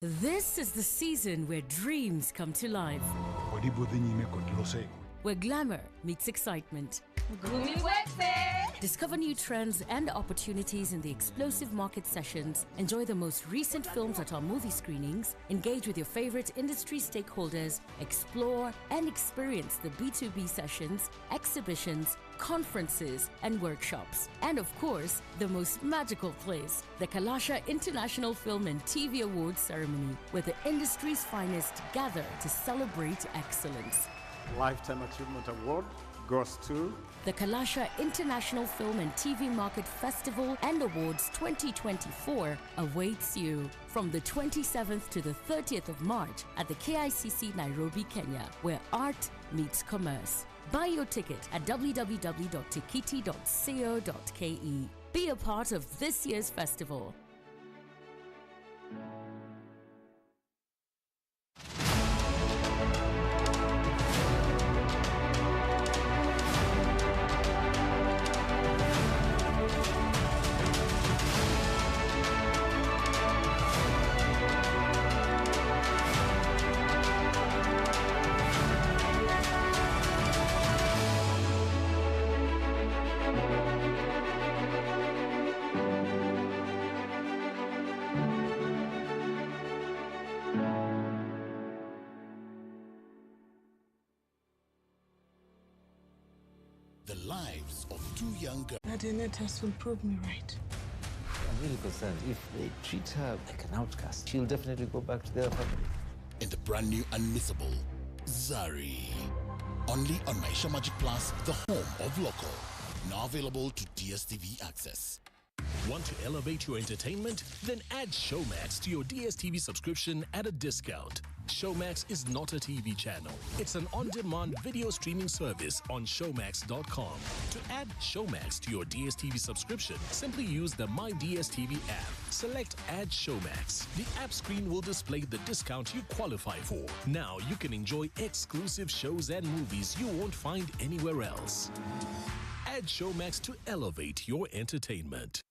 This is the season where dreams come to life, where glamour meets excitement. Discover new trends and opportunities in the explosive market sessions. Enjoy the most recent films at our movie screenings. Engage with your favorite industry stakeholders. Explore and experience the B2B sessions, exhibitions, conferences and workshops. And of course, the most magical place, the Kalasha International Film and TV Awards ceremony, where the industry's finest gather to celebrate excellence. Lifetime Achievement Award goes to the Kalasha International Film and TV Market Festival and Awards 2024 awaits you from the 27th to the 30th of March at the KICC Nairobi, Kenya, where art meets commerce. Buy your ticket at www.tikiti.co.ke. Be a part of this year's festival. The lives of two young girls. The DNA test will prove me right. I'm really concerned. If they treat her like an outcast, she'll definitely go back to their family. In the brand new unmissable Zari. Only on Maisha Magic Plus, the home of local. Now available to DSTV Access. Want to elevate your entertainment? Then add Showmax to your DSTV subscription at a discount. Showmax is not a TV channel. It's an on-demand video streaming service on showmax.com. To add Showmax to your DSTV subscription, simply use the My DSTV app. Select Add Showmax. The app screen will display the discount you qualify for. Now you can enjoy exclusive shows and movies you won't find anywhere else. Add Showmax to elevate your entertainment.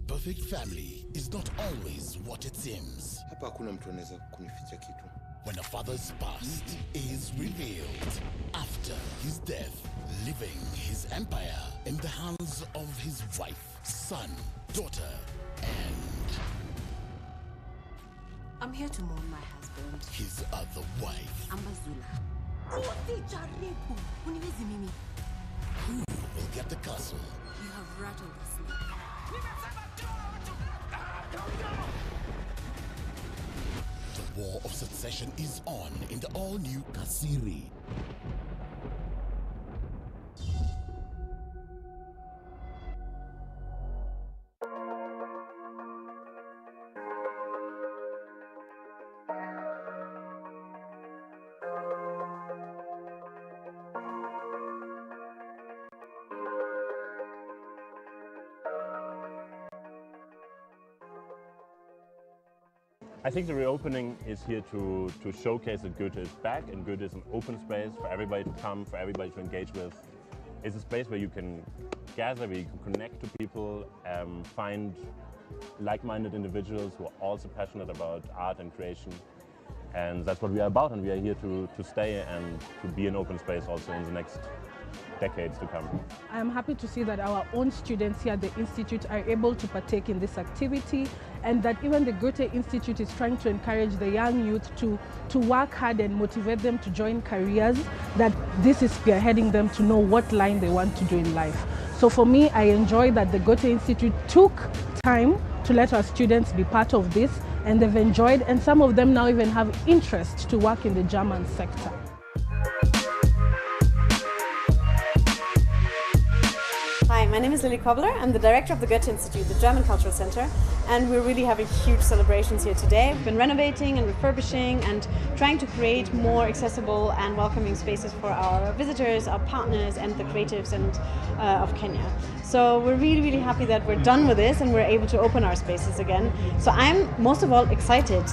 perfect family is not always what it seems. Hapa hakuna mtu anaweza kunificha kitu. When a father's past is revealed after his death, leaving his empire in the hands of his wife, son, daughter, and I'm here to mourn my husband. his other wife. Ambazula. Who will get the castle? You have rattled the snake. The war of succession is on in the all-new Kasiri. I think the reopening is here to showcase that Goethe is back, and Goethe is an open space for everybody to come, for everybody to engage with. It's a space where you can gather, where you can connect to people, find like-minded individuals who are also passionate about art and creation. And that's what we are about, and we are here to stay and to be an open space also in the next decades to come. I am happy to see that our own students here at the Institute are able to partake in this activity, and that even the Goethe-Institut is trying to encourage the young youth to work hard and motivate them to join careers, that this is spearheading them to know what line they want to do in life. So for me, I enjoy that the Goethe-Institut took time to let our students be part of this, and they've enjoyed, and some of them now even have interest to work in the German sector. Hi, my name is Lily Kobler. I'm the director of the Goethe-Institut, the German Cultural Center, and we're really having huge celebrations here today. We've been renovating and refurbishing and trying to create more accessible and welcoming spaces for our visitors, our partners, and the creatives of Kenya. So we're really, really happy that we're done with this and we're able to open our spaces again. So I'm most of all excited.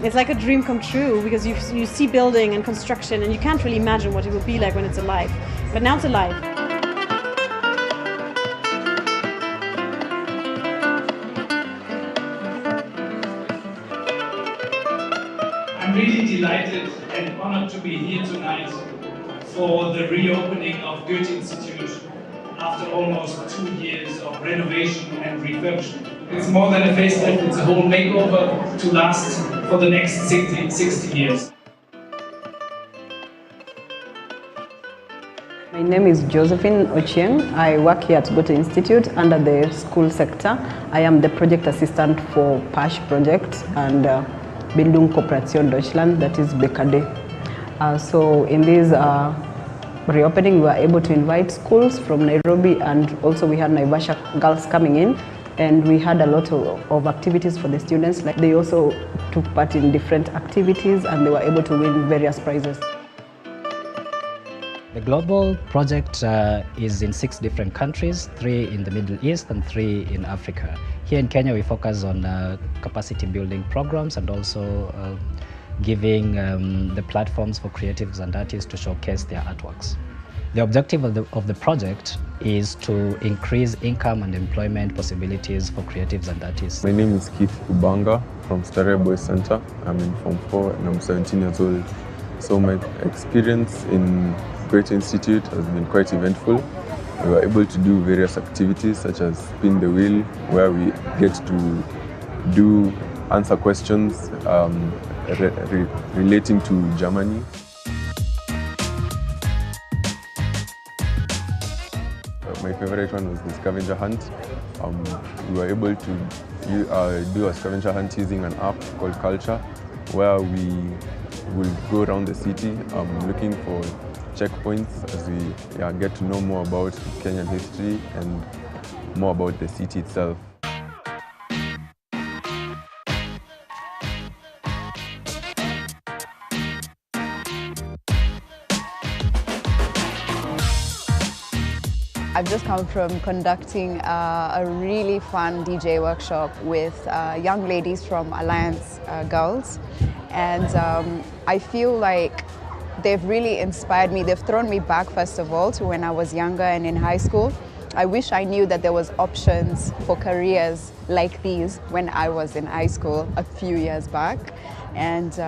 It's like a dream come true, because you see building and construction and you can't really imagine what it will be like when it's alive. But now it's alive. I'm really delighted and honored to be here tonight for the reopening of Goethe-Institut after almost 2 years of renovation and refurbishment. It's more than a facelift, it's a whole makeover to last for the next 60 years. My name is Josephine Ochieng. I work here at Goethe-Institut under the school sector. I am the project assistant for PASH project and Bildung Kooperation Deutschland, that is BKD. So in this reopening, we were able to invite schools from Nairobi, and also we had Naivasha girls coming in, and we had a lot of activities for the students. Like, they also took part in different activities and they were able to win various prizes. The global project is in 6 different countries, 3 in the Middle East and 3 in Africa. Here in Kenya, we focus on capacity building programs and also giving the platforms for creatives and artists to showcase their artworks. The objective of the project is to increase income and employment possibilities for creatives and artists. My name is Keith Ubanga from Starehe Boys Center. I'm in Form 4 and I'm 17 years old. So my experience in Goethe-Institut has been quite eventful. We were able to do various activities such as spin the wheel, where we get to answer questions relating to Germany. My favorite one was the scavenger hunt. We were able to do a scavenger hunt using an app called Kalasha, where we will go around the city looking for checkpoints as we get to know more about Kenyan history and more about the city itself. I've just come from conducting a really fun DJ workshop with young ladies from Alliance Girls, and I feel like they've really inspired me. They've thrown me back, first of all, to when I was younger and in high school, I wish I knew that there was options for careers like these when I was in high school a few years back. And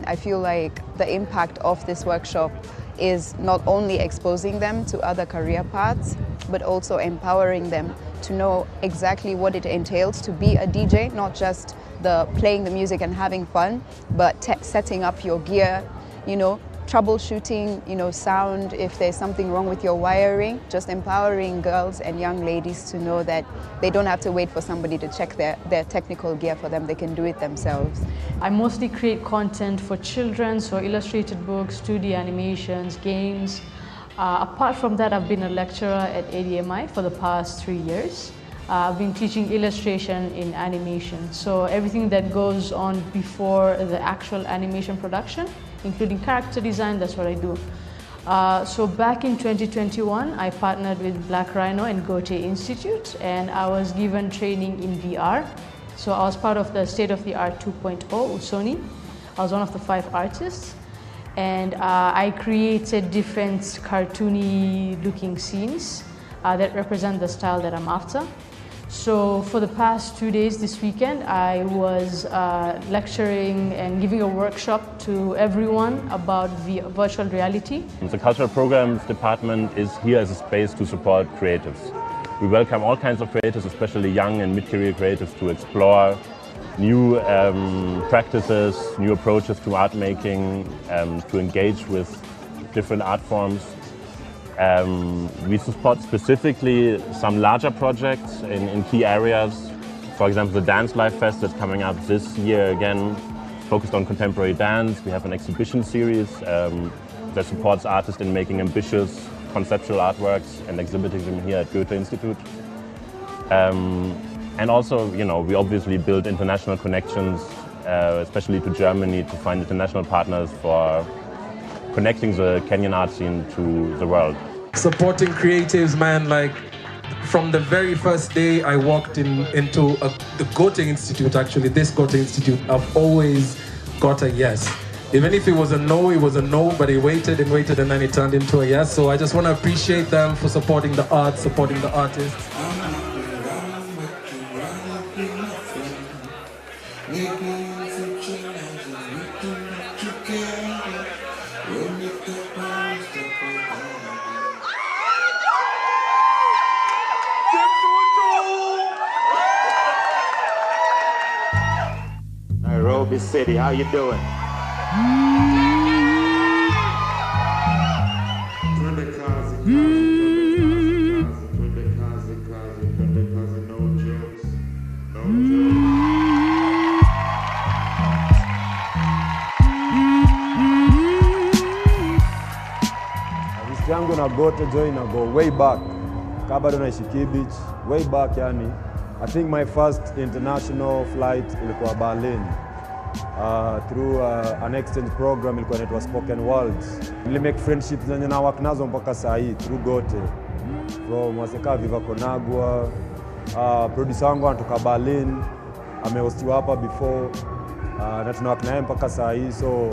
I feel like the impact of this workshop is not only exposing them to other career paths, but also empowering them to know exactly what it entails to be a DJ, not just the playing the music and having fun, but setting up your gear, you know, troubleshooting, you know, sound, if there's something wrong with your wiring, just empowering girls and young ladies to know that they don't have to wait for somebody to check their technical gear for them, they can do it themselves. I mostly create content for children, so illustrated books, 2D animations, games. Apart from that, I've been a lecturer at ADMI for the past 3 years. I've been teaching illustration in animation, so everything that goes on before the actual animation production, including character design, that's what I do. So back in 2021, I partnered with Black Rhino and Goethe-Institut, and I was given training in VR. So I was part of the state-of-the-art 2.0 Usoni. I was one of the 5 artists, and I created different cartoony looking scenes that represent the style that I'm after. So for the past 2 days this weekend, I was lecturing and giving a workshop to everyone about virtual reality. The Cultural Programs Department is here as a space to support creatives. We welcome all kinds of creatives, especially young and mid-career creatives, to explore new practices, new approaches to art making, to engage with different art forms. We support specifically some larger projects in key areas. For example, the Dance Life Fest that's coming up this year again, focused on contemporary dance. We have an exhibition series that supports artists in making ambitious conceptual artworks and exhibiting them here at Goethe-Institut. And also, you know, we obviously build international connections, especially to Germany, to find international partners for connecting the Kenyan art scene to the world. Supporting creatives, man, like from the very first day I walked into the Goethe-Institut, actually, this Goethe-Institut, I've always got a yes. Even if it was a no, it was a no, but it waited and waited and then it turned into a yes. So I just want to appreciate them for supporting the art, supporting the artists. Nairobi City, how you doing? History yangu na Goethe join na go way back. Kabado naishi Beach, way back yani. I think my first international flight ilikuwa Berlin. Through an exchange program ilikuwa inaitwa Spoken Worlds. Nili make friendships zenye na work nazo mpaka saa hii through Goethe. From Waseka Viva Konagwa, producer wangu anatoka Berlin, amehostiwa hapa before, na tunawak naye mpaka saa hii. So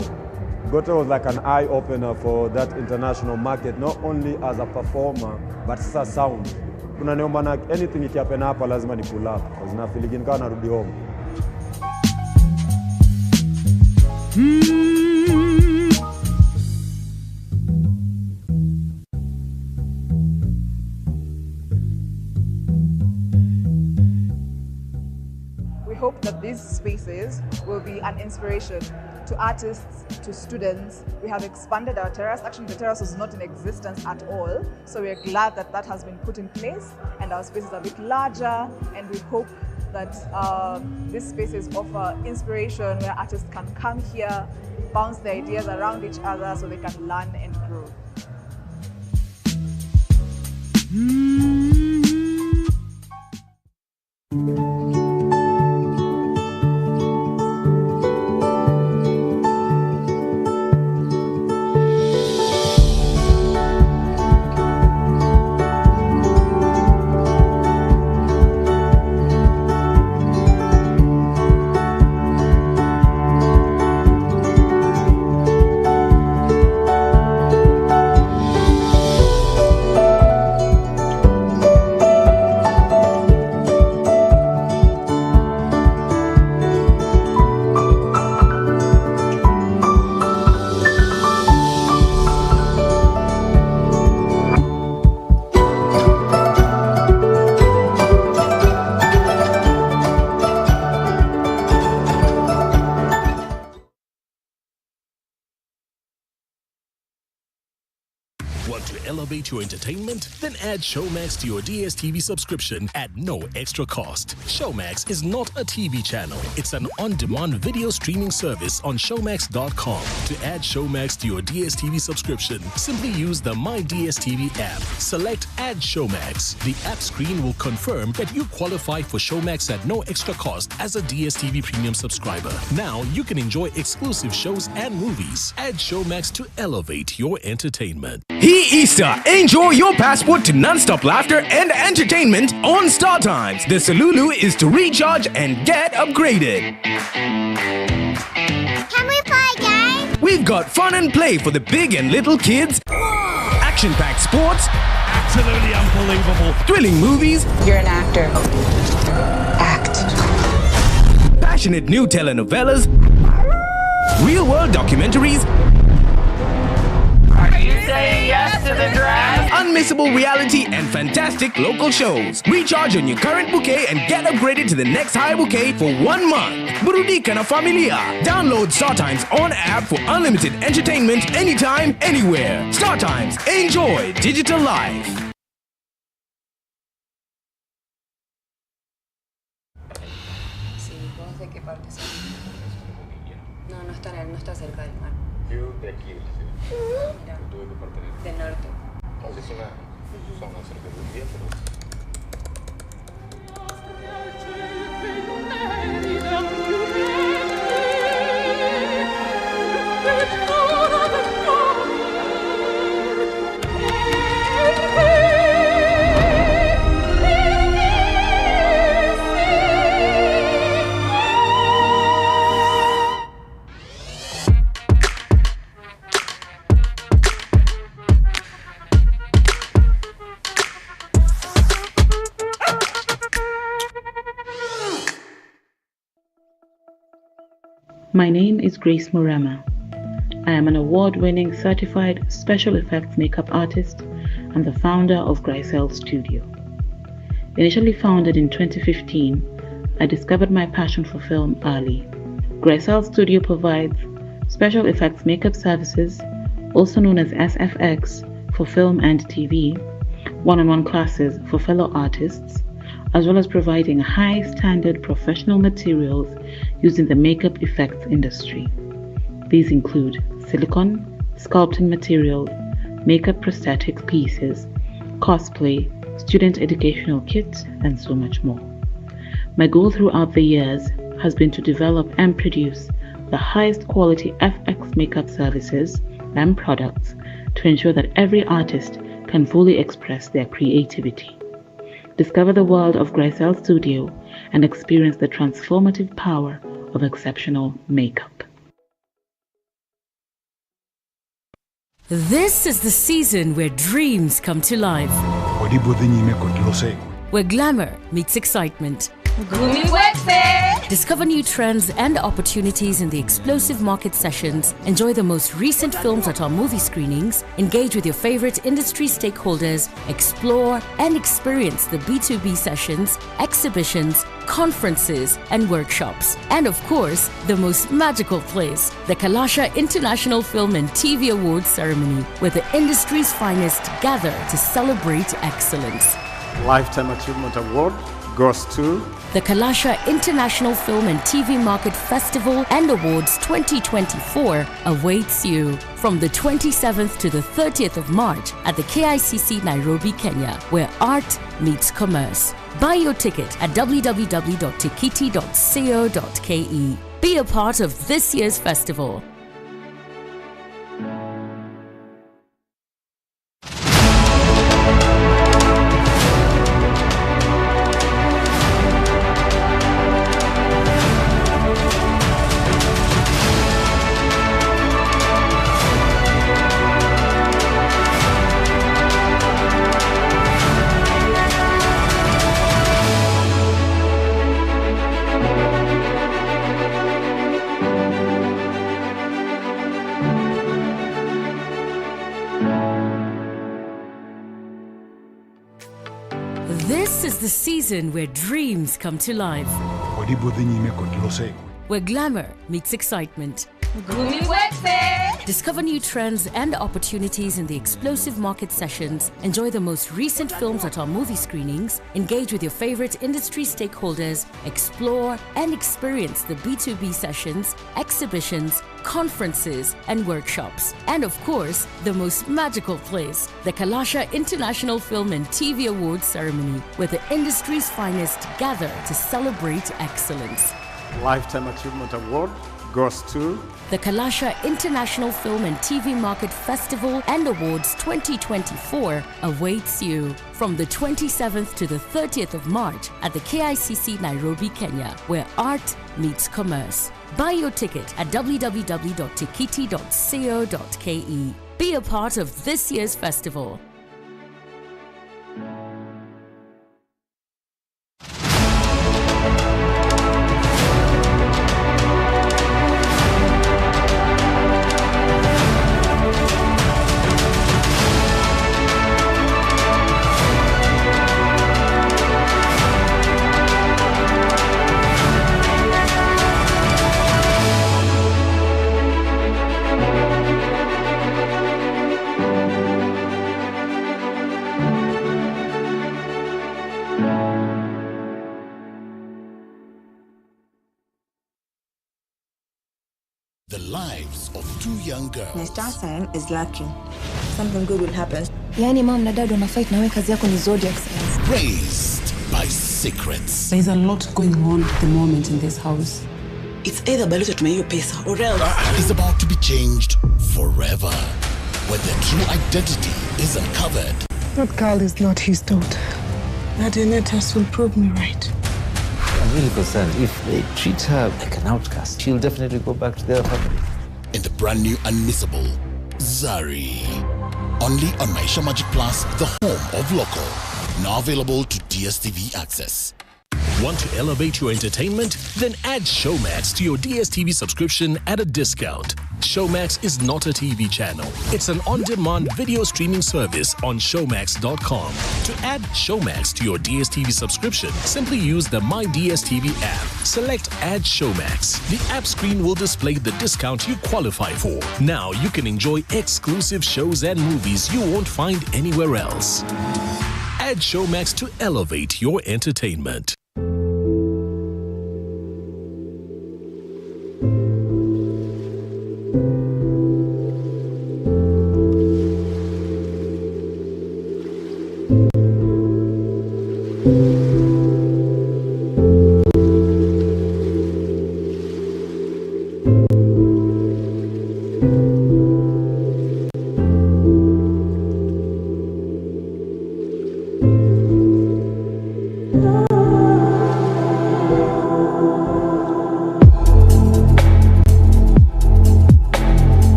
Goethe was like an eye opener for that international market, not only as a performer but as a sound. Kuna niomba na anything ikihappen hapa lazima ni pull up, because na feeling nikawa narudi home. We hope that these spaces will be an inspiration to artists, to students. We have expanded our terrace. Actually, the terrace was not in existence at all. So we're glad that that has been put in place and our spaces are a bit larger, and we hope that these spaces offer inspiration where artists can come here, bounce their ideas around each other so they can learn and grow. elevate your entertainment? Then add Showmax to your DSTV subscription at no extra cost. Showmax is not a TV channel. It's an on-demand video streaming service on Showmax.com. To add Showmax to your DSTV subscription, simply use the My DSTV app. Select Add Showmax. The app screen will confirm that you qualify for Showmax at no extra cost as a DSTV Premium subscriber. Now you can enjoy exclusive shows and movies. Add Showmax to elevate your entertainment. Hey Easter! Enjoy your passport to non-stop laughter and entertainment on StarTimes. The Salulu is to recharge and get upgraded. Can we play games? We've got fun and play for the big and little kids. Action-packed sports. Absolutely unbelievable. Thrilling movies. You're an actor. Act. Passionate new telenovelas. Real-world documentaries. Are you saying yes to the draft? Unmissable reality and fantastic local shows. Recharge on your current bouquet and get upgraded to the next high bouquet for 1 month. Burudika na familia. Download StarTimes on app for unlimited entertainment anytime, anywhere. StarTimes. Enjoy digital life. No está cerca del mar. Yo de aquí, Mira. ¿tú de qué parte eres? Del norte. Es una zona cerca de un día, pero... My name is Grace Murama. I am an award-winning certified special effects makeup artist and the founder of Grisel Studio. Initially founded in 2015, I discovered my passion for film early. Grisel Studio provides special effects makeup services, also known as SFX, for film and TV, one-on-one classes for fellow artists, as well as providing high-standard professional materials used in the makeup effects industry. These include silicone, sculpting materials, makeup prosthetic pieces, cosplay, student educational kits, and so much more. My goal throughout the years has been to develop and produce the highest quality FX makeup services and products to ensure that every artist can fully express their creativity. Discover the world of Grisel Studio and experience the transformative power of exceptional makeup. This is the season where dreams come to life, where glamour meets excitement. Discover new trends and opportunities in the explosive market sessions. Enjoy the most recent films at our movie screenings. Engage with your favorite industry stakeholders. Explore and experience the B2B sessions, exhibitions, conferences, and workshops. And of course, the most magical place, the Kalasha International Film and TV Awards Ceremony, where the industry's finest gather to celebrate excellence. Lifetime Achievement Award goes to the Kalasha International Film and TV Market Festival and Awards 2024 awaits you from the 27th to the 30th of March at the KICC Nairobi, Kenya, where art meets commerce. Buy your ticket at www.tikiti.co.ke. Be a part of this year's festival. This is the season where dreams come to life, where glamour meets excitement. Discover new trends and opportunities in the explosive market sessions, enjoy the most recent films at our movie screenings, engage with your favorite industry stakeholders, explore and experience the B2B sessions, exhibitions, conferences and workshops. And of course, the most magical place, the Kalasha International Film and TV Awards ceremony, where the industry's finest gather to celebrate excellence. Lifetime Achievement Award goes to the Kalasha International Film and TV Market Festival and Awards 2024 awaits you from the 27th to the 30th of March at the KICC Nairobi, Kenya, where art meets commerce. Buy your ticket at www.tikiti.co.ke. Be a part of this year's festival. The lives of two young girls. My star sign is lucky. Something good will happen. Yani mom na dad wana fight na wewe kazi yako ni zodiac signs. Raised by secrets. There's a lot going on at the moment in this house. It's either Baluta tumeyo pesa or else. Is about to be changed forever when their true identity is uncovered. That girl is not his daughter. That Anetas will prove me right. I'm really concerned. If they treat her like an outcast, she'll definitely go back to their family. In the brand new unmissable Zari. Only on Maisha Magic Plus, the home of local. Now available to DSTV Access. Want to elevate your entertainment? Then add Showmax to your DSTV subscription at a discount. Showmax is not a TV channel. It's an on-demand video streaming service on showmax.com. To add Showmax to your DSTV subscription, simply use the My DSTV app. Select Add Showmax. The app screen will display the discount you qualify for. Now you can enjoy exclusive shows and movies you won't find anywhere else. Add Showmax to elevate your entertainment.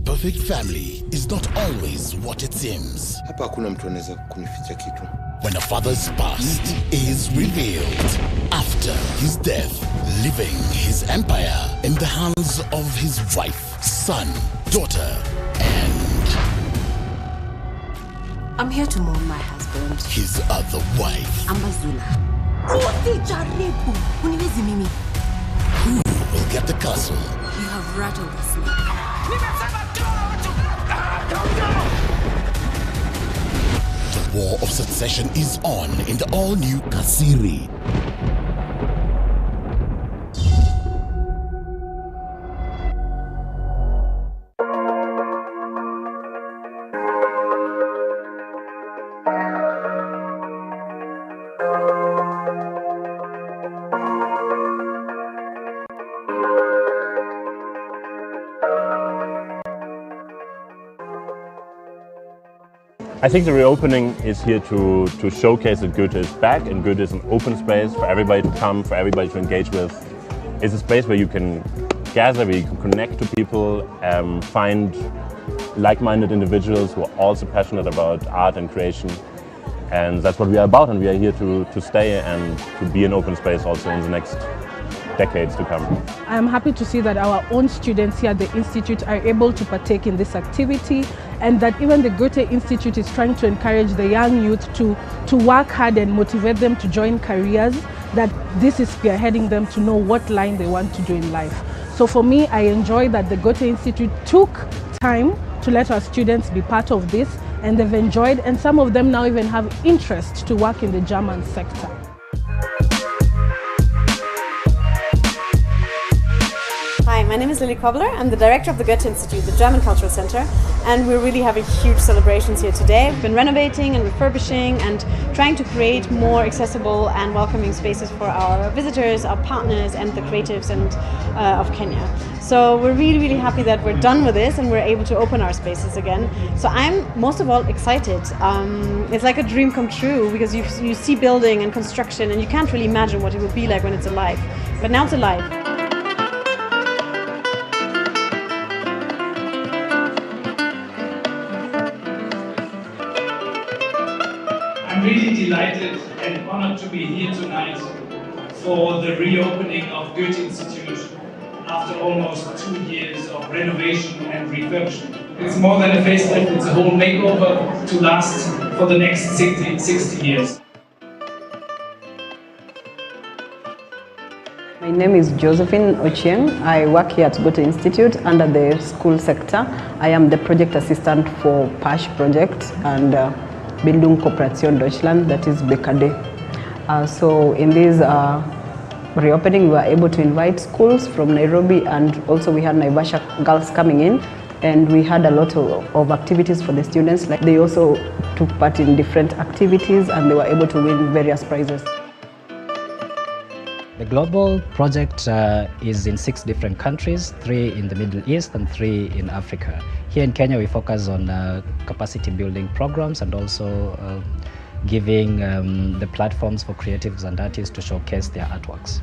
perfect family is not always what it seems. Hapa hakuna mtu anaweza kunificha kitu. When a father's past is revealed after his death, leaving his empire in the hands of his wife, son, daughter, and I'm here to mourn my husband. His other wife. Ambazula. Who will get the castle? You have rattled the snake. The war of succession is on in the all-new Kasiri. I think the reopening is here to showcase that Goethe is back, and Goethe is an open space for everybody to come, for everybody to engage with. It's a space where you can gather, where you can connect to people, find like-minded individuals who are also passionate about art and creation. And that's what we are about, and we are here to stay and to be an open space also in the next decades to come. I am happy to see that our own students here at the Institute are able to partake in this activity, and that even the Goethe-Institut is trying to encourage the young youth to work hard and motivate them to join careers, that this is spearheading them to know what line they want to do in life. So for me, I enjoy that the Goethe-Institut took time to let our students be part of this, and they've enjoyed, and some of them now even have interest to work in the German sector. Hi, my name is Lily Kobler. I'm the director of the Goethe-Institut, the German Cultural Center, and we're really having huge celebrations here today. We've been renovating and refurbishing and trying to create more accessible and welcoming spaces for our visitors, our partners, and the creatives of Kenya. So we're really happy that we're done with this and we're able to open our spaces again. So I'm most of all excited. It's like a dream come true, because you see building and construction and you can't really imagine what it will be like when it's alive. But now it's alive. I'm really delighted and honored to be here tonight for the reopening of Goethe-Institut after almost 2 years of renovation and refurbishment. It's more than a facelift, it's a whole makeover to last for the next 60 years. My name is Josephine Ochieng. I work here at Goethe-Institut under the school sector. I am the project assistant for PASH project and Bildung Kooperation Deutschland, that is BKD. So in this reopening, we were able to invite schools from Nairobi, and also we had Naivasha girls coming in, and we had a lot of activities for the students. Like, they also took part in different activities and they were able to win various prizes. The global project is in 6 different countries, 3 in the Middle East and 3 in Africa. Here in Kenya, we focus on capacity building programs and also giving the platforms for creatives and artists to showcase their artworks.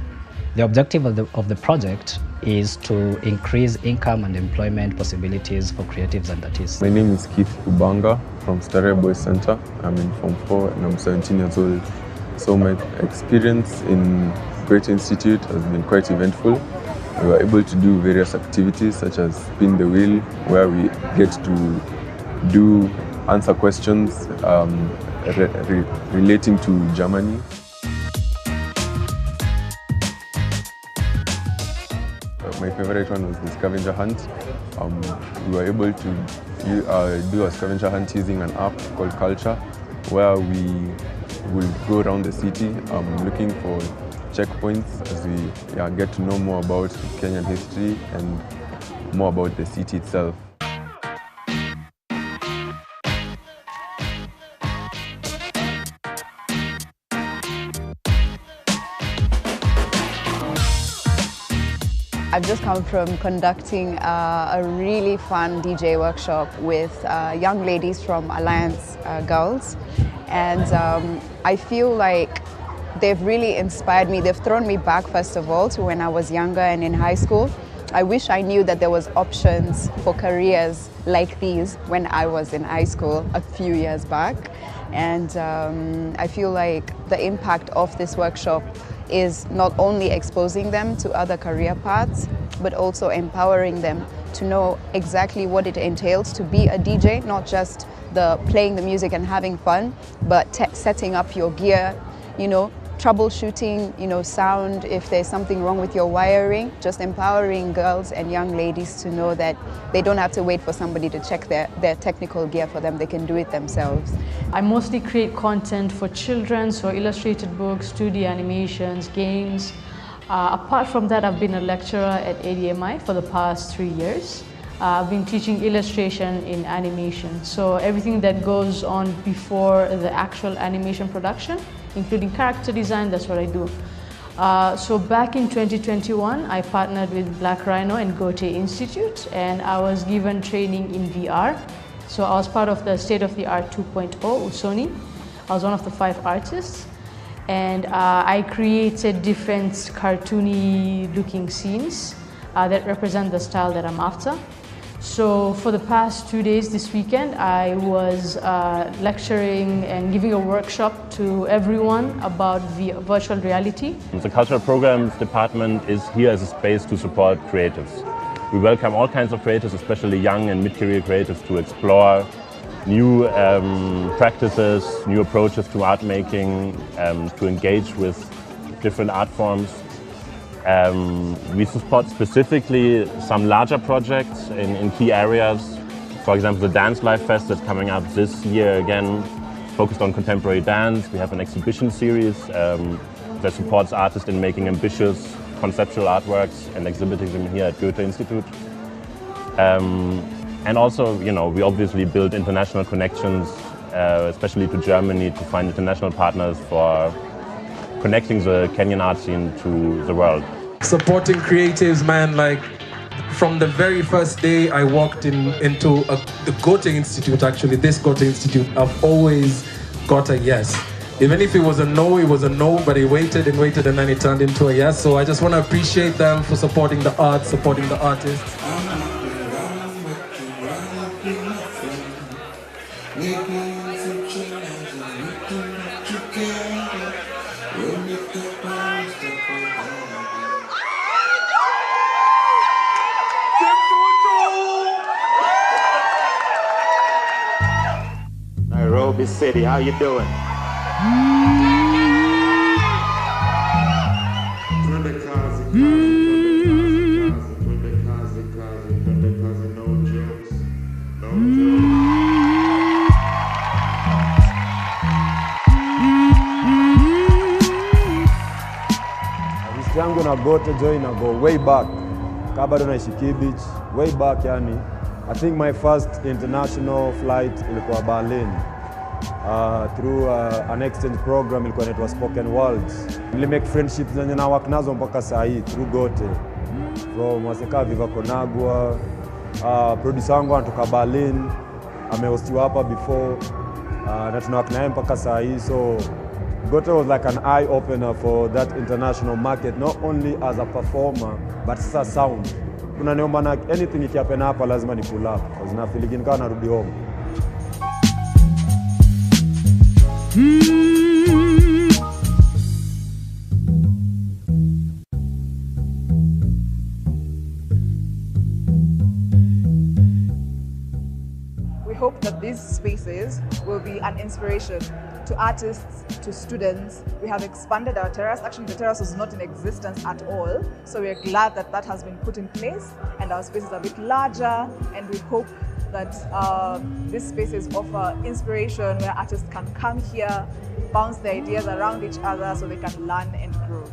The objective of the project is to increase income and employment possibilities for creatives and artists. My name is Keith Kubanga from Startup Boys Center. I'm in Form 4 and I'm 17 years old. So my experience in Goethe-Institut has been quite eventful. We were able to do various activities such as spin the wheel, where we get to answer questions relating to Germany. My favorite one was the scavenger hunt. We were able to do a scavenger hunt using an app called Kalasha, where we will go around the city looking for checkpoints as we get to know more about Kenyan history and more about the city itself. I've just come from conducting a really fun DJ workshop with young ladies from Alliance Girls, and I feel like they've really inspired me. They've thrown me back, first of all, to when I was younger and in high school, I wish I knew that there was options for careers like these when I was in high school a few years back. And I feel like the impact of this workshop is not only exposing them to other career paths, but also empowering them to know exactly what it entails to be a DJ, not just the playing the music and having fun, but setting up your gear, you know, troubleshooting, you know, sound, if there's something wrong with your wiring, just empowering girls and young ladies to know that they don't have to wait for somebody to check their technical gear for them, they can do it themselves. I mostly create content for children, so illustrated books, 2D animations, games. Apart from that, I've been a lecturer at ADMI for the past 3 years. I've been teaching illustration in animation, so everything that goes on before the actual animation production, including character design, that's what I do. So back in 2021, I partnered with Black Rhino and Goethe-Institut, and I was given training in VR. So I was part of the state-of-the-art 2.0 Usoni. I was one of the 5 artists, and I created different cartoony looking scenes that represent the style that I'm after. So for the past 2 days this weekend, I was lecturing and giving a workshop to everyone about virtual reality. The Cultural Programs Department is here as a space to support creatives. We welcome all kinds of creatives, especially young and mid-career creatives, to explore new practices, new approaches to art making, to engage with different art forms. We support specifically some larger projects in key areas. For example, the Dance Life Fest that's coming up this year again, focused on contemporary dance. We have an exhibition series that supports artists in making ambitious conceptual artworks and exhibiting them here at Goethe-Institut. And also, you know, we obviously build international connections, especially to Germany, to find international partners for connecting the Kenyan art scene to the world. Supporting creatives, man, like from the very first day I walked into the Goethe-Institut, actually, this Goethe-Institut, I've always got a yes. Even if it was a no, but he waited and waited and then it turned into a yes. So I just want to appreciate them for supporting the art, supporting the artists. Nairobi City, how you doing? yangu na Goethe join na go way back. Kabado naishi Kibich, way back yani. I think my first international flight ilikuwa Berlin. Through an exchange program ilikuwa inaitwa Spoken Worlds. Nili make friendships zenye na work nazo mpaka saa hii through Goethe. From Waseka Viva Konagwa, producer wangu anatoka Berlin, amehostiwa hapa before, na tunawak naye mpaka saa hii. So Goethe was like an eye opener for that international market, not only as a performer but as a sound. Unaniomba na anything ikihappen hapa lazima ni pull up, because na feeling kama narudi home. We hope that these spaces will be an inspiration to artists, to students. We have expanded our terrace. Actually, the terrace was not in existence at all. So we're glad that that has been put in place and our spaces are a bit larger, and we hope that these spaces offer inspiration where artists can come here, bounce their ideas around each other so they can learn and grow.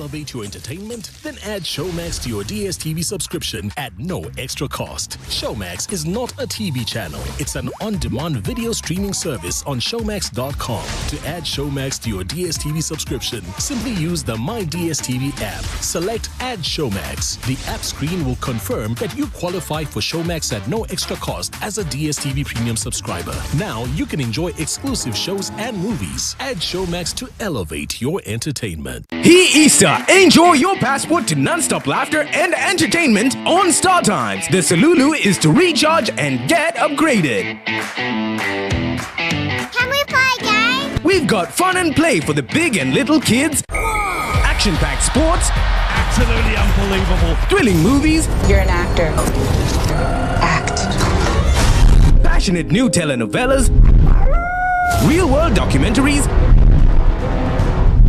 elevate your entertainment? Then add Showmax to your DSTV subscription at no extra cost. Showmax is not a TV channel. It's an on-demand video streaming service on showmax.com. To add Showmax to your DSTV subscription, simply use the My DSTV app. Select Add Showmax. The app screen will confirm that you qualify for Showmax at no extra cost as a DSTV premium subscriber. Now you can enjoy exclusive shows and movies. Add Showmax to elevate your entertainment. Hey Easter, enjoy your passport to non-stop laughter and entertainment on StarTimes. The Salulu is to recharge and get upgraded. Can we play a game? We've got fun and play for the big and little kids. Action-packed sports. Absolutely unbelievable. Thrilling movies. You're an actor. Passionate new telenovelas. Real-world documentaries.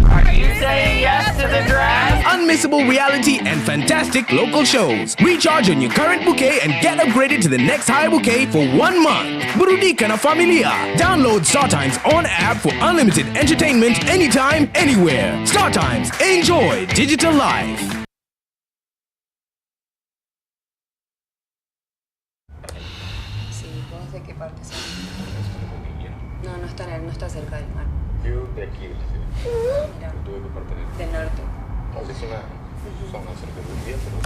Are you saying yes to the draft? Unmissable reality and fantastic local shows. Recharge on your current bouquet and get upgraded to the next high bouquet for 1 month. Burudika na familia. Download StarTimes on app for unlimited entertainment anytime, anywhere. StarTimes. Enjoy digital life. No está cerca del mar. Yo de aquí, Mira. ¿tú de qué parte eres? Del norte. Es una zona cerca de un día, pero...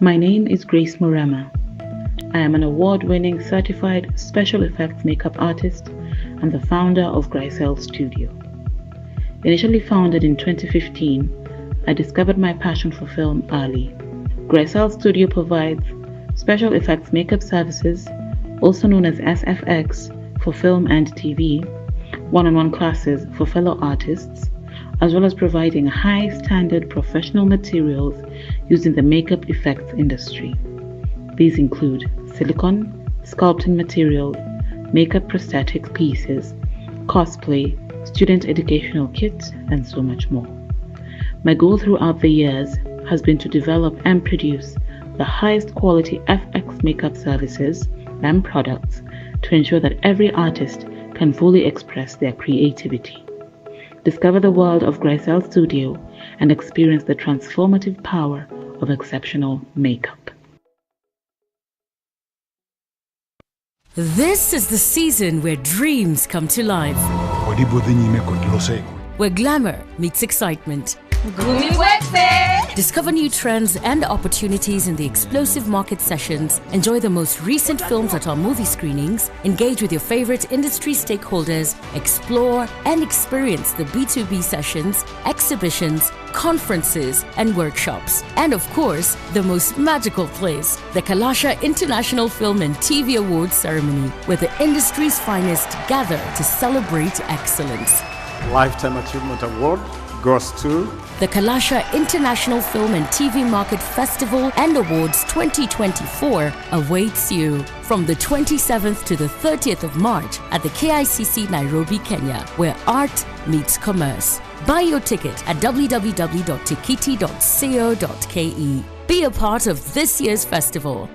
My name is Grace Murama. I am an award-winning certified special effects makeup artist and the founder of Grisel Studio. Initially founded in 2015, I discovered my passion for film early. Grisel Studio provides special effects makeup services, also known as SFX, for film and TV, one-on-one classes for fellow artists, as well as providing high-standard professional materials used in the makeup effects industry. These include silicone, sculpting materials, makeup prosthetic pieces, cosplay, student educational kits, and so much more. My goal throughout the years has been to develop and produce the highest quality FX makeup services and products to ensure that every artist can fully express their creativity. Discover the world of Grisel Studio and experience the transformative power of exceptional makeup. This is the season where dreams come to life, where glamour meets excitement. Discover new trends and opportunities in the explosive market sessions. Enjoy the most recent films at our movie screenings. Engage with your favorite industry stakeholders. Explore and experience the B2B sessions, exhibitions, conferences, and workshops. And of course, the most magical place, the Kalasha International Film and TV Awards Ceremony, where the industry's finest gather to celebrate excellence. Lifetime Achievement Award goes to the Kalasha International Film and TV Market Festival and Awards 2024 awaits you from the 27th to the 30th of March at the KICC Nairobi, Kenya, where art meets commerce. Buy your ticket at www.tikiti.co.ke. Be a part of this year's festival.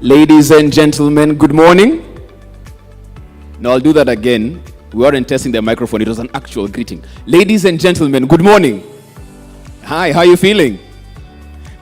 Ladies and gentlemen, good morning. Now I'll do that again. We weren't testing the microphone, it was an actual greeting. Ladies and gentlemen, good morning. Hi, how are you feeling?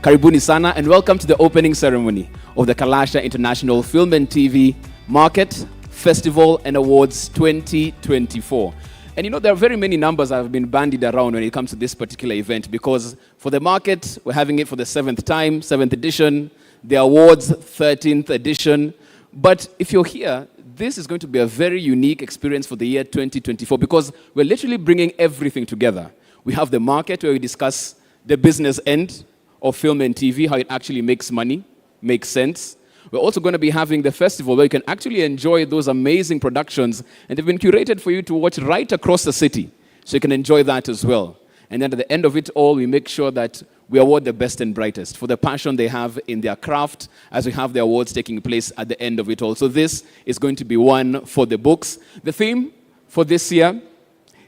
Karibuni sana and welcome to the opening ceremony of the Kalasha International Film and TV Market, Festival and Awards 2024. And you know, there are very many numbers that have been bandied around when it comes to this particular event, because for the market, we're having it for the 7th time, 7th edition, the awards, 13th edition. But if you're here, this is going to be a very unique experience for the year 2024 because we're literally bringing everything together. We have the market where we discuss the business end of film and TV, how it actually makes money, makes sense. We're also going to be having the festival where you can actually enjoy those amazing productions, and they've been curated for you to watch right across the city, so you can enjoy that as well. And then at the end of it all, we make sure that we award the best and brightest for the passion they have in their craft, as we have the awards taking place at the end of it all. So this is going to be one for the books. The theme for this year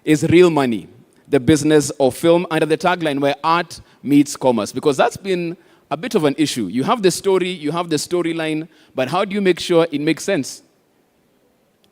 is Real Money, the business of film, under the tagline where art meets commerce, because that's been a bit of an issue. You have the story, you have the storyline, but how do you make sure it makes sense?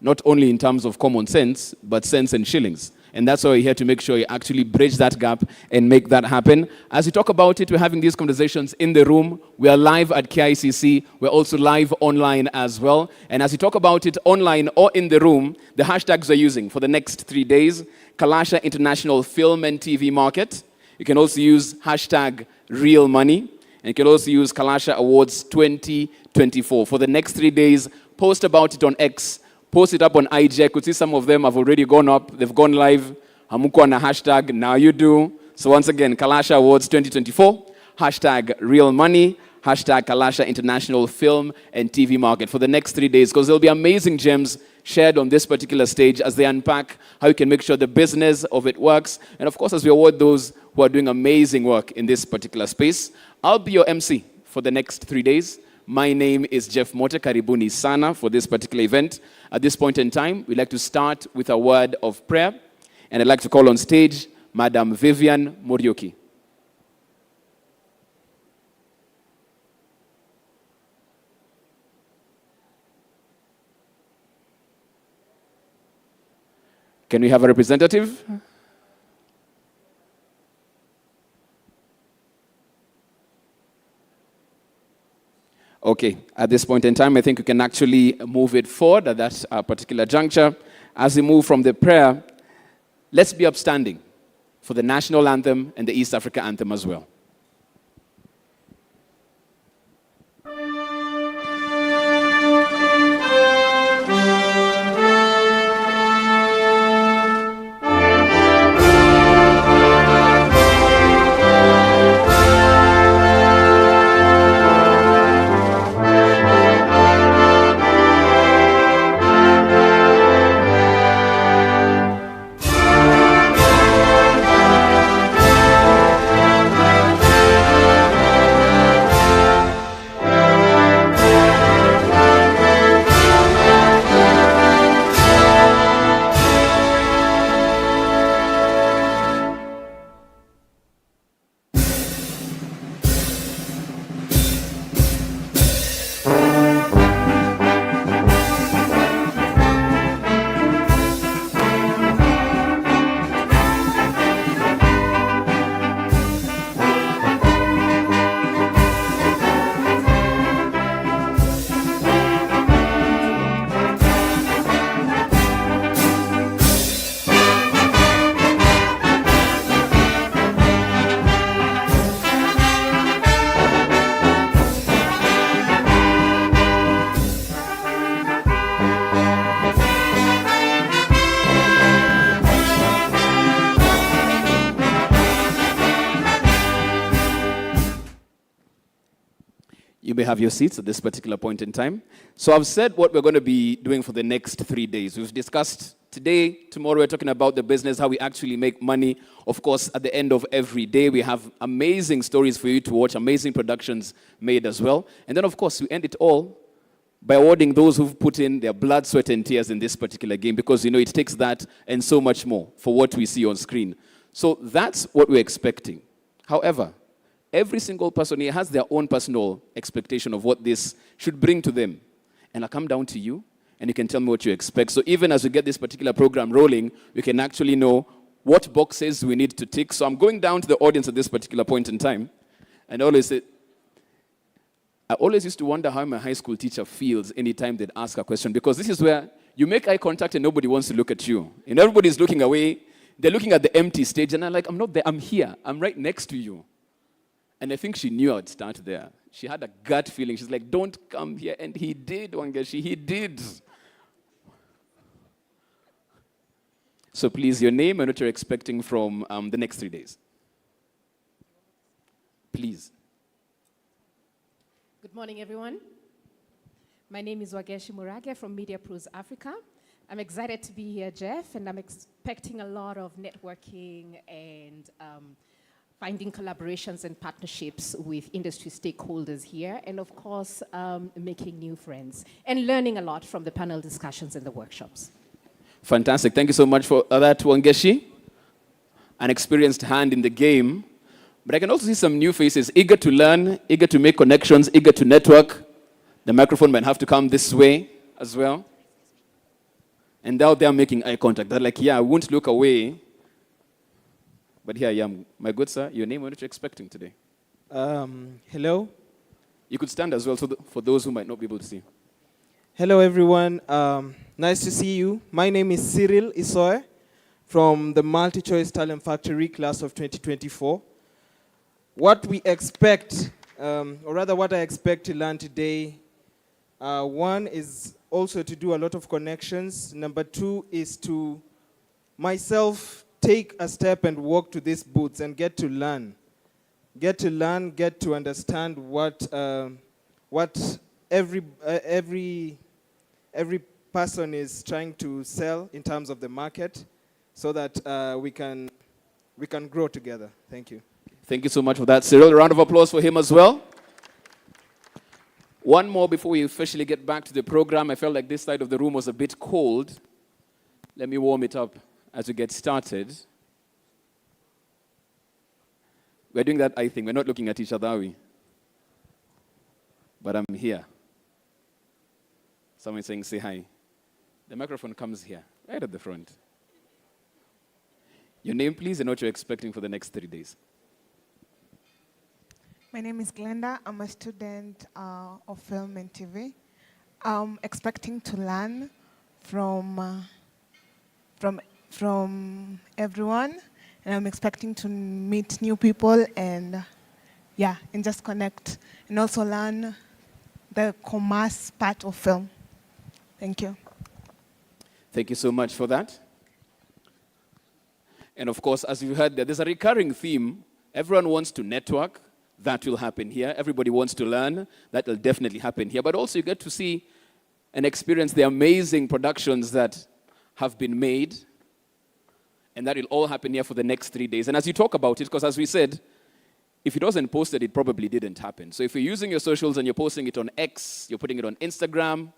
Not only in terms of common sense, but sense and shillings. And that's why we're here to make sure you actually bridge that gap and make that happen. As we talk about it, we're having these conversations in the room. We are live at KICC. We're also live online as well. And as we talk about it online or in the room, the hashtags we're using for the next 3 days, Kalasha International Film and TV Market. You can also use hashtag Real Money. And you can also use Kalasha Awards 2024. For the next 3 days, post about it on X, post it up on IG. I could see some of them have already gone up. They've gone live. Hamuko on a hashtag, now you do. So once again, Kalasha Awards 2024, hashtag Real Money, hashtag Kalasha International Film and TV Market for the next 3 days, because there'll be amazing gems shared on this particular stage as they unpack how you can make sure the business of it works. And of course, as we award those who are doing amazing work in this particular space. I'll be your MC for the next 3 days. My name is Jeff Mote. Karibuni sana for this particular event. At this point in time, we'd like to start with a word of prayer. And I'd like to call on stage Madam Vivian Morioki. Can we have a representative? Okay, at this point in time, I think we can actually move it forward at that particular juncture. As we move from the prayer, let's be upstanding for the national anthem and the East Africa anthem as well. You may have your seats at this particular point in time. So I've said what we're going to be doing for the next 3 days. We've discussed today, tomorrow we're talking about the business, how we actually make money. Of course, at the end of every day, we have amazing stories for you to watch, amazing productions made as well. And then, of course, we end it all by awarding those who've put in their blood, sweat, and tears in this particular game, because, you know, it takes that and so much more for what we see on screen. So that's what we're expecting. However, every single person here has their own personal expectation of what this should bring to them. And I'll come down to you, and you can tell me what you expect. So even as we get this particular program rolling, we can actually know what boxes we need to tick. So I'm going down to the audience at this particular point in time, and I always used to wonder how my high school teacher feels anytime they'd ask a question, because this is where you make eye contact and nobody wants to look at you. And everybody's looking away. They're looking at the empty stage, and I'm like, I'm not there, I'm here. I'm right next to you. And I think she knew I'd start there. She had a gut feeling. She's like, don't come here. And he did, Wangeshi, he did. So please, your name and what you're expecting from the next 3 days. Please. Good morning, everyone. My name is Wageshi Murage from Media Pros Africa. I'm excited to be here, Jeff, and I'm expecting a lot of networking and finding collaborations and partnerships with industry stakeholders here, and of course, making new friends and learning a lot from the panel discussions and the workshops. Fantastic. Thank you so much for that, Wangeshi. An experienced hand in the game. But I can also see some new faces, eager to learn, eager to make connections, eager to network. The microphone might have to come this way as well. And now they're making eye contact. They're like, yeah, I won't look away. But here I am. My good sir, your name, what are you expecting today? Hello. You could stand as well for those who might not be able to see. Hello, everyone. Nice to see you. My name is Cyril Isoe from the MultiChoice Talent Factory class of 2024. What we expect, or rather what I expect to learn today, one is also to do a lot of connections. Number two is to myself take a step and walk to these booths and get to learn. Get to understand what every person is trying to sell in terms of the market, so that we can grow together. Thank you. Thank you so much for that, Cyril. A round of applause for him as well. One more before we officially get back to the program. I felt like this side of the room was a bit cold. Let me warm it up as we get started. We're doing that eye thing. We're not looking at each other, are we? But I'm here. Someone saying, say hi. The microphone comes here, right at the front. Your name, please, and what you're expecting for the next 3 days. My name is Glenda. I'm a student of film and TV. I'm expecting to learn from everyone, and I'm expecting to meet new people and just connect, and also learn the commerce part of film. Thank you. Thank you so much for that. And of course, as you heard, there's a recurring theme. Everyone wants to network. That will happen here. Everybody wants to learn. That will definitely happen here. But also you get to see and experience the amazing productions that have been made. And that will all happen here for the next 3 days. And as you talk about it, because as we said, if it wasn't posted, it probably didn't happen. So if you're using your socials and you're posting it on X, you're putting it on Instagram,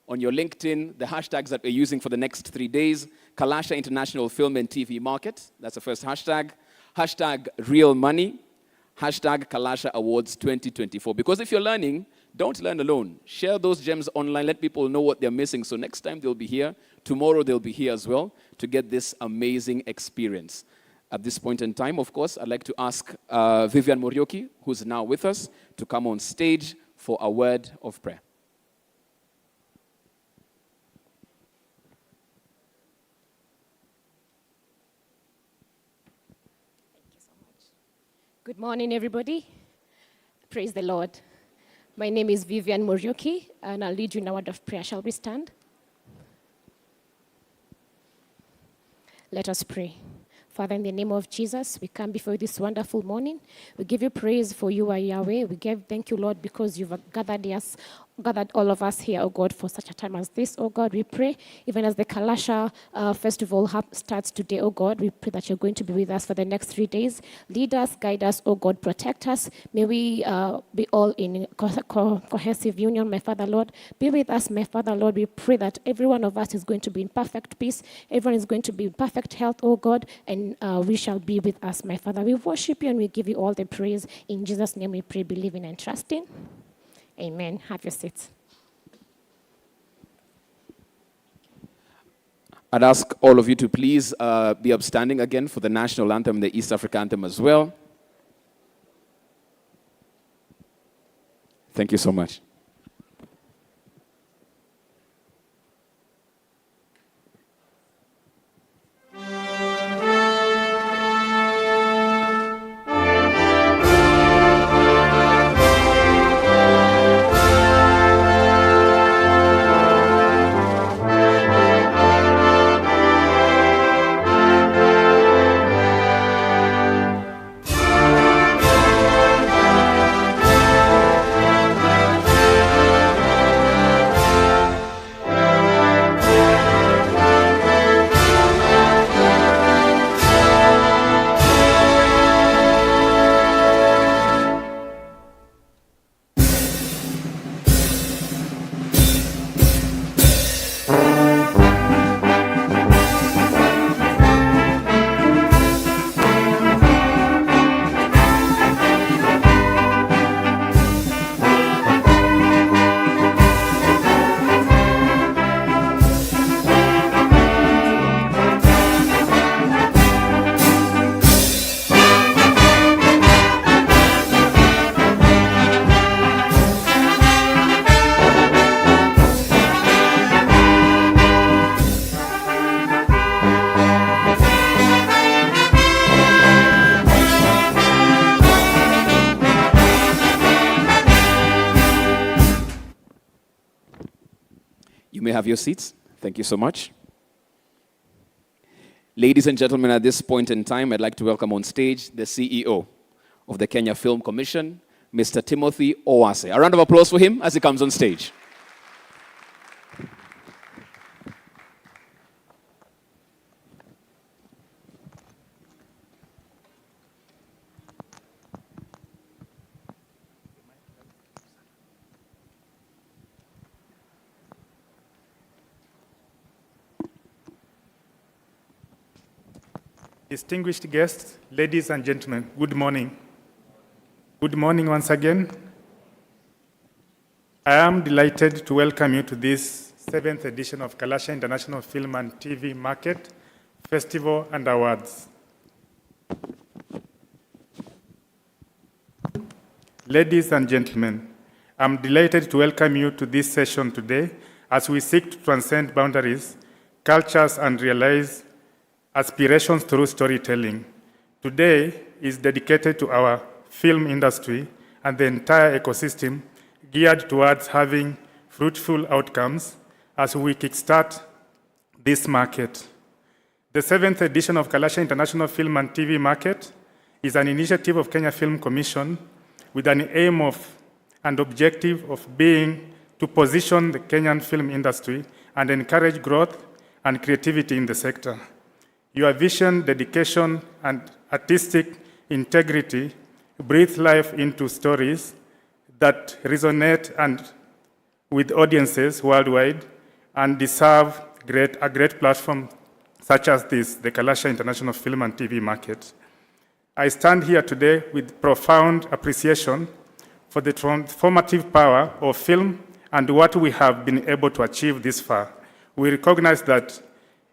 on your LinkedIn, the hashtags that we're using for the next 3 days, Kalasha International Film and TV Market, that's the first hashtag. Hashtag Real Money. Hashtag Kalasha Awards 2024. Because if you're learning, don't learn alone. Share those gems online. Let people know what they're missing. So next time they'll be here. Tomorrow they'll be here as well to get this amazing experience. At this point in time, of course, I'd like to ask Vivian Morioki, who's now with us, to come on stage for a word of prayer. Good morning, everybody. Praise the Lord. My name is Vivian Morioki, and I'll lead you in a word of prayer. Shall we stand? Let us pray. Father, in the name of Jesus, we come before you this wonderful morning. We give you praise for you are Yahweh. Thank you, Lord, because you've gathered us gathered all of us here, oh God, for such a time as this, oh God. We pray, even as the Kalasha festival starts today, oh God, we pray that you're going to be with us for the next 3 days. Lead us, guide us, oh God, protect us. May we be all in cohesive union, my Father, Lord. Be with us, my Father, Lord. We pray that every one of us is going to be in perfect peace. Everyone is going to be in perfect health, oh God, and we shall be with us, my Father. We worship you and we give you all the praise. In Jesus' name we pray, believing and trusting. Amen. Have your seats. I'd ask all of you to please be upstanding again for the national anthem and the East Africa anthem as well. Thank you so much. You may have your seats. Thank you so much. Ladies and gentlemen, at this point in time, I'd like to welcome on stage the CEO of the Kenya Film Commission, Mr. Timothy Owase. A round of applause for him as he comes on stage. Distinguished guests, ladies and gentlemen, good morning. Good morning once again. I am delighted to welcome you to this 7th edition of Kalasha International Film and TV Market Festival and Awards. Ladies and gentlemen, I'm delighted to welcome you to this session today as we seek to transcend boundaries, cultures, and realize aspirations through storytelling. Today is dedicated to our film industry and the entire ecosystem geared towards having fruitful outcomes as we kickstart this market. The 7th edition of Kalasha International Film and TV Market is an initiative of Kenya Film Commission with an aim of and objective of being to position the Kenyan film industry and encourage growth and creativity in the sector. Your vision, dedication, and artistic integrity breathe life into stories that resonate with audiences worldwide and deserve a great platform such as this, the Kalasha International Film and TV Market. I stand here today with profound appreciation for the transformative power of film and what we have been able to achieve this far. We recognize that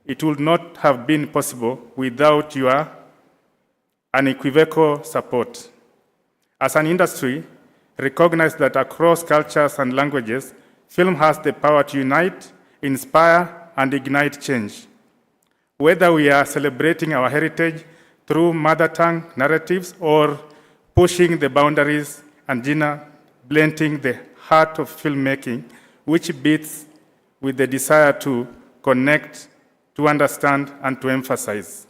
it would not have been possible without your unequivocal support. As an industry, recognize that across cultures and languages, film has the power to unite, inspire, and ignite change. Whether we are celebrating our heritage through mother tongue narratives or pushing the boundaries and blending the heart of filmmaking, which beats with the desire to connect, to understand, and to emphasize.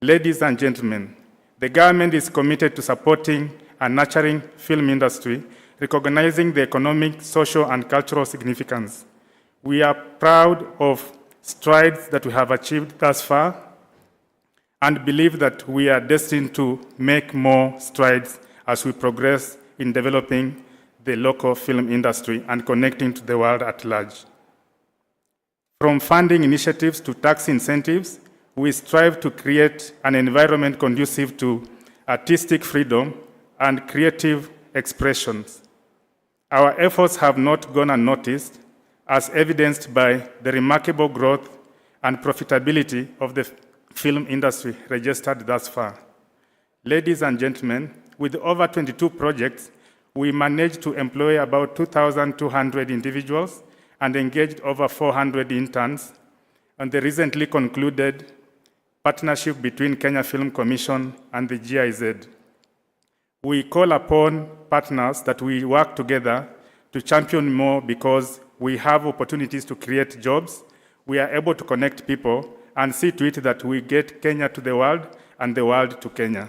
Ladies and gentlemen, the government is committed to supporting and nurturing film industry recognizing the economic, social, and cultural significance. We are proud of strides that we have achieved thus far and believe that we are destined to make more strides as we progress in developing the local film industry and connecting to the world at large. From funding initiatives to tax incentives, we strive to create an environment conducive to artistic freedom and creative expressions. Our efforts have not gone unnoticed, as evidenced by the remarkable growth and profitability of the film industry registered thus far. Ladies and gentlemen, with over 22 projects, we managed to employ about 2,200 individuals and engaged over 400 interns on the recently concluded partnership between Kenya Film Commission and the GIZ. We call upon partners that we work together to champion more because we have opportunities to create jobs, we are able to connect people, and see to it that we get Kenya to the world and the world to Kenya.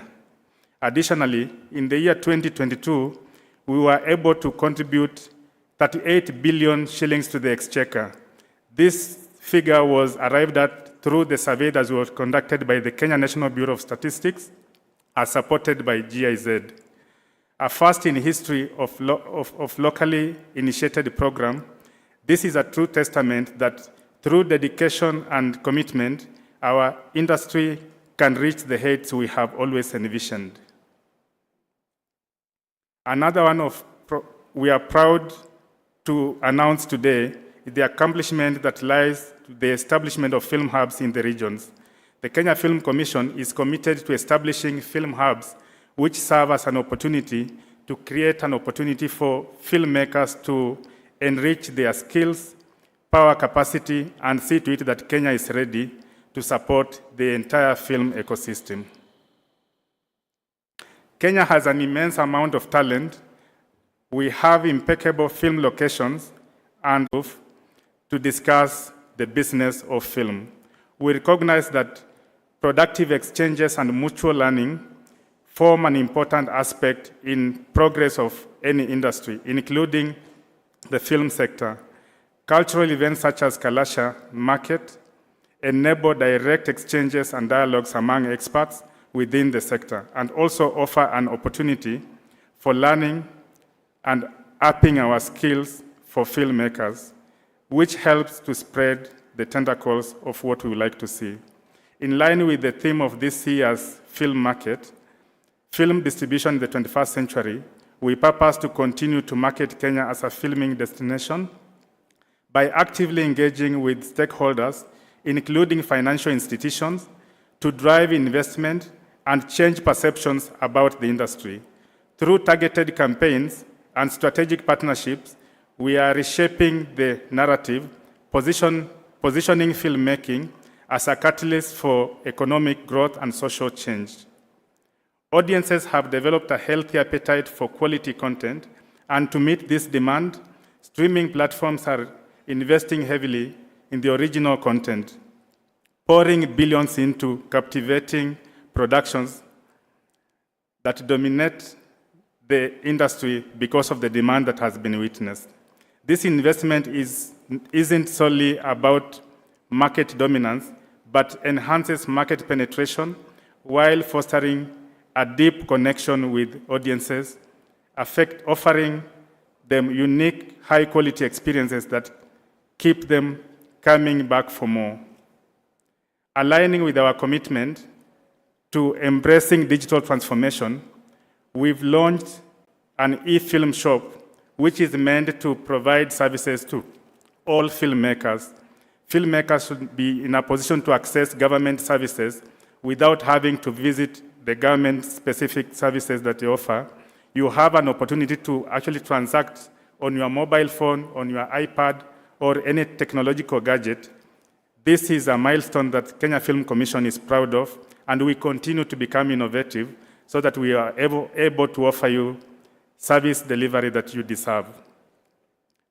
Additionally, in the year 2022, we were able to contribute 38 billion shillings to the exchequer. This figure was arrived at through the survey that was conducted by the Kenya National Bureau of Statistics, as supported by GIZ. A first in history of locally initiated program, this is a true testament that through dedication and commitment, our industry can reach the heights we have always envisioned. Another one we are proud to announce today is the accomplishment that lies to the establishment of film hubs in the regions. The Kenya Film Commission is committed to establishing film hubs which serve as an opportunity to create an opportunity for filmmakers to enrich their skills, power capacity, and see to it that Kenya is ready to support the entire film ecosystem. Kenya has an immense amount of talent. We have impeccable film locations and to discuss the business of film. We recognize that productive exchanges and mutual learning form an important aspect in progress of any industry, including the film sector. Cultural events such as Kalasha, MARTKET, enable direct exchanges and dialogues among experts within the sector, and also offer an opportunity for learning and upping our skills for filmmakers, which helps to spread the tentacles of what we would like to see. In line with the theme of this year's film market, film distribution in the 21st century, we purpose to continue to market Kenya as a filming destination by actively engaging with stakeholders, including financial institutions, to drive investment and change perceptions about the industry. Through targeted campaigns and strategic partnerships, we are reshaping the narrative, positioning filmmaking as a catalyst for economic growth and social change. Audiences have developed a healthy appetite for quality content, and to meet this demand, streaming platforms are investing heavily in the original content, pouring billions into captivating productions that dominate the industry because of the demand that has been witnessed. This investment isn't solely about market dominance, but enhances market penetration while fostering a deep connection with audiences, offering them unique, high-quality experiences that keep them coming back for more. Aligning with our commitment to embracing digital transformation, we've launched an e-film shop, which is meant to provide services to all filmmakers. Filmmakers should be in a position to access government services without having to visit the government-specific services that they offer. You have an opportunity to actually transact on your mobile phone, on your iPad, or any technological gadget. This is a milestone that Kenya Film Commission is proud of, and we continue to become innovative so that we are able to offer you service delivery that you deserve.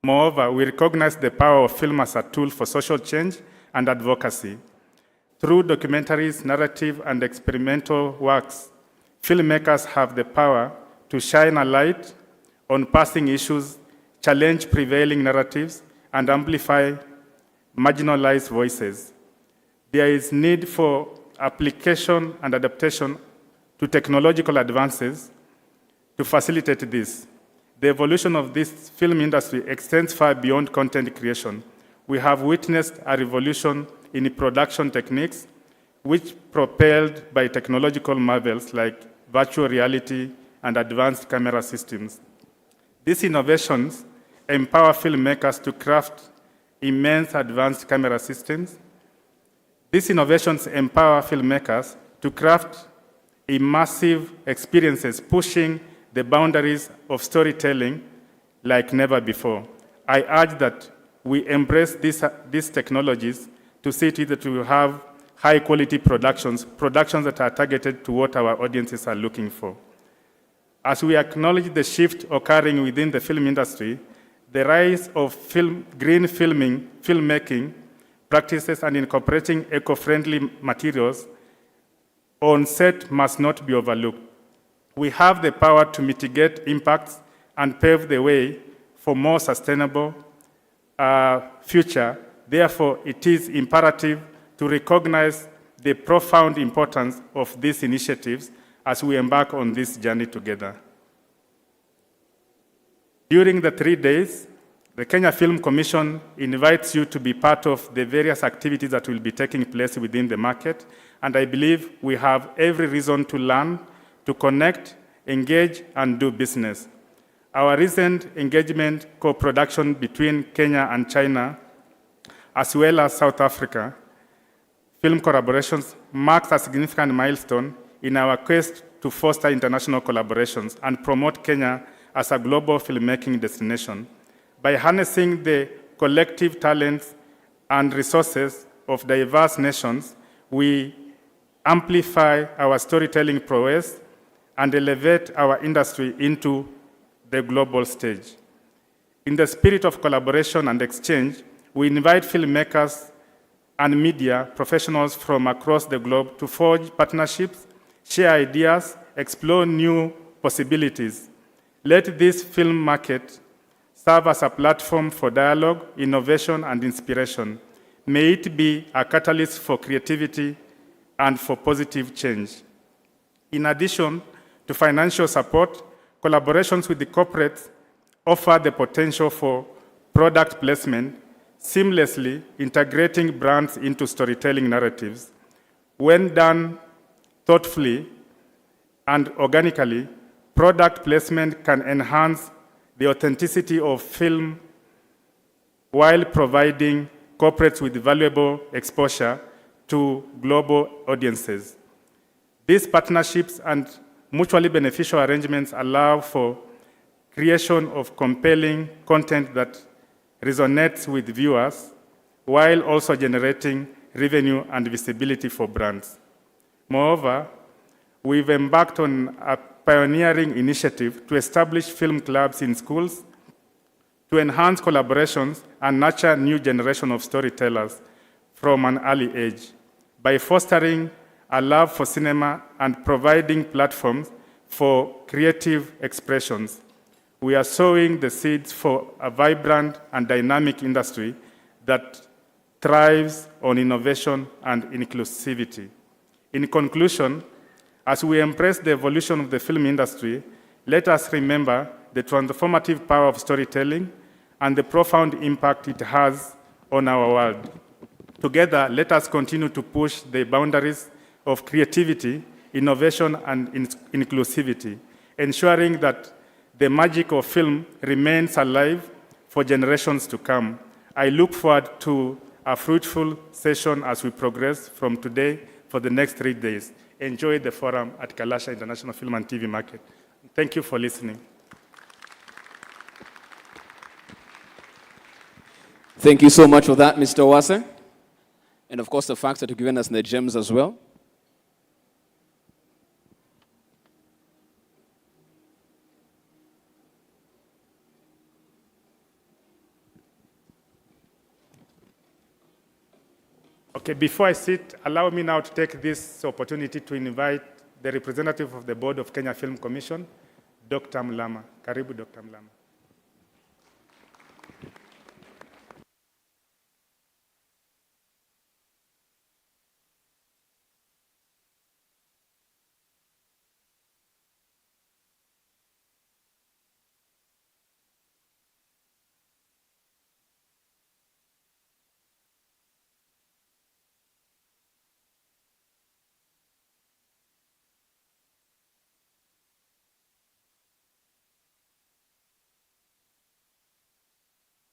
Moreover, we recognize the power of film as a tool for social change and advocacy. Through documentaries, narrative, and experimental works, filmmakers have the power to shine a light on passing issues, challenge prevailing narratives, and amplify marginalized voices. There is need for application and adaptation to technological advances to facilitate this. The evolution of this film industry extends far beyond content creation. We have witnessed a revolution in production techniques, which propelled by technological marvels like virtual reality and advanced camera systems. These innovations empower filmmakers to craft immense advanced camera systems. These innovations empower filmmakers to craft immersive experiences, pushing the boundaries of storytelling like never before. I urge that we embrace these technologies to see to it that we have high-quality productions that are targeted to what our audiences are looking for. As we acknowledge the shift occurring within the film industry, the rise of green filmmaking practices and incorporating eco-friendly materials on set must not be overlooked. We have the power to mitigate impacts and pave the way for more sustainable future. Therefore, it is imperative to recognize the profound importance of these initiatives as we embark on this journey together. During the 3 days, the Kenya Film Commission invites you to be part of the various activities that will be taking place within the market, and I believe we have every reason to learn, to connect, engage, and do business. Our recent engagement co-production between Kenya and China, as well as South Africa, film collaborations marks a significant milestone in our quest to foster international collaborations and promote Kenya as a global filmmaking destination. By harnessing the collective talents and resources of diverse nations, we amplify our storytelling prowess and elevate our industry into the global stage. In the spirit of collaboration and exchange, we invite filmmakers and media professionals from across the globe to forge partnerships, share ideas, explore new possibilities. Let this film market serve as a platform for dialogue, innovation, and inspiration. May it be a catalyst for creativity and for positive change. In addition to financial support, collaborations with the corporates offer the potential for product placement, seamlessly integrating brands into storytelling narratives. When done thoughtfully and organically, product placement can enhance the authenticity of film while providing corporates with valuable exposure to global audiences. These partnerships and mutually beneficial arrangements allow for creation of compelling content that resonates with viewers while also generating revenue and visibility for brands. Moreover, we've embarked on a pioneering initiative to establish film clubs in schools to enhance collaborations and nurture new generation of storytellers from an early age. By fostering a love for cinema and providing platforms for creative expressions, we are sowing the seeds for a vibrant and dynamic industry that thrives on innovation and inclusivity. In conclusion, as we embrace the evolution of the film industry, let us remember the transformative power of storytelling and the profound impact it has on our world. Together, let us continue to push the boundaries of creativity, innovation, and inclusivity, ensuring that the magic of film remains alive for generations to come. I look forward to a fruitful session as we progress from today for the next 3 days. Enjoy the forum at Kalasha International Film and TV Market. Thank you for listening. Thank you so much for that, Mr. Wase. And of course, the facts that you've given us in the gems as well. Okay, before I sit, allow me now to take this opportunity to invite the representative of the Board of Kenya Film Commission, Dr. Mulama. Karibu, Dr. Mulama.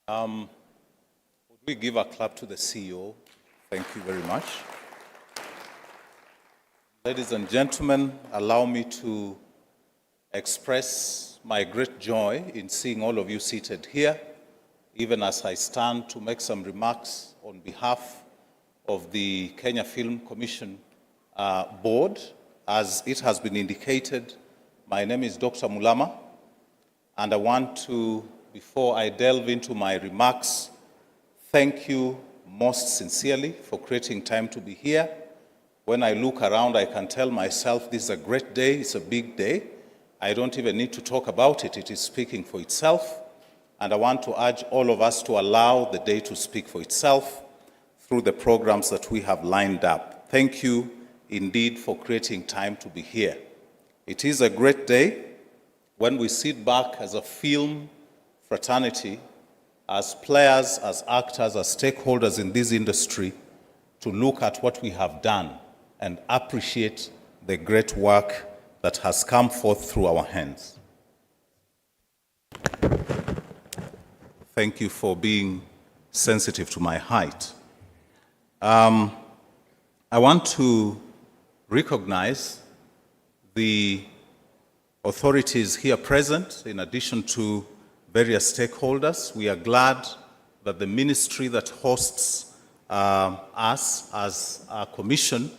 Would we give a clap to the CEO? Thank you very much. Ladies and gentlemen, allow me to express my great joy in seeing all of you seated here, even as I stand to make some remarks on behalf of the Kenya Film Commission Board. As it has been indicated, my name is Dr. Mulama, and I want to, before I delve into my remarks, thank you most sincerely for creating time to be here. When I look around, I can tell myself this is a great day, it's a big day. I don't even need to talk about it, it is speaking for itself. And I want to urge all of us to allow the day to speak for itself through the programs that we have lined up. Thank you indeed for creating time to be here. It is a great day when we sit back as a film fraternity, as players, as actors, as stakeholders in this industry, to look at what we have done and appreciate the great work that has come forth through our hands. Thank you for being sensitive to my height. I want to recognize the authorities here present, in addition to various stakeholders. We are glad that the ministry that hosts us as a commission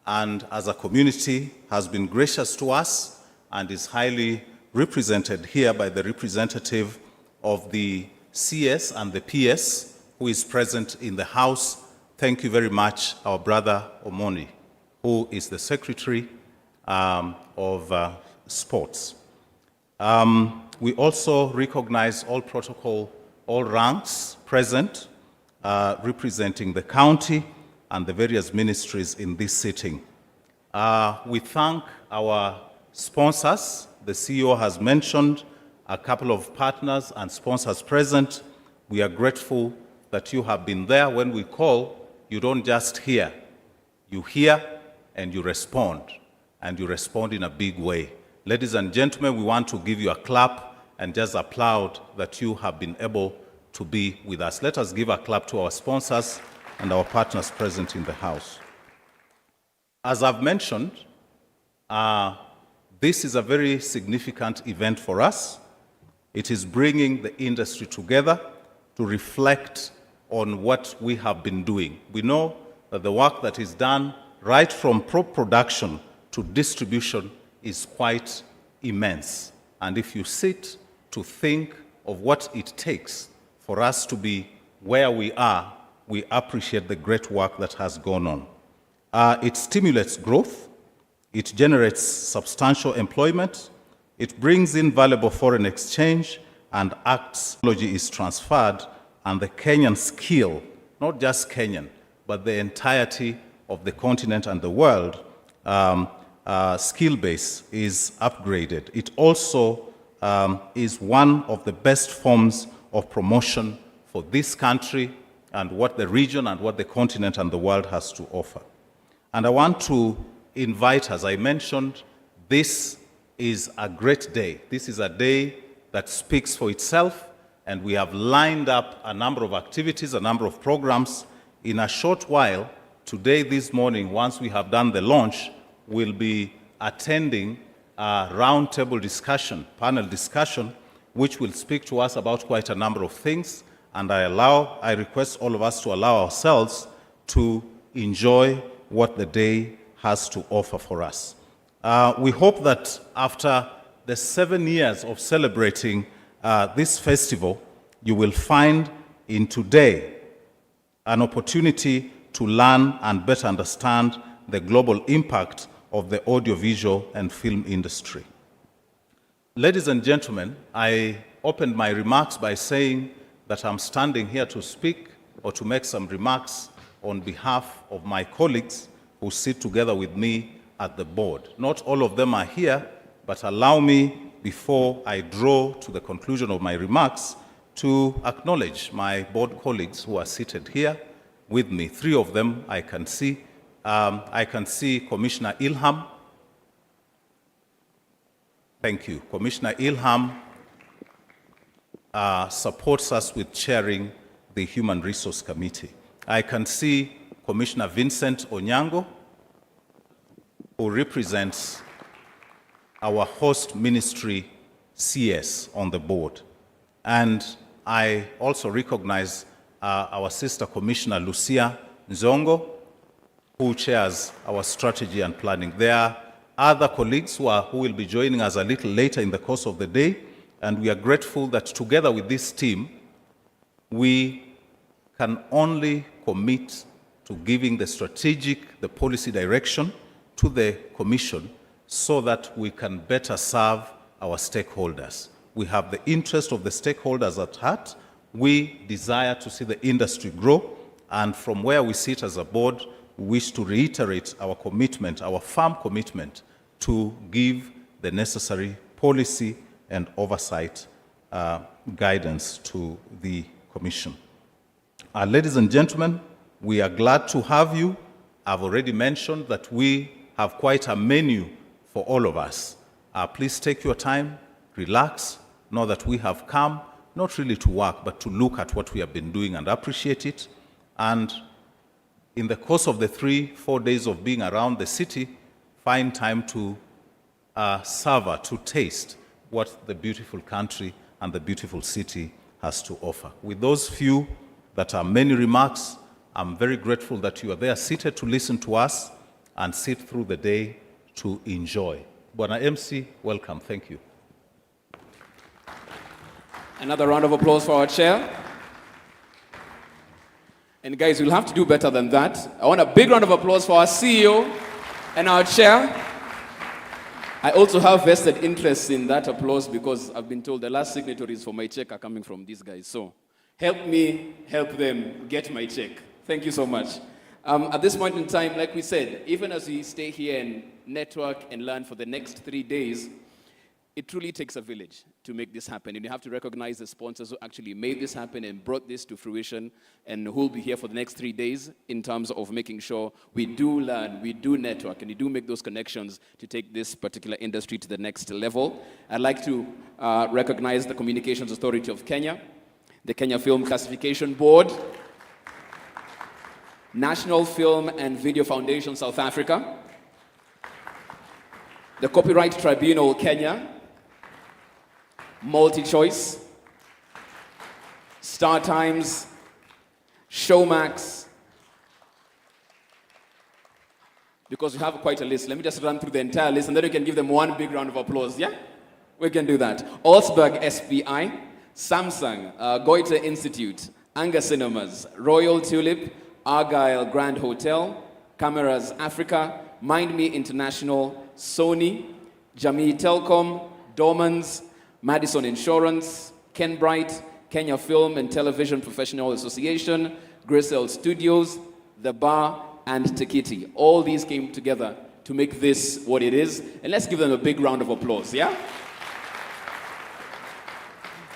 and as a community has been gracious to us and is highly represented here by the representative of the CS and the PS who is present in the House. Thank you very much, our brother Omoni, who is the Secretary of Sports. We also recognize all protocol, all ranks present, representing the county and the various ministries in this sitting. We thank our sponsors. The CEO has mentioned a couple of partners and sponsors present. We are grateful that you have been there. When we call, you don't just hear. You hear and you respond in a big way. Ladies and gentlemen, we want to give you a clap and just applaud that you have been able to be with us. Let us give a clap to our sponsors and our partners present in the House. As I've mentioned, this is a very significant event for us. It is bringing the industry together to reflect on what we have been doing. We know that the work that is done right from production to distribution is quite immense. And if you sit to think of what it takes for us to be where we are, we appreciate the great work that has gone on. It stimulates growth, it generates substantial employment, it brings in valuable foreign exchange, and technology is transferred, and the Kenyan skill, not just Kenyan, but the entirety of the continent and the world, skill base is upgraded. It also is one of the best forms of promotion for this country and what the region and what the continent and the world has to offer. And I want to invite, as I mentioned, this is a great day. This is a day that speaks for itself, and we have lined up a number of activities, a number of programs. In a short while, today, this morning, once we have done the launch, we'll be attending a roundtable discussion, panel discussion, which will speak to us about quite a number of things. And I request all of us to allow ourselves to enjoy what the day has to offer for us. We hope that after the 7 years of celebrating this festival, you will find in today an opportunity to learn and better understand the global impact of the audiovisual and film industry. Ladies and gentlemen, I opened my remarks by saying that I'm standing here to speak or to make some remarks on behalf of my colleagues who sit together with me at the board. Not all of them are here, but allow me, before I draw to the conclusion of my remarks, to acknowledge my board colleagues who are seated here with me. 3 of them I can see. I can see Commissioner Ilham. Thank you. Commissioner Ilham supports us with chairing the Human Resource Committee. I can see Commissioner Vincent Onyango, who represents our host ministry, CS, on the board. And I also recognize our sister Commissioner Lucia Nzongo, who chairs our strategy and planning. There are other colleagues who will be joining us a little later in the course of the day, and we are grateful that together with this team, we can only commit to giving the policy direction to the Commission so that we can better serve our stakeholders. We have the interest of the stakeholders at heart. We desire to see the industry grow, and from where we sit as a board, we wish to reiterate our commitment, our firm commitment, to give the necessary policy and oversight guidance to the Commission. Ladies and gentlemen, we are glad to have you. I've already mentioned that we have quite a menu for all of us. Please take your time, relax, know that we have come not really to work, but to look at what we have been doing and appreciate it. And in the course of the 3-4 days of being around the city, find time to savor, to taste what the beautiful country and the beautiful city has to offer. With those few that are many remarks, I'm very grateful that you are there seated to listen to us and sit through the day to enjoy. Bwana MC, welcome. Thank you. Another round of applause for our chair. And guys, we'll have to do better than that. I want a big round of applause for our CEO and our chair. I also have vested interest in that applause because I've been told the last signatories for my check are coming from these guys. So help me help them get my check. Thank you so much. At this point in time, like we said, even as we stay here and network and learn for the next 3 days, it truly takes a village to make this happen. And you have to recognize the sponsors who actually made this happen and brought this to fruition and who will be here for the next 3 days in terms of making sure we do learn, we do network, and we do make those connections to take this particular industry to the next level. I'd like to recognize the Communications Authority of Kenya, the Kenya Film Classification Board, National Film and Video Foundation South Africa, the Copyright Tribunal Kenya, MultiChoice, StarTimes, Showmax. Because we have quite a list. Let me just run through the entire list and then we can give them one big round of applause, yeah? We can do that. Augsburg SPI, Samsung, Goethe-Institut, Anga Cinemas, Royal Tulip, Argyle Grand Hotel, Cameras Africa, Mind Me International, Sony, Jamii Telcom, Dormans, Madison Insurance, Ken Bright, Kenya Film and Television Professional Association, Grisel Studios, The Bar, and Tekiti. All these came together to make this what it is. And let's give them a big round of applause, yeah?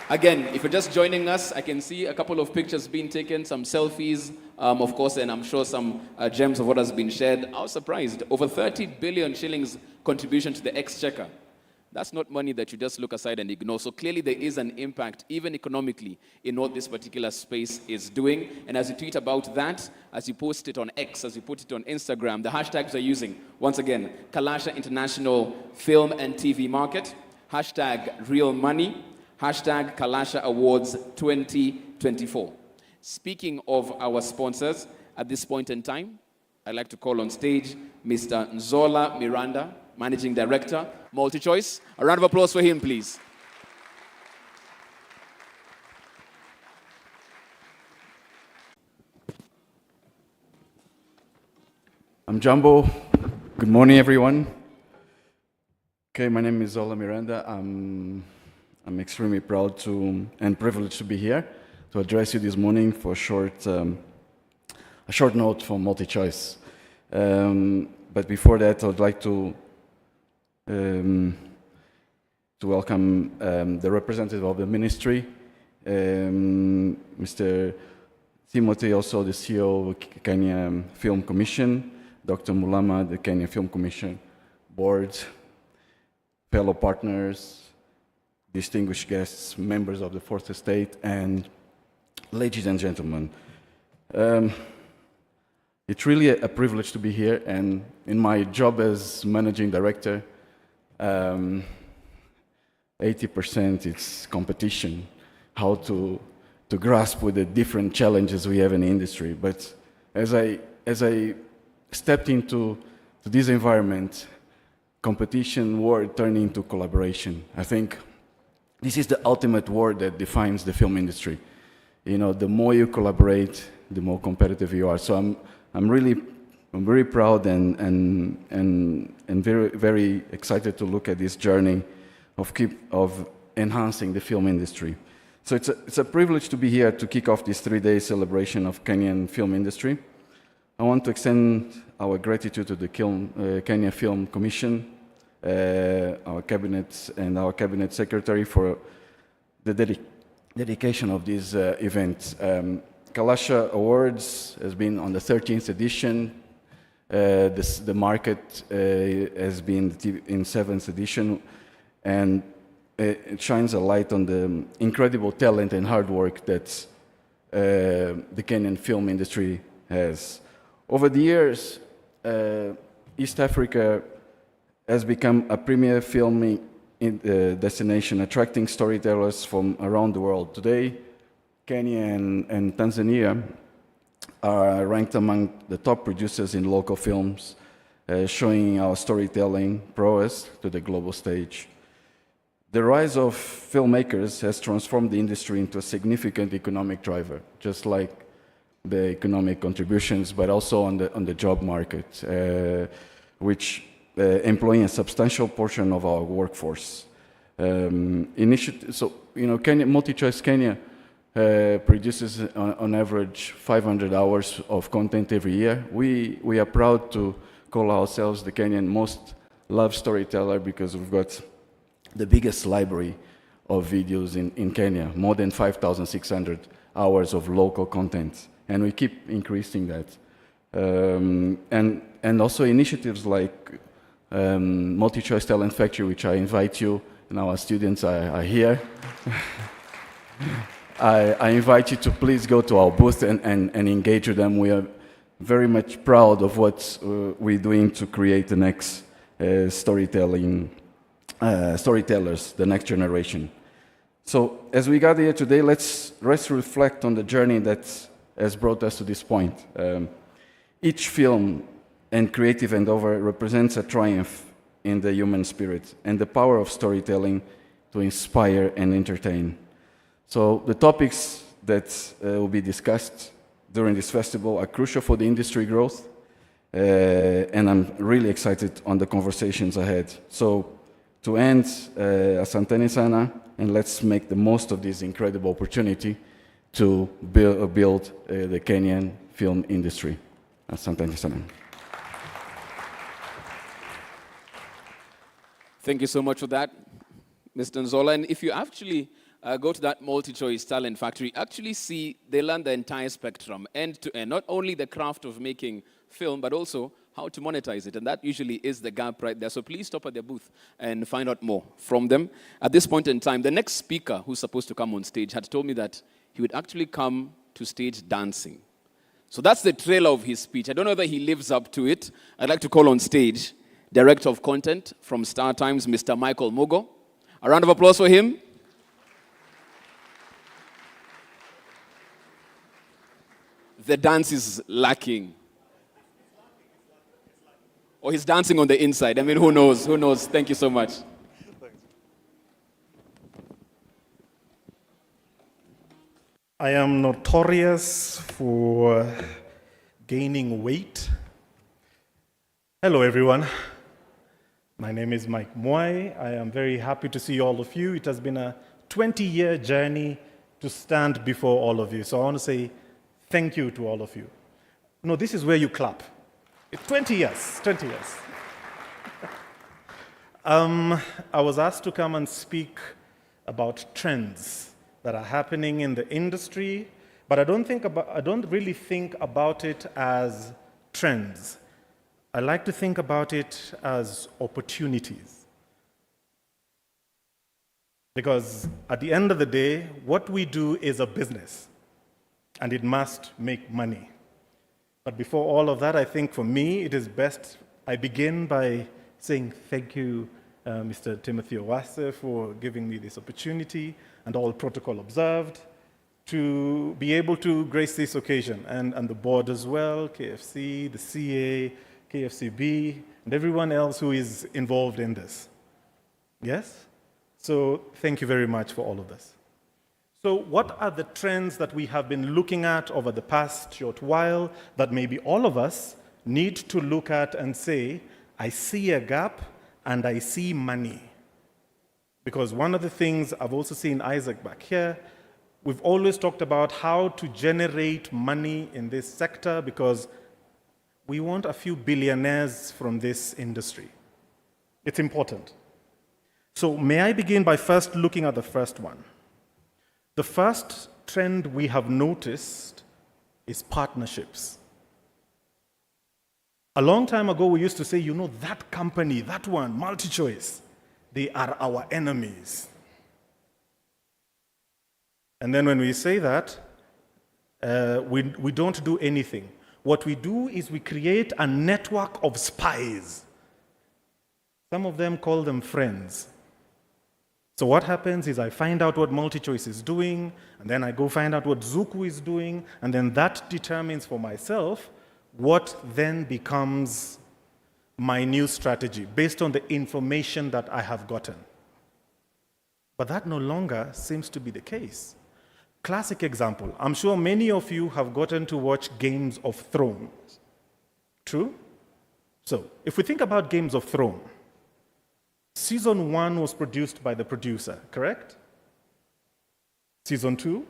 Again, if you're just joining us, I can see a couple of pictures being taken, some selfies, of course, and I'm sure some gems of what has been shared. I was surprised. Over 30 billion shillings contribution to the exchequer. That's not money that you just look aside and ignore. So clearly there is an impact, even economically, in what this particular space is doing. And as you tweet about that, as you post it on X, as you put it on Instagram, the hashtags are using, once again, Kalasha International Film and TV Market, hashtag Real Money, hashtag Kalasha Awards 2024. Speaking of our sponsors, at this point in time, I'd like to call on stage Mr. Nzola Miranda, Managing Director, MultiChoice. A round of applause for him, please. I'm Jumbo. Good morning, everyone. Okay, my name is Zola Miranda. I'm extremely proud to and privileged to be here to address you this morning for a short note from MultiChoice. But before that, I would like to welcome the representative of the ministry, Mr. Timothy, also the CEO of Kenya Film Commission, Dr. Mulama, the Kenya Film Commission Board, fellow partners, distinguished guests, members of the Fourth Estate, and ladies and gentlemen. It's really a privilege to be here, and in my job as managing director, 80% it's competition, how to grasp with the different challenges we have in the industry. But as I stepped into this environment, competition word turned into collaboration. I think this is the ultimate word that defines the film industry. You know, the more you collaborate, the more competitive you are. So I'm very proud and very, very excited to look at this journey of enhancing the film industry. So it's a privilege to be here to kick off this 3-day celebration of Kenyan film industry. I want to extend our gratitude to the Kenya Film Commission, our cabinet and our cabinet secretary for the dedication of this event. Kalasha Awards has been on the 13th edition. The market has been in 7th edition, and it shines a light on the incredible talent and hard work that the Kenyan film industry has. Over the years, East Africa has become a premier filming destination, attracting storytellers from around the world. Today, Kenya and Tanzania are ranked among the top producers in local films, showing our storytelling prowess to the global stage. The rise of filmmakers has transformed the industry into a significant economic driver, just like the economic contributions, but also on the job market, which employing a substantial portion of our workforce. So, you know, MultiChoice Kenya produces on average 500 hours of content every year. We are proud to call ourselves the Kenyan most loved storyteller because we've got the biggest library of videos in Kenya, more than 5,600 hours of local content, and we keep increasing that. And also initiatives like MultiChoice Talent Factory, which I invite you, and our students are here. I invite you to please go to our booth and engage with them. We are very much proud of what we're doing to create the next storytellers, the next generation. So as we gather here today, let's reflect on the journey that has brought us to this point. Each film and creative endeavor represents a triumph in the human spirit and the power of storytelling to inspire and entertain. So the topics that will be discussed during this festival are crucial for the industry growth, and I'm really excited on the conversations ahead. So to end, asanteni sana, and let's make the most of this incredible opportunity to build the Kenyan film industry. Asanteni sana. Thank you so much for that, Mr. Nzola. And if you actually go to that MultiChoice Talent Factory, actually see they learn the entire spectrum, end to end, not only the craft of making film, but also how to monetize it. And that usually is the gap right there. So please stop at their booth and find out more from them. At this point in time, the next speaker who's supposed to come on stage had told me that he would actually come to stage dancing. So that's the trailer of his speech. I don't know whether he lives up to it. I'd like to call on stage Director of Content from StarTimes, Mr. Michael Mugo. A round of applause for him. The dance is lacking. Or he's dancing on the inside. I mean, who knows? Who knows? Thank you so much. I am notorious for gaining weight. Hello, everyone. My name is Mike Moy. I am very happy to see all of you. It has been a 20-year journey to stand before all of you. So I want to say thank you to all of you. No, this is where you clap. 20 years, 20 years. I was asked to come and speak about trends that are happening in the industry, but I don't really think about it as trends. I like to think about it as opportunities. Because at the end of the day, what we do is a business, and it must make money. But before all of that, I think for me, it is best I begin by saying thank you, Mr. Timothy Owase, for giving me this opportunity, and all protocol observed, to be able to grace this occasion, and the board as well, KFC, the CA, KFCB, and everyone else who is involved in this. Yes? So thank you very much for all of this. So what are the trends that we have been looking at over the past short while that maybe all of us need to look at and say, I see a gap and I see money? Because one of the things I've also seen Isaac back here, we've always talked about how to generate money in this sector because we want a few billionaires from this industry. It's important. So may I begin by first looking at the first one? The first trend we have noticed is partnerships. A long time ago, we used to say, you know, that company, that one, MultiChoice, they are our enemies. And then when we say that, we don't do anything. What we do is we create a network of spies. Some of them call them friends. So what happens is I find out what MultiChoice is doing, and then I go find out what Zuku is doing, and then that determines for myself what then becomes my new strategy based on the information that I have gotten. But that no longer seems to be the case. Classic example, I'm sure many of you have gotten to watch Games of Thrones. True? So if we think about Games of Thrones, Season 1 was produced by the producer, correct? Season 2,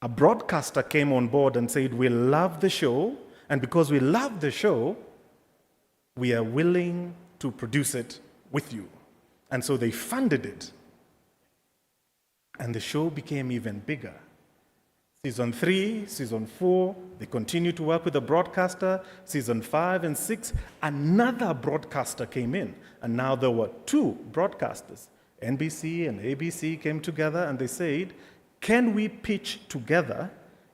a broadcaster came on board and said, we love the show, and because we love the show, we are willing to produce it with you. And so they funded it. And the show became even bigger. Season 3, Season 4, they continued to work with the broadcaster. Season 5 and 6, another broadcaster came in. And now there were 2 broadcasters. NBC and ABC came together and they said, can we pitch together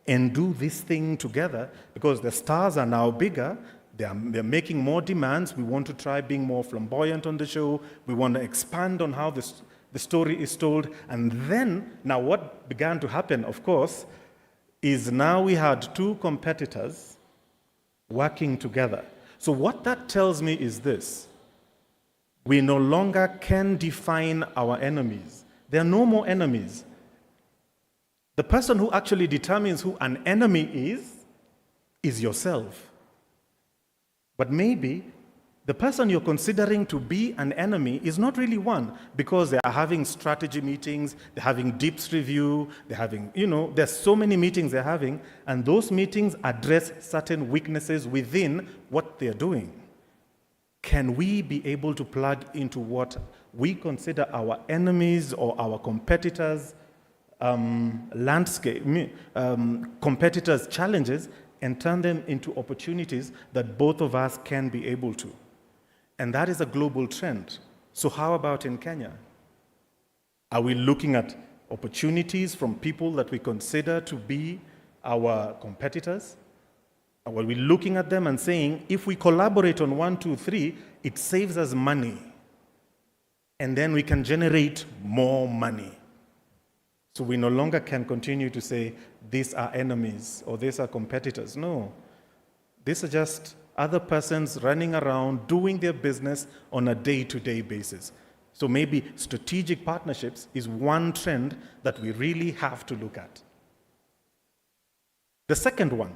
and do this thing together? Because the stars are now bigger. They're making more demands. We want to try being more flamboyant on the show. We want to expand on how the story is told. And then, now what began to happen, of course, is now we had 2 competitors working together. So what that tells me is this. We no longer can define our enemies. There are no more enemies. The person who actually determines who an enemy is yourself. But maybe the person you're considering to be an enemy is not really one, because they are having strategy meetings, they're having DIPS review, they're having, there's so many meetings they're having, and those meetings address certain weaknesses within what they're doing. Can we be able to plug into what we consider our enemies or our competitors' landscape, competitors' challenges, and turn them into opportunities that both of us can be able to? And that is a global trend. So how about in Kenya? Are we looking at opportunities from people that we consider to be our competitors? Are we looking at them and saying, if we collaborate on 1, 2, 3, it saves us money, and then we can generate more money? So we no longer can continue to say, these are enemies or these are competitors. No. These are just other persons running around doing their business on a day-to-day basis. So maybe strategic partnerships is one trend that we really have to look at. The second one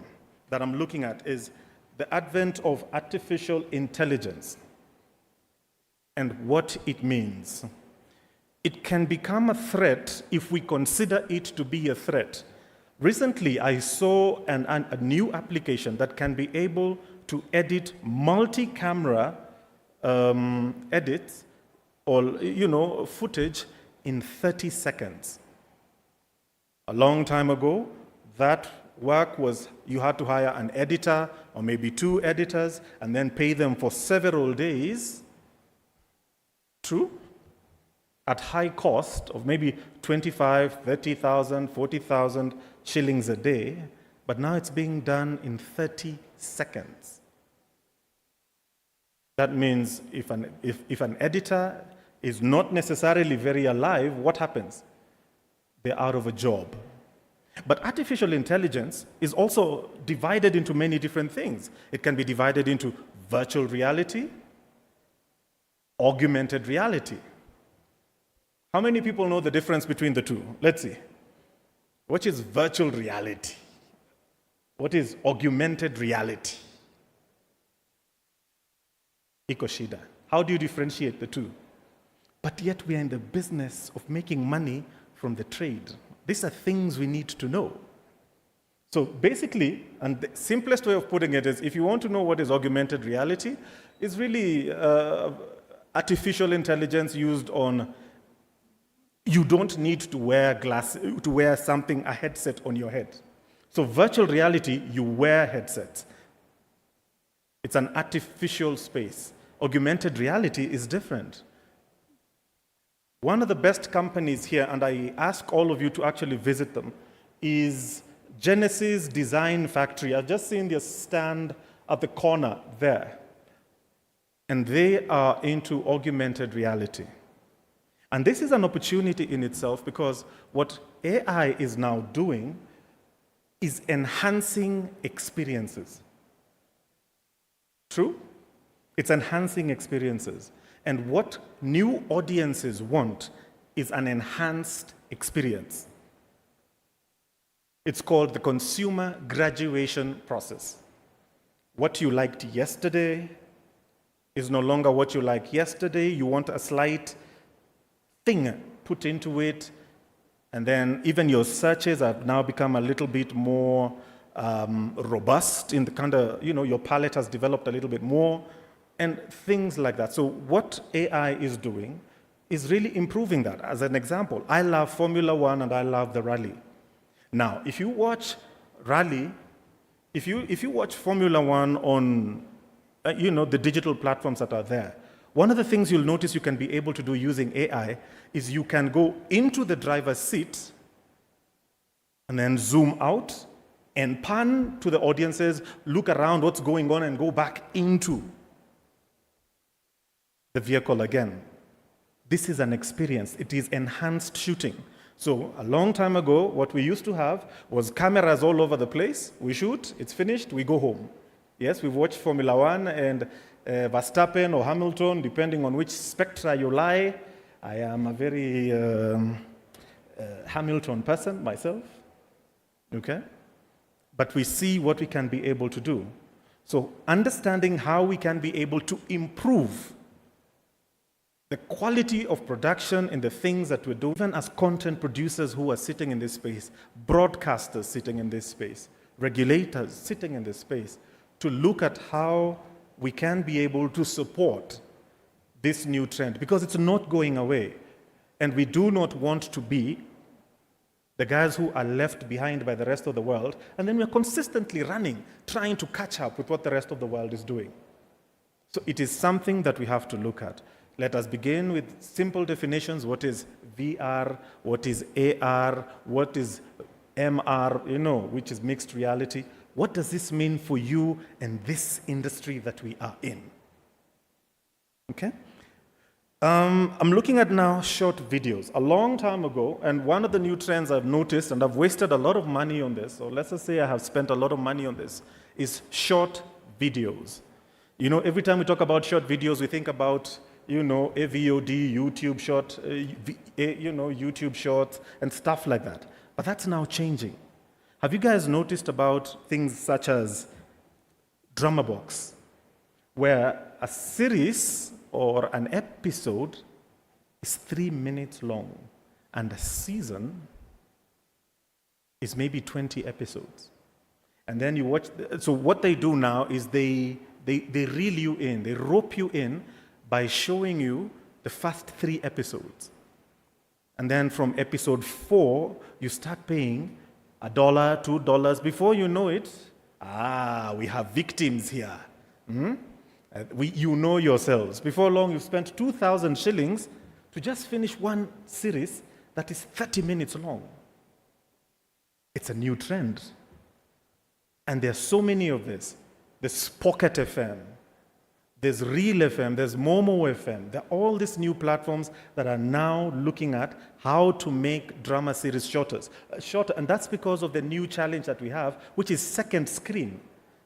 that I'm looking at is the advent of artificial intelligence. and what it means. It can become a threat if we consider it to be a threat. Recently, I saw a new application that can be able to edit multi-camera edits or footage in 30 seconds. A long time ago, that work was you had to hire an editor or maybe 2 editors and then pay them for several days. True? At high cost of maybe 25, 30,000, 40,000 shillings a day, but now it's being done in 30 seconds. That means if an editor is not necessarily very alive, what happens? They're out of a job. But artificial intelligence is also divided into many different things. It can be divided into virtual reality, augmented reality. How many people know the difference between the two? Let's see. What is virtual reality? What is augmented reality? Ikoshida. How do you differentiate the two? But yet we are in the business of making money from the trade. These are things we need to know. So basically, and the simplest way of putting it is, if you want to know what is augmented reality, it's really artificial intelligence used on, you don't need to wear something, a headset on your head. So virtual reality, you wear headsets. It's an artificial space. Augmented reality is different. One of the best companies here, and I ask all of you to actually visit them, is Genesis Design Factory. I've just seen their stand at the corner there. And they are into augmented reality. And this is an opportunity in itself because what AI is now doing is enhancing experiences. True? It's enhancing experiences. And what new audiences want is an enhanced experience. It's called the consumer graduation process. What you liked yesterday is no longer what you liked yesterday. You want a slight thing put into it. And then even your searches have now become a little bit more robust in the kind of, your palette has developed a little bit more. And things like that. So what AI is doing is really improving that. As an example, I love Formula One and I love the rally. Now, if you watch rally, if you watch Formula One on the digital platforms that are there, one of the things you'll notice you can be able to do using AI is you can go into the driver's seat and then zoom out and pan to the audiences, look around what's going on and go back into the vehicle again. This is an experience. It is enhanced shooting. So a long time ago, what we used to have was cameras all over the place. We shoot, it's finished, we go home. Yes, we've watched Formula One and Verstappen or Hamilton, depending on which spectra you lie. I am a very Hamilton person myself. Okay? But we see what we can be able to do. So understanding how we can be able to improve the quality of production in the things that we do, even as content producers who are sitting in this space, broadcasters sitting in this space, regulators sitting in this space, to look at how we can be able to support this new trend, because it's not going away. And we do not want to be the guys who are left behind by the rest of the world, and then we're consistently running, trying to catch up with what the rest of the world is doing. So it is something that we have to look at. Let us begin with simple definitions. What is VR? What is AR? What is MR, which is mixed reality? What does this mean for you and this industry that we are in? Okay? I'm looking at now short videos. A long time ago, and one of the new trends I've noticed, and I've wasted a lot of money on this, or let's just say I have spent a lot of money on this, is short videos. Every time we talk about short videos, we think about AVOD, YouTube short, YouTube shorts, and stuff like that. But that's now changing. Have you guys noticed about things such as Drummer Box, where a series or an episode is 3 minutes long, and a season is maybe 20 episodes. And then you watch, so what they do now is they reel you in, they rope you in by showing you the first 3 episodes. And then from episode 4, you start paying $1, $2. Before you know it, we have victims here. You know yourselves. Before long, you've spent 2,000 shillings to just finish one series that is 30 minutes long. It's a new trend. And there are so many of this. There's Pocket FM, there's Real FM, there's Momo FM. There are all these new platforms that are now looking at how to make drama series shorter. And that's because of the new challenge that we have, which is second screen,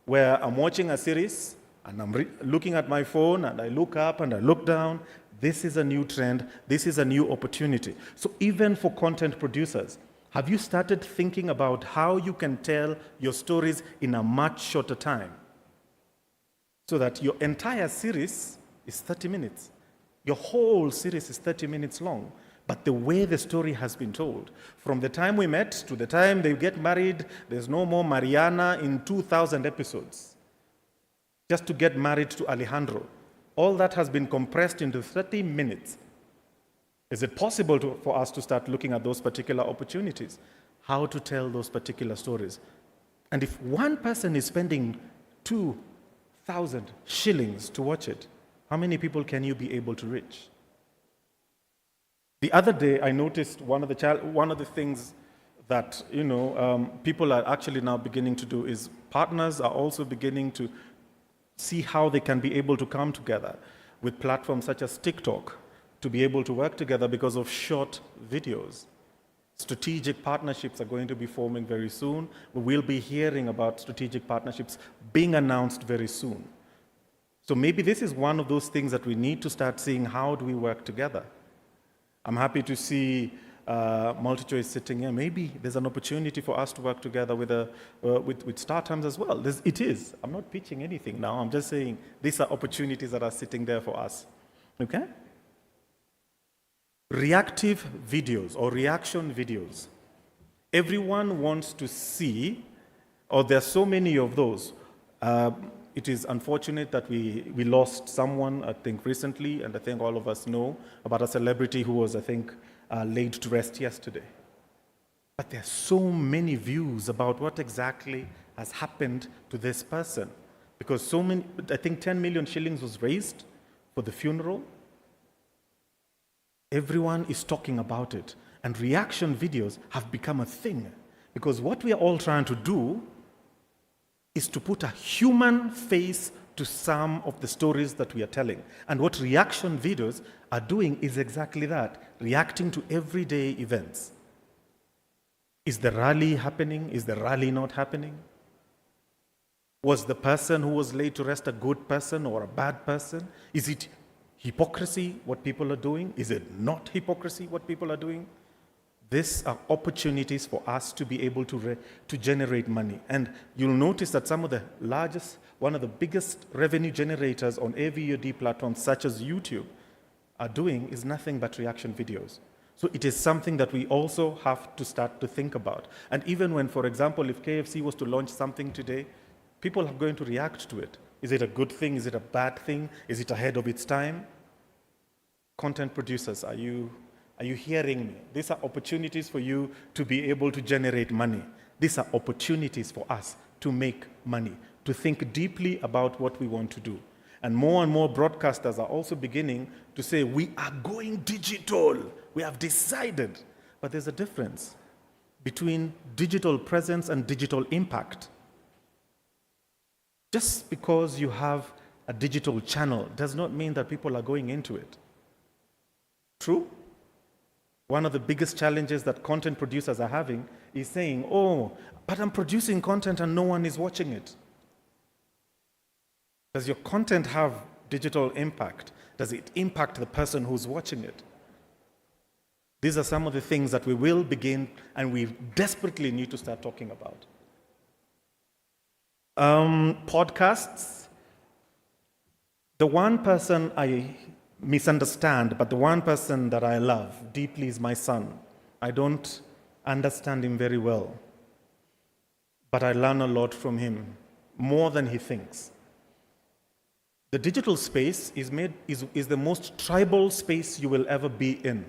where I'm watching a series and I'm looking at my phone and I look up and I look down. This is a new trend. This is a new opportunity. So even for content producers, have you started thinking about how you can tell your stories in a much shorter time? So that your entire series is 30 minutes. Your whole series is 30 minutes long. But the way the story has been told, from the time we met to the time they get married, there's no more Mariana in 2,000 episodes. Just to get married to Alejandro. All that has been compressed into 30 minutes. Is it possible for us to start looking at those particular opportunities? How to tell those particular stories? And if one person is spending 2,000 shillings to watch it, how many people can you be able to reach? The other day, I noticed one of the things that people are actually now beginning to do is partners are also beginning to see how they can be able to come together with platforms such as TikTok to be able to work together because of short videos. Strategic partnerships are going to be forming very soon. We'll be hearing about strategic partnerships being announced very soon. So maybe this is one of those things that we need to start seeing, how do we work together? I'm happy to see MultiChoice sitting here. Maybe there's an opportunity for us to work together with StarTimes as well. It is. I'm not pitching anything now. I'm just saying these are opportunities that are sitting there for us. Okay? Reactive videos or reaction videos. Everyone wants to see, or there are so many of those. It is unfortunate that we lost someone, I think, recently, and I think all of us know about a celebrity who was, I think, laid to rest yesterday. But there are so many views about what exactly has happened to this person. Because so many, I think 10 million shillings was raised for the funeral. Everyone is talking about it. And reaction videos have become a thing. Because what we are all trying to do is to put a human face to some of the stories that we are telling. And what reaction videos are doing is exactly that, reacting to everyday events. Is the rally happening? Is the rally not happening? Was the person who was laid to rest a good person or a bad person? Is it hypocrisy, what people are doing? Is it not hypocrisy, what people are doing? These are opportunities for us to be able to generate money. And you'll notice that some of the largest, one of the biggest revenue generators on AVOD platforms such as YouTube are doing is nothing but reaction videos. So it is something that we also have to start to think about. And even when, for example, if KFC was to launch something today, people are going to react to it. Is it a good thing? Is it a bad thing? Is it ahead of its time? Content producers, are you hearing me? These are opportunities for you to be able to generate money. These are opportunities for us to make money, to think deeply about what we want to do. And more broadcasters are also beginning to say, we are going digital. We have decided. But there's a difference between digital presence and digital impact. Just because you have a digital channel does not mean that people are going into it. True? One of the biggest challenges that content producers are having is saying, oh, but I'm producing content and no one is watching it. Does your content have digital impact? Does it impact the person who's watching it? These are some of the things that we will begin and we desperately need to start talking about. Podcasts. The one person I misunderstand, but the one person that I love deeply is my son. I don't understand him very well, but I learn a lot from him, more than he thinks. The digital space is the most tribal space you will ever be in.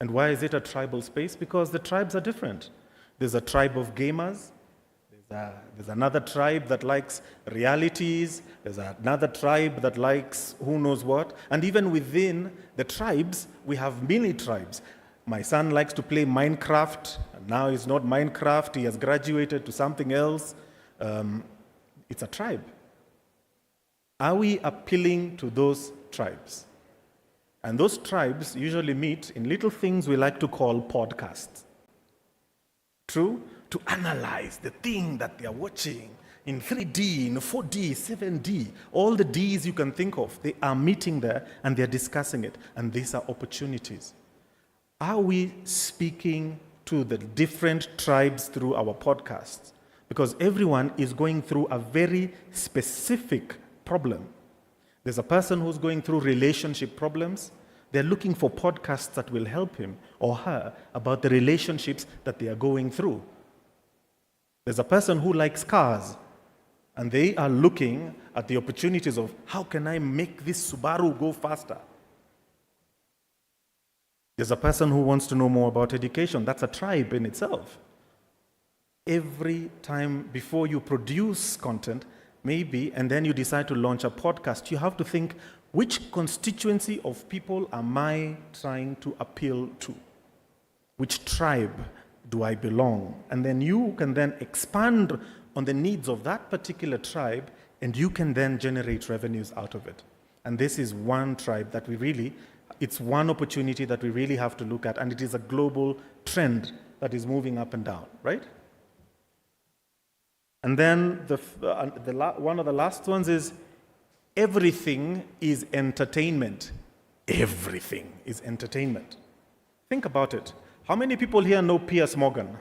And why is it a tribal space? Because the tribes are different. There's a tribe of gamers. There's another tribe that likes realities. There's another tribe that likes who knows what. And even within the tribes, we have mini tribes. My son likes to play Minecraft. And now it's not Minecraft. He has graduated to something else. It's a tribe. Are we appealing to those tribes? And those tribes usually meet in little things we like to call podcasts. True? To analyze the thing that they are watching in 3D, in 4D, 7D, all the Ds you can think of, they are meeting there and they're discussing it. And these are opportunities. Are we speaking to the different tribes through our podcasts? Because everyone is going through a very specific problem. There's a person who's going through relationship problems. They're looking for podcasts that will help him or her about the relationships that they are going through. There's a person who likes cars, and they are looking at the opportunities of how can I make this Subaru go faster? There's a person who wants to know more about education. That's a tribe in itself. Every time before you produce content, maybe, and then you decide to launch a podcast, you have to think, which constituency of people am I trying to appeal to? Which tribe do I belong? And then you can then expand on the needs of that particular tribe, and you can then generate revenues out of it. And this is one tribe that it's one opportunity that we really have to look at, and it is a global trend that is moving up and down, right? And then one of the last ones is everything is entertainment. Everything is entertainment. Think about it. How many people here know Piers Morgan?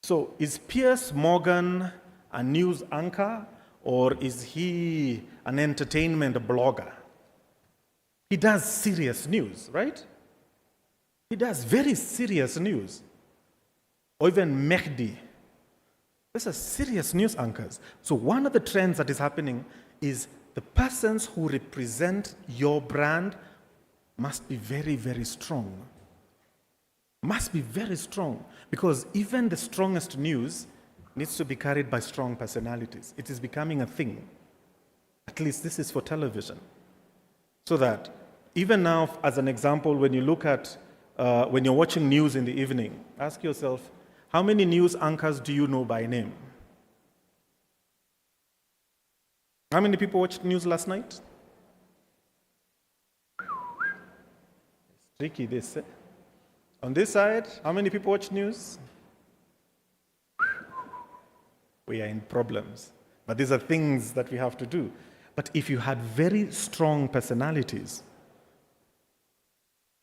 So is Piers Morgan a news anchor or is he an entertainment blogger? He does serious news, right? He does very serious news. Or even Mehdi. These are serious news anchors. So one of the trends that is happening is the persons who represent your brand must be very, very strong. Must be very strong. Because even the strongest news needs to be carried by strong personalities. It is becoming a thing. At least this is for television. So that even now, as an example, when you look at, when you're watching news in the evening, ask yourself, how many news anchors do you know by name? How many people watched news last night? It's tricky, this. Eh? On this side, how many people watch news? We are in problems. But these are things that we have to do. But if you had very strong personalities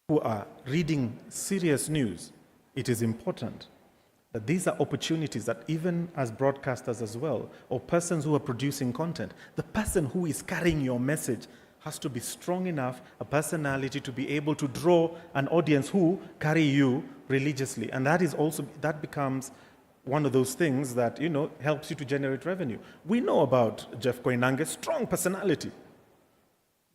who are reading serious news, it is important that these are opportunities that even as broadcasters as well, or persons who are producing content, the person who is carrying your message has to be strong enough, a personality to be able to draw an audience who carry you religiously. And that becomes one of those things that, helps you to generate revenue. We know about Jeff Koinange's strong personality.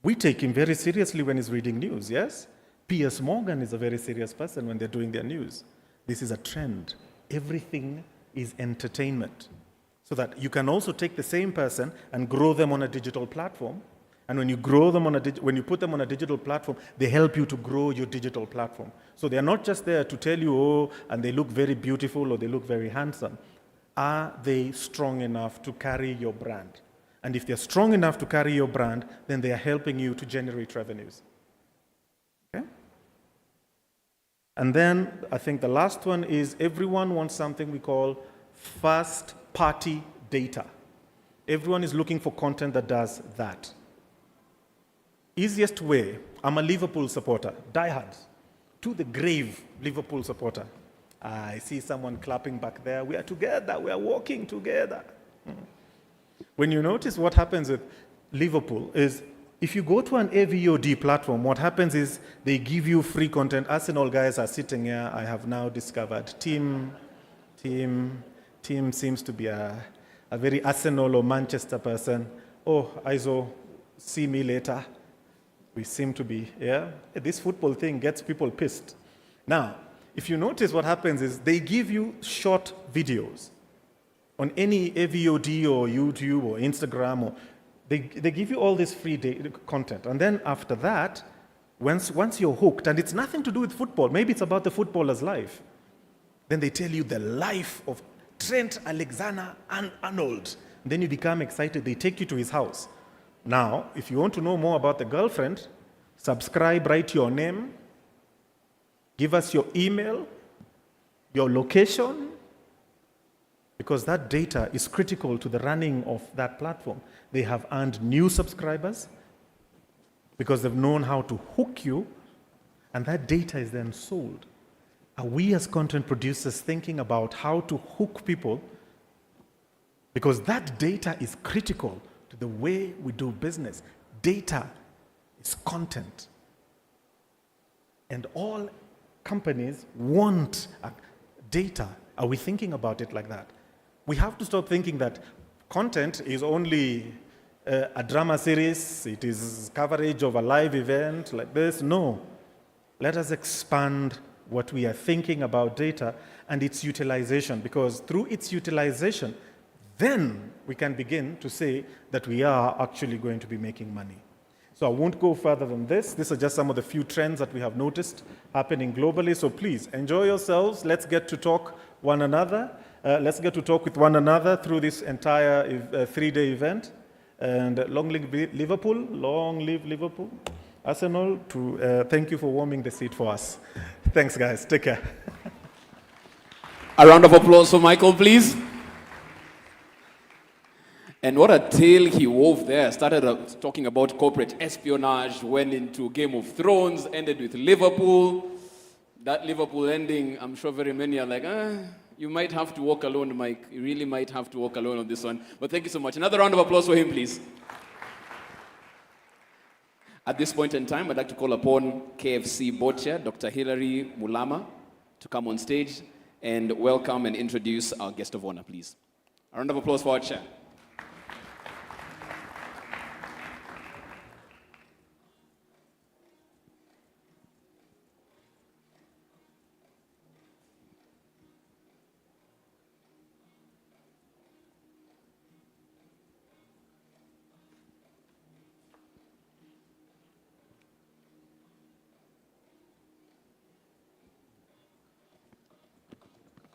We take him very seriously when he's reading news, yes? Piers Morgan is a very serious person when they're doing their news. This is a trend. Everything is entertainment. So that you can also take the same person and grow them on a digital platform. And when you grow them when you put them on a digital platform, they help you to grow your digital platform. So they are not just there to tell you, and they look very beautiful or they look very handsome. Are they strong enough to carry your brand? And if they're strong enough to carry your brand, then they are helping you to generate revenues. Okay? And then I think the last one is everyone wants something we call first-party data. Everyone is looking for content that does that. Easiest way, I'm a Liverpool supporter, diehard, to the grave Liverpool supporter. I see someone clapping back there. We are together, we are walking together. When you notice what happens with Liverpool is, if you go to an AVOD platform, what happens is they give you free content. Arsenal guys are sitting here. I have now discovered Team seems to be a very Arsenal or Manchester person. Oh, ISO, see me later. We seem to be, this football thing gets people pissed. Now, if you notice what happens is they give you short videos on any AVOD or YouTube or Instagram, or they give you all this free content. And then after that, once you're hooked, and it's nothing to do with football, maybe it's about the footballer's life, then they tell you the life of Trent Alexander-Arnold. Then you become excited. They take you to his house. Now, if you want to know more about the girlfriend, subscribe, write your name, give us your email, your location, because that data is critical to the running of that platform. They have earned new subscribers because they've known how to hook you, and that data is then sold. Are we as content producers thinking about how to hook people? Because that data is critical to the way we do business. Data is content. And all companies want data. Are we thinking about it like that? We have to stop thinking that content is only a drama series, it is coverage of a live event like this. No. Let us expand what we are thinking about data and its utilization, because through its utilization, then we can begin to say that we are actually going to be making money. So I won't go further than this. These are just some of the few trends that we have noticed happening globally. So please, enjoy yourselves. Let's get to talk one another. Let's get to talk with one another through this entire three-day event. And long live Liverpool, long live Liverpool. Arsenal, thank you for warming the seat for us. Thanks, guys. Take care. A round of applause for Michael, please. And what a tale he wove there. Started talking about corporate espionage, went into Game of Thrones, ended with Liverpool. That Liverpool ending, I'm sure very many are like, you might have to walk alone, Mike. You really might have to walk alone on this one. But thank you so much. Another round of applause for him, please. At this point in time, I'd like to call upon KFC board chair, Dr. Hilary Mulama, to come on stage and welcome and introduce our guest of honor, please. A round of applause for our chair.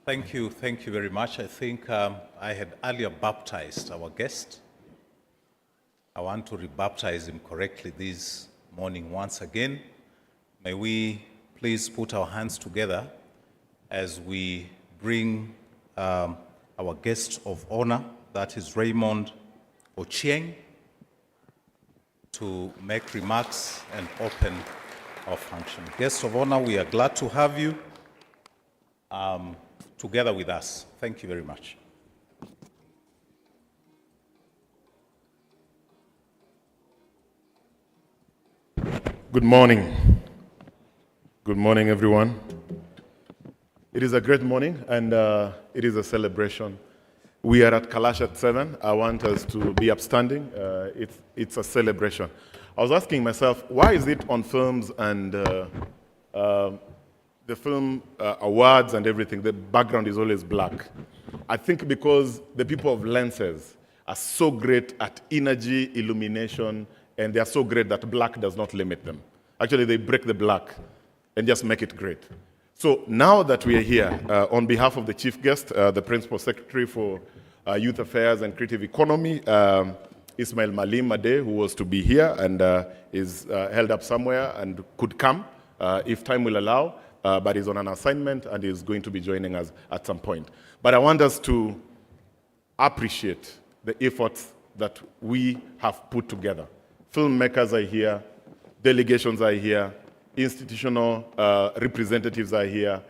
Thank you very much. I think I had earlier baptized our guest. I want to rebaptize him correctly this morning once again. May we please put our hands together as we bring our guest of honor, that is Raymond Ochieng, to make remarks and open our function. Guest of honor, we are glad to have you together with us. Thank you very much. Good morning. Good morning, everyone. It is a great morning, and it is a celebration. We are at Kalasha at 7. I want us to be upstanding. It's a celebration. I was asking myself, why is it on films and the film awards and everything, the background is always black? I think because the people of lenses are so great at energy, illumination, and they are so great that black does not limit them. Actually, they break the black and just make it great. So now that we are here, on behalf of the chief guest, the Principal Secretary for Youth Affairs and Creative Economy, Ismail Malim Made, who was to be here and is held up somewhere and could come if time will allow, but is on an assignment and is going to be joining us at some point. But I want us to appreciate the efforts that we have put together. Filmmakers are here, delegations are here, institutional representatives are here,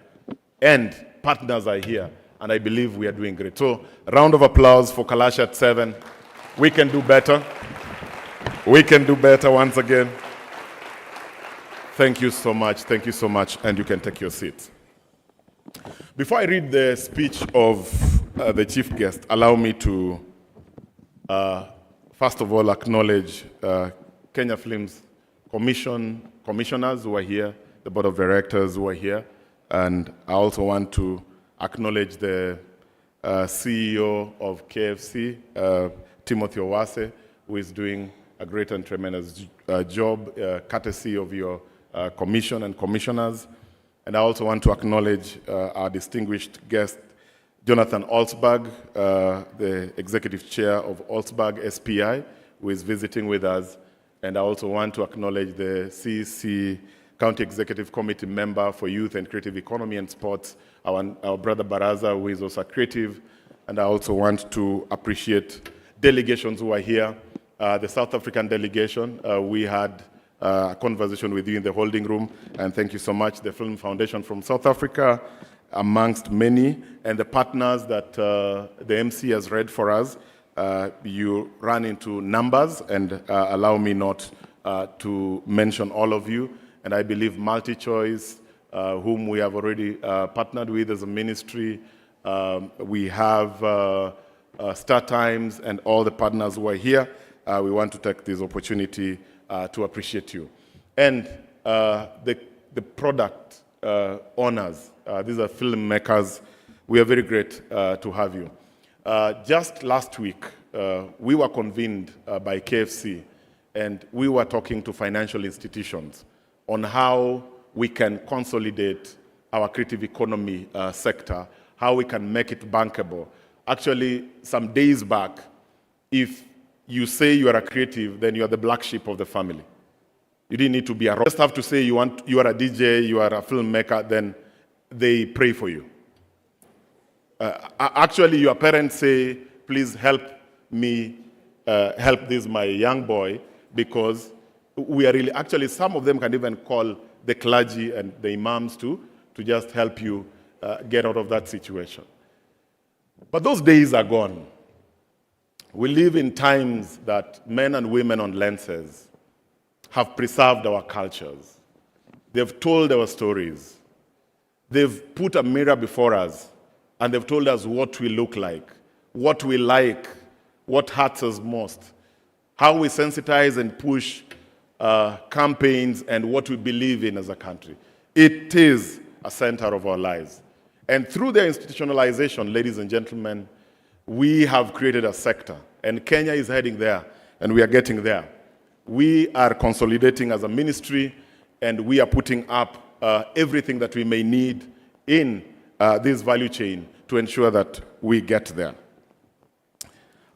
and partners are here, and I believe we are doing great. So, a round of applause for Kalasha at 7. We can do better. We can do better once again. Thank you so much. Thank you so much. And you can take your seats. Before I read the speech of the chief guest, allow me to, first of all, acknowledge Kenya Films commissioners who are here, the board of directors who are here, and I also want to acknowledge the CEO of KFC, Timothy Owase, who is doing a great and tremendous job, courtesy of your commission and commissioners. And I also want to acknowledge our distinguished guest, Jonathan Olsberg, the executive chair of Olsberg SPI, who is visiting with us. And I also want to acknowledge the CEC County Executive Committee member for Youth and Creative Economy and Sports, our brother Baraza, who is also creative. And I also want to appreciate delegations who are here. The South African delegation, we had a conversation with you in the holding room, and thank you so much. The Film Foundation from South Africa, amongst many, and the partners that the MC has read for us. You run into numbers, and allow me not to mention all of you. And I believe MultiChoice, whom we have already partnered with as a ministry. We have StarTimes and all the partners who are here. We want to take this opportunity to appreciate you. And the product owners, these are filmmakers. We are very great to have you. Just last week, we were convened by KFC, and we were talking to financial institutions on how we can consolidate our creative economy sector, how we can make it bankable. Actually, some days back, if you say you are a creative, then you are the black sheep of the family. You didn't need to be a rock. You just have to say you are a DJ, you are a filmmaker, then they pray for you. Actually, your parents say, please help me help this my young boy, because we are really, actually some of them can even call the clergy and the imams to just help you get out of that situation. But those days are gone. We live in times that men and women on lenses have preserved our cultures. They've told our stories. They've put a mirror before us, and they've told us what we look like, what we like, what hurts us most, how we sensitize and push campaigns, and what we believe in as a country. It is a center of our lives. And through their institutionalization, ladies and gentlemen, we have created a sector, and Kenya is heading there, and we are getting there. We are consolidating as a ministry, and we are putting up everything that we may need in this value chain to ensure that we get there.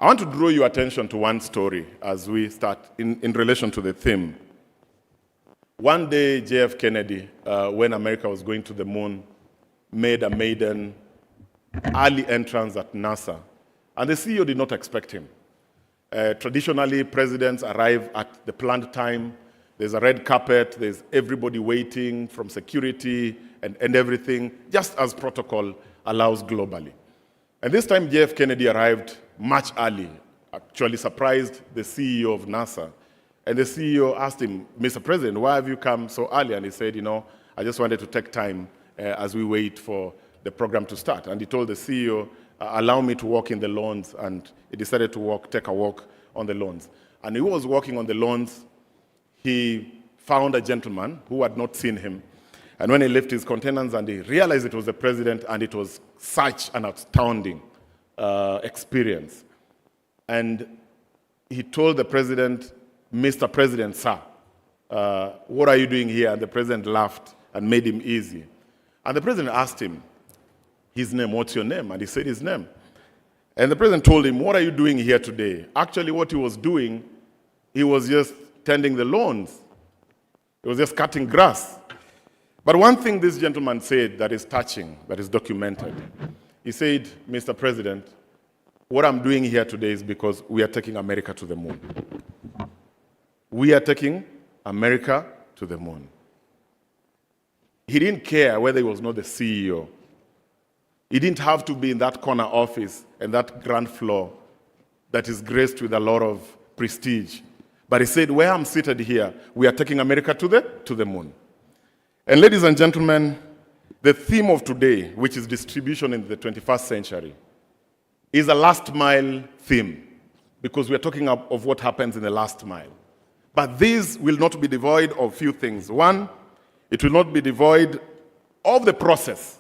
I want to draw your attention to one story as we start in relation to the theme. One day, JF Kennedy, when America was going to the moon, made a maiden early entrance at NASA. And the CEO did not expect him. Traditionally, presidents arrive at the planned time. There's a red carpet. There's everybody waiting from security and everything, just as protocol allows globally. And this time, JF Kennedy arrived much early, actually surprised the CEO of NASA. And the CEO asked him, Mr. President, why have you come so early? And he said, I just wanted to take time as we wait for the program to start. And he told the CEO, allow me to walk in the lawns, and he decided to take a walk on the lawns. And he was walking on the lawns, he found a gentleman who had not seen him. And when he left his containers and he realized it was the president, and it was such an astounding experience. And he told the president, Mr. President, sir, what are you doing here? And the president laughed and made him easy. And the president asked him his name, what's your name? And he said his name. And the president told him, what are you doing here today? Actually, what he was doing, he was just tending the lawns. He was just cutting grass. But one thing this gentleman said that is touching, that is documented, he said, Mr. President, what I'm doing here today is because we are taking America to the moon. We are taking America to the moon. He didn't care whether he was not the CEO. He didn't have to be in that corner office and that ground floor that is graced with a lot of prestige. But he said, where I'm seated here, we are taking America to the moon. And ladies and gentlemen, the theme of today, which is distribution in the 21st century, is a last mile theme, because we are talking of what happens in the last mile. But this will not be devoid of few things. One, it will not be devoid of the process.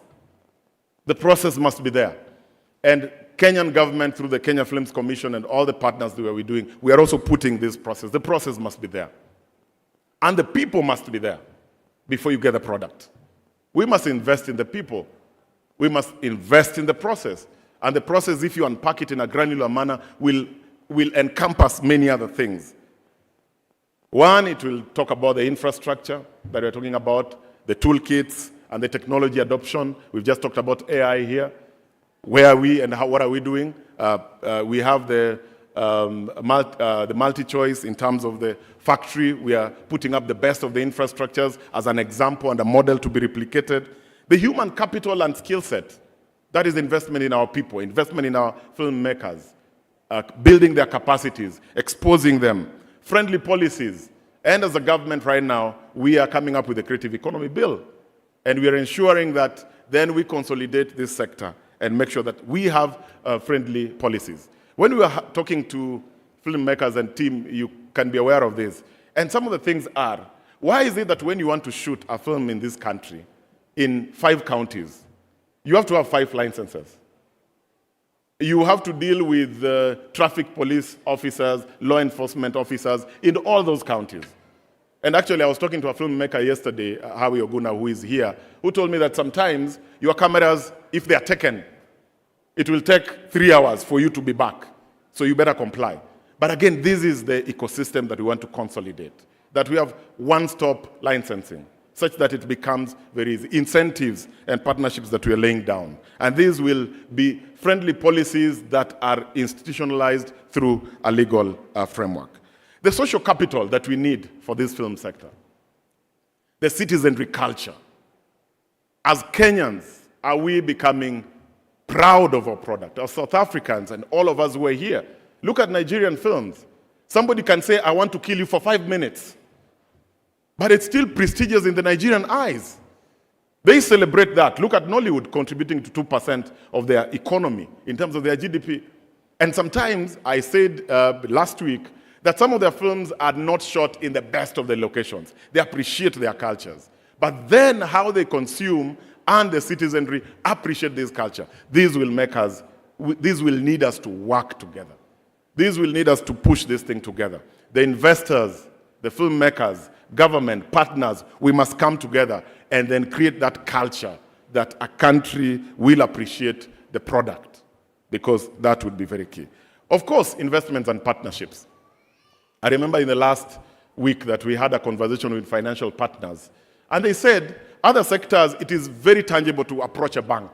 The process must be there. And Kenyan government, through the Kenya Films Commission and all the partners that we're doing, we are also putting this process. The process must be there. And the people must be there before you get the product. We must invest in the people. We must invest in the process. And the process, if you unpack it in a granular manner, will encompass many other things. One, it will talk about the infrastructure that we're talking about, the toolkits and the technology adoption. We've just talked about AI here. Where are we and what are we doing? We have the MultiChoice in terms of the factory. We are putting up the best of the infrastructures as an example and a model to be replicated. The human capital and skill set, that is investment in our people, investment in our filmmakers, building their capacities, exposing them, friendly policies. And as a government right now, we are coming up with a creative economy bill. And we are ensuring that then we consolidate this sector and make sure that we have friendly policies. When we are talking to filmmakers and team, you can be aware of this. And some of the things are, why is it that when you want to shoot a film in this country, in 5 counties, you have to have 5 licenses? You have to deal with traffic police officers, law enforcement officers in all those counties. And actually, I was talking to a filmmaker yesterday, Hawi Oguna, who is here, who told me that sometimes your cameras, if they are taken, it will take 3 hours for you to be back. So you better comply. But again, this is the ecosystem that we want to consolidate, that we have one-stop licensing, such that it becomes very easy. Incentives and partnerships that we are laying down. And these will be friendly policies that are institutionalized through a legal framework. The social capital that we need for this film sector. The citizenry culture. As Kenyans, are we becoming proud of our product? As South Africans and all of us who are here, look at Nigerian films. Somebody can say, I want to kill you for 5 minutes. But it's still prestigious in the Nigerian eyes. They celebrate that. Look at Nollywood contributing to 2% of their economy in terms of their GDP. And sometimes, I said last week, that some of their films are not shot in the best of the locations. They appreciate their cultures. But then how they consume and the citizenry appreciate this culture. These will need us to work together. These will need us to push this thing together. The investors, the filmmakers, government, partners, we must come together and then create that culture that a country will appreciate the product, because that would be very key. Of course, investments and partnerships. I remember in the last week that we had a conversation with financial partners, and they said, other sectors, it is very tangible to approach a bank.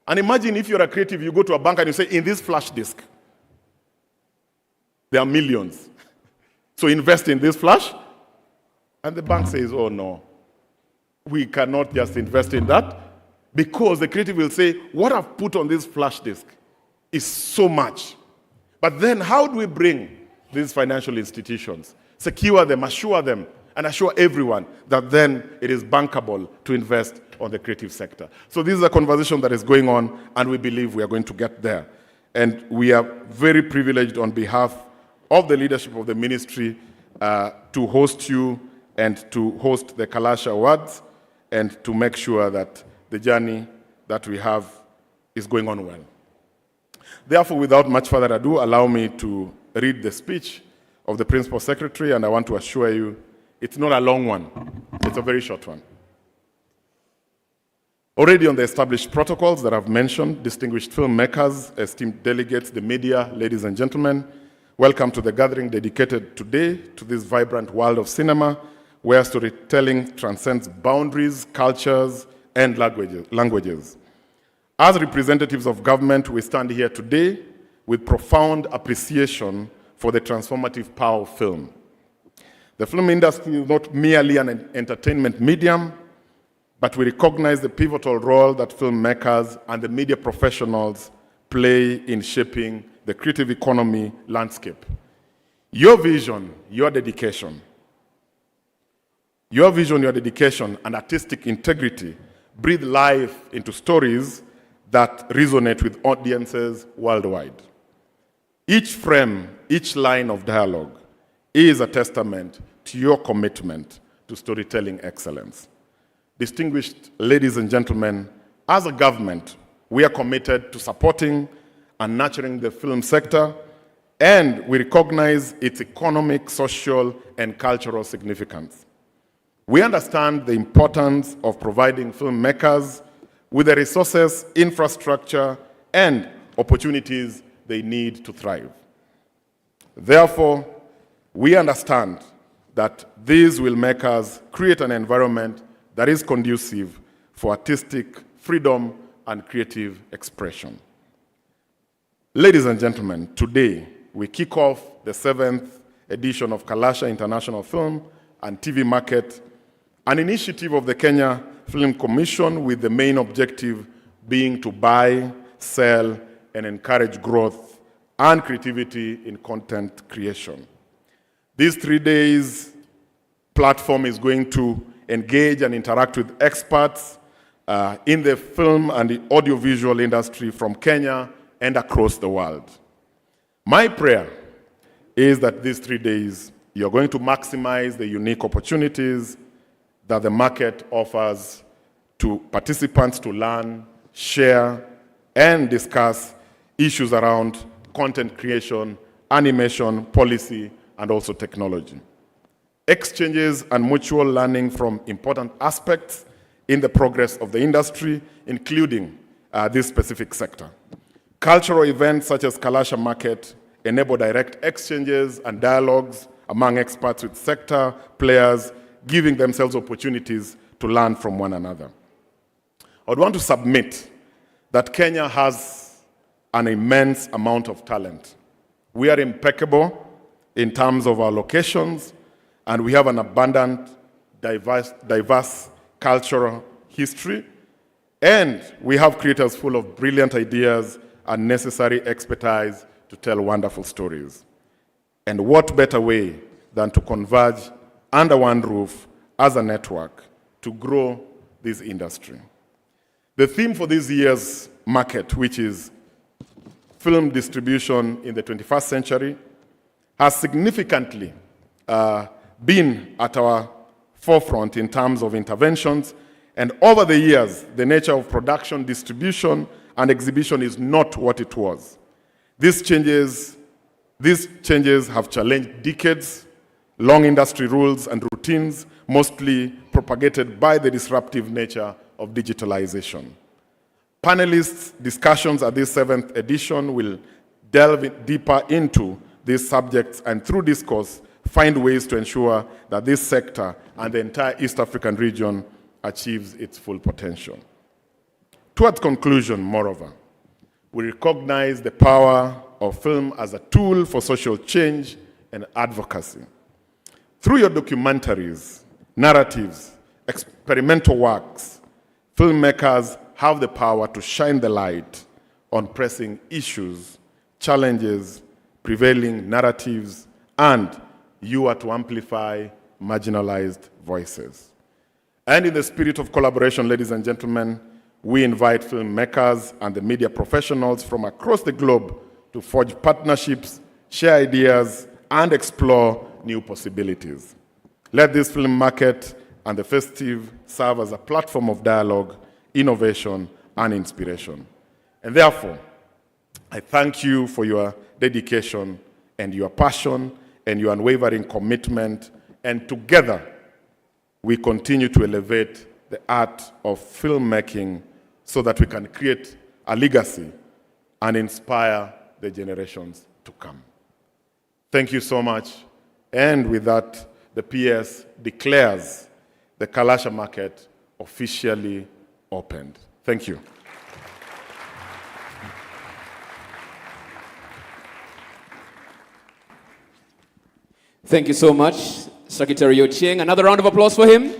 And imagine if you're a creative, you go to a bank and you say, in this flash disk, there are millions. So invest in this flash. And the bank says, oh no, we cannot just invest in that, because the creative will say, what I've put on this flash disk is so much. But then how do we bring these financial institutions, secure them, assure them, and assure everyone that then it is bankable to invest on the creative sector? So this is a conversation that is going on, and we believe we are going to get there. And we are very privileged on behalf of the leadership of the ministry to host you and to host the Kalasha Awards and to make sure that the journey that we have is going on well. Therefore, without much further ado, allow me to read the speech of the Principal Secretary, and I want to assure you it's not a long one, it's a very short one. Already on the established protocols that I've mentioned, distinguished filmmakers, esteemed delegates, the media, ladies and gentlemen, welcome to the gathering dedicated today to this vibrant world of cinema, where storytelling transcends boundaries, cultures, and languages. As representatives of government, we stand here today with profound appreciation for the transformative power of film. The film industry is not merely an entertainment medium, but we recognize the pivotal role that filmmakers and the media professionals play in shaping the creative economy landscape. Your vision, your dedication, and artistic integrity breathe life into stories that resonate with audiences worldwide. Each frame, each line of dialogue is a testament to your commitment to storytelling excellence. Distinguished ladies and gentlemen, as a government, we are committed to supporting and nurturing the film sector, and we recognize its economic, social, and cultural significance. We understand the importance of providing filmmakers with the resources, infrastructure, and opportunities they need to thrive. Therefore, we understand that these will make us create an environment that is conducive for artistic freedom and creative expression. Ladies and gentlemen, today we kick off the 7th edition of Kalasha International Film and TV Market, an initiative of the Kenya Film Commission with the main objective being to buy, sell, and encourage growth and creativity in content creation. This 3 days platform is going to engage and interact with experts in the film and the audiovisual industry from Kenya and across the world. My prayer is that these 3 days you're going to maximize the unique opportunities that the market offers to participants to learn, share, and discuss issues around content creation, animation, policy, and also technology. Exchanges and mutual learning from important aspects in the progress of the industry, including this specific sector. Cultural events such as Kalasha Market enable direct exchanges and dialogues among experts with sector players, giving themselves opportunities to learn from one another. I would want to submit that Kenya has an immense amount of talent. We are impeccable in terms of our locations, and we have an abundant, diverse cultural history, and we have creators full of brilliant ideas and necessary expertise to tell wonderful stories. And what better way than to converge under one roof as a network to grow this industry. The theme for this year's market, which is film distribution in the 21st century, has significantly been at our forefront in terms of interventions. And over the years, the nature of production, distribution, and exhibition is not what it was. These changes have challenged decades long industry rules and routines, mostly propagated by the disruptive nature of digitalization. Panelists' discussions at this 7th edition will delve deeper into these subjects and through discourse find ways to ensure that this sector and the entire East African region achieves its full potential. Towards conclusion, moreover, we recognize the power of film as a tool for social change and advocacy. Through your documentaries, narratives, experimental works, filmmakers have the power to shine the light on pressing issues, challenges, prevailing narratives, and you are to amplify marginalized voices. And in the spirit of collaboration, ladies and gentlemen, we invite filmmakers and the media professionals from across the globe to forge partnerships, share ideas, and explore new possibilities. Let this film market and the festive serve as a platform of dialogue, innovation, and inspiration. And therefore, I thank you for your dedication and your passion and your unwavering commitment. And together, we continue to elevate the art of filmmaking so that we can create a legacy and inspire the generations to come. Thank you so much. And with that, the PS declares the Kalasha market officially opened. Thank you. Thank you so much, Secretary Ochieng. Another round of applause for him.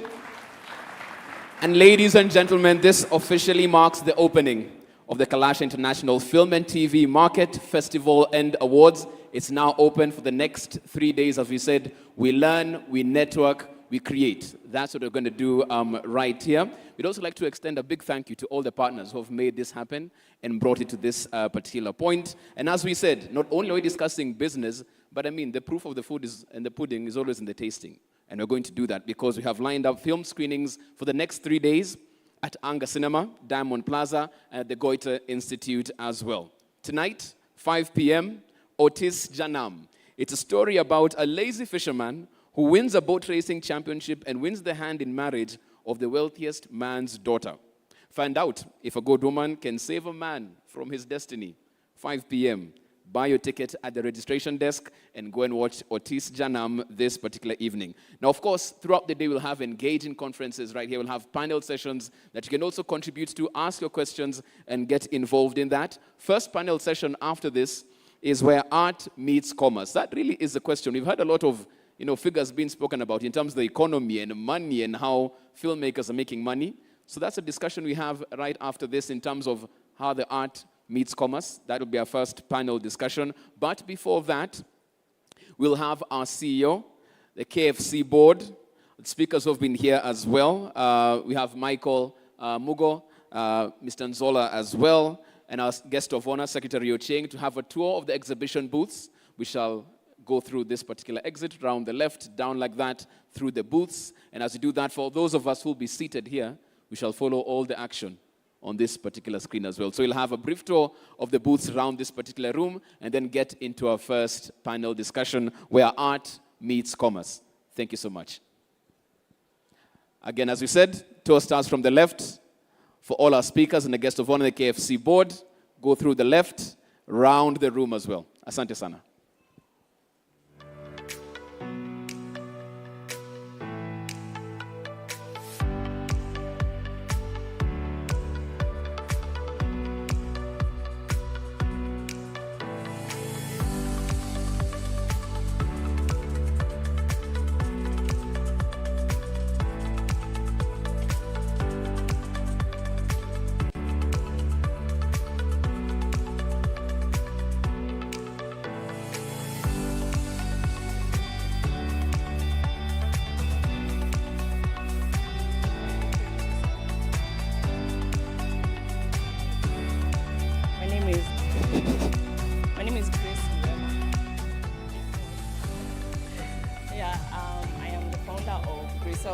And ladies and gentlemen, this officially marks the opening of the Kalasha International Film and TV Market Festival and Awards. It's now open for the next 3 days. As we said, we learn, we network, we create. That's what we're going to do right here. We'd also like to extend a big thank you to all the partners who have made this happen and brought it to this particular point. And as we said, not only are we discussing business, but I mean, the proof of the food is, and the pudding is always in the tasting. And we're going to do that because we have lined up film screenings for the next 3 days at Anga Cinema, Diamond Plaza, and at the Goethe-Institut as well. Tonight, 5 p.m., Otis Janam. It's a story about a lazy fisherman who wins a boat racing championship and wins the hand in marriage of the wealthiest man's daughter. Find out if a good woman can save a man from his destiny. 5 p.m. Buy your ticket at the registration desk and go and watch Otis Janam this particular evening. Now, of course, throughout the day, we'll have engaging conferences right here. We'll have panel sessions that you can also contribute to, ask your questions, and get involved in that. First panel session after this is where art meets commerce. That really is the question. We've had a lot of figures being spoken about in terms of the economy and money and how filmmakers are making money. So that's a discussion we have right after this in terms of how the art meets commerce. That will be our first panel discussion. But before that, we'll have our CEO, the KFC board, speakers who have been here as well. We have Michael Mugo, Mr. Nzola as well, and our guest of honor, Secretary Ocheng, to have a tour of the exhibition booths. We shall go through this particular exit, round the left, down like that, through the booths. And as we do that, for those of us who will be seated here, we shall follow all the action on this particular screen as well. So we'll have a brief tour of the booths around this particular room and then get into our first panel discussion where art meets commerce. Thank you so much. Again, as we said, tour starts from the left. For all our speakers and the guest of honor, the KFC board, go through the left, round the room as well. Asante sana.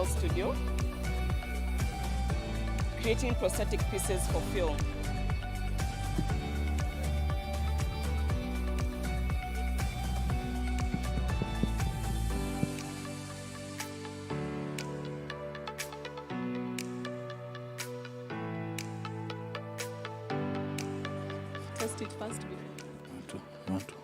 Studio, creating prosthetic pieces for film. Test it first. One, two.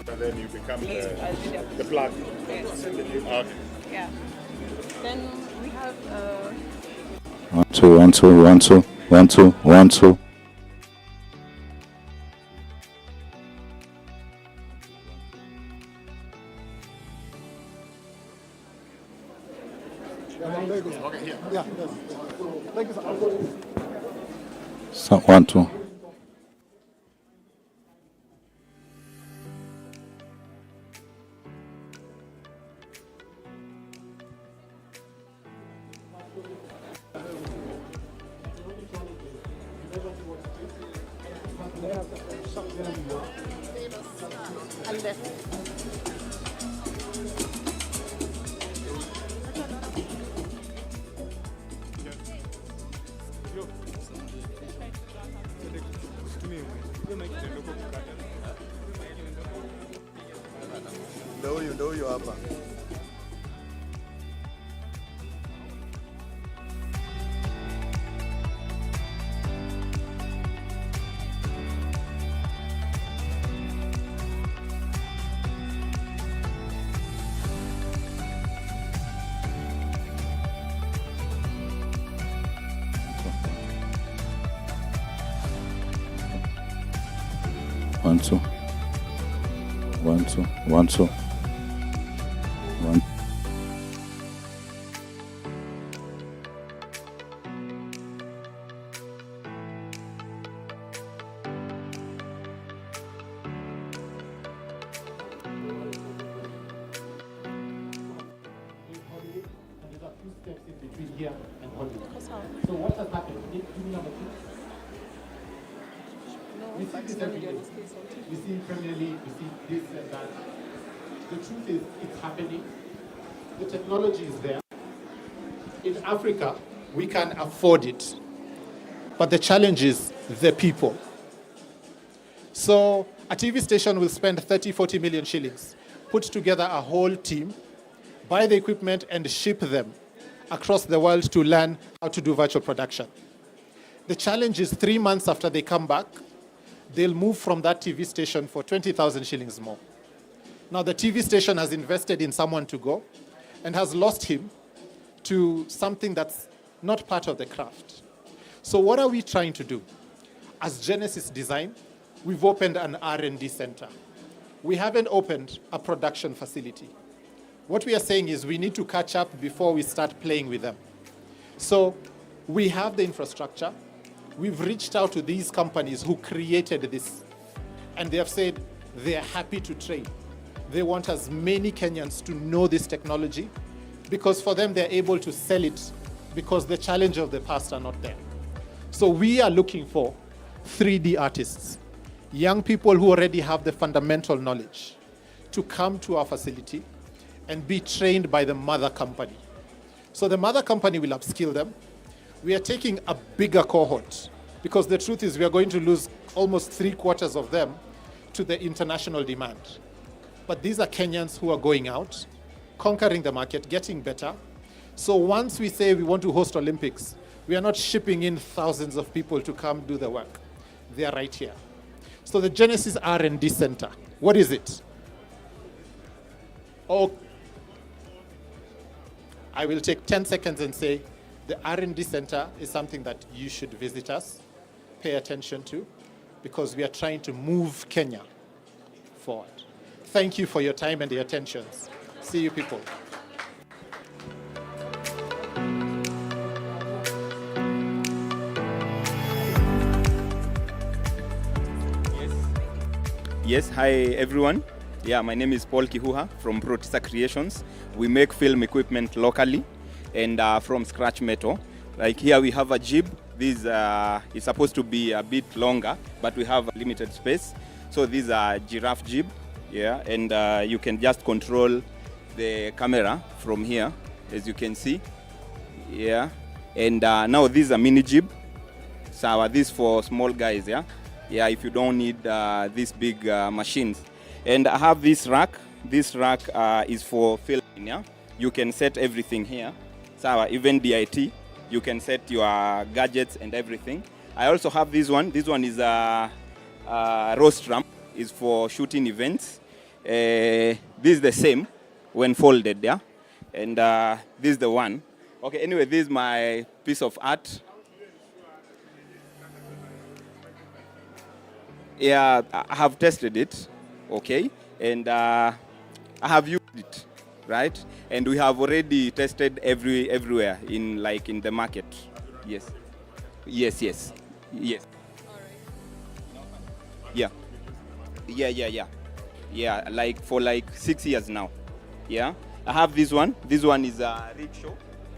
And then you become the plug. Yes. Okay. Yeah. Then we have 1 2 1 2 1 2 1 2 1 2. So 1 2. Ndio huyu hapa. 1, 2. 1, 2. 1, 2. 1. So what has happened? Give me number 2. We see this every day. We see Premier League, we see this and that. The truth is, it's happening. The technology is there. In Africa, we can afford it. But the challenge is the people. So a TV station will spend 30, 40 million shillings, put together a whole team, buy the equipment and ship them across the world to learn how to do virtual production. The challenge is 3 months after they come back, they'll move from that TV station for 20,000 shillings more. Now the TV station has invested in someone to go and has lost him to something that's not part of the craft. So what are we trying to do? As Genesis Design, we've opened an R&D center. We haven't opened a production facility. What we are saying is we need to catch up before we start playing with them. So we have the infrastructure. We've reached out to these companies who created this, and they have said they are happy to train. They want as many Kenyans to know this technology because for them they're able to sell it because the challenge of the past are not there. So we are looking for 3D artists, young people who already have the fundamental knowledge to come to our facility and be trained by the mother company. So the mother company will upskill them. We are taking a bigger cohort because the truth is we are going to lose almost 3/4 of them to the international demand. But these are Kenyans who are going out, conquering the market, getting better. So once we say we want to host Olympics, we are not shipping in thousands of people to come do the work. They are right here. So the Genesis R&D Center, what is it? Oh, I will take 10 seconds and say the R&D Center is something that you should visit us, pay attention to, because we are trying to move Kenya forward. Thank you for your time and your attentions. See you people. Yes, hi everyone. Yeah, my name is Paul Kihuha from Protisa Creations. We make film equipment locally and from scratch metal. Like here we have a jib. This is supposed to be a bit longer, but we have a limited space. So these are giraffe jib, yeah, and you can just control the camera from here, as you can see, yeah. And now this is a mini jib. So this for small guys, yeah. Yeah, if you don't need these big machines. And I have this rack. This rack is for filming, yeah? You can set everything here. So even DIT, you can set your gadgets and everything. I also have this one. This one is a rostrum. It's for shooting events. This is the same when folded, yeah? And this is the one. Okay, anyway, this is my piece of art. Yeah, I have tested it, okay, and I have used it, right? And we have already tested everywhere in the market. Yes, yes, yes, yes. Yeah, yeah. Like for 6 years now. Yeah, I have this one. This one is a rickshaw.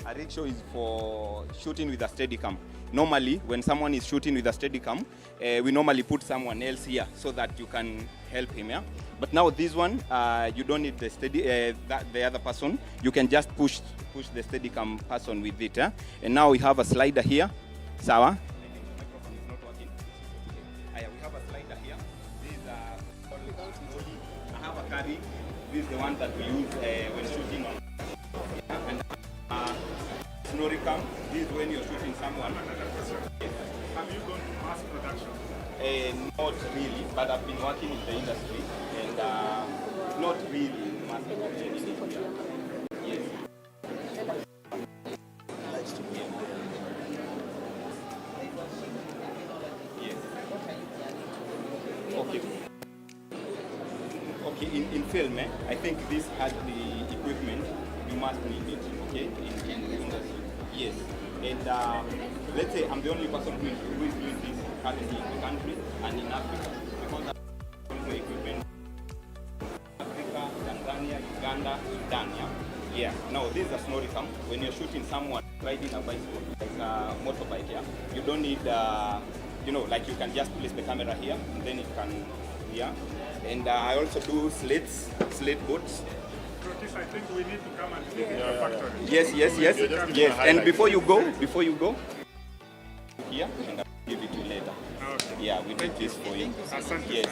A rickshaw is for shooting with a Steadicam. Normally, when someone is shooting with a Steadicam, we normally put someone else here so that you can help him, yeah? But now this one, you don't need the other person. You can just push the Steadicam person with it, yeah? And now we have a slider here. Sawa? I think the microphone is not working. We have a slider here. This is I have a carry. This is the one that we use when shooting on. Yeah? And Snoricam, this is when you're shooting someone. Have you gone to mass production? Not really, but I've been working in the industry and not really in mass production. Yes. Yes. Okay. okay, in film, I think this has the equipment. You must need it, okay, in the industry. Yes. And let's say I'm the only person who is doing this currently in the country and in Africa. Because I'm also equipment Africa, Tanzania, Uganda, Sudan. Yeah. Now this is a snoricam. When you're shooting someone riding a bicycle, like a motorbike, yeah, you don't need, like you can just place the camera here and then it can, yeah. And I also do slate boats. I think we need to come and visit your factory. Yes. And before you go, here, and I'll give it to you later. Okay. Yeah, we did this for you. Yes.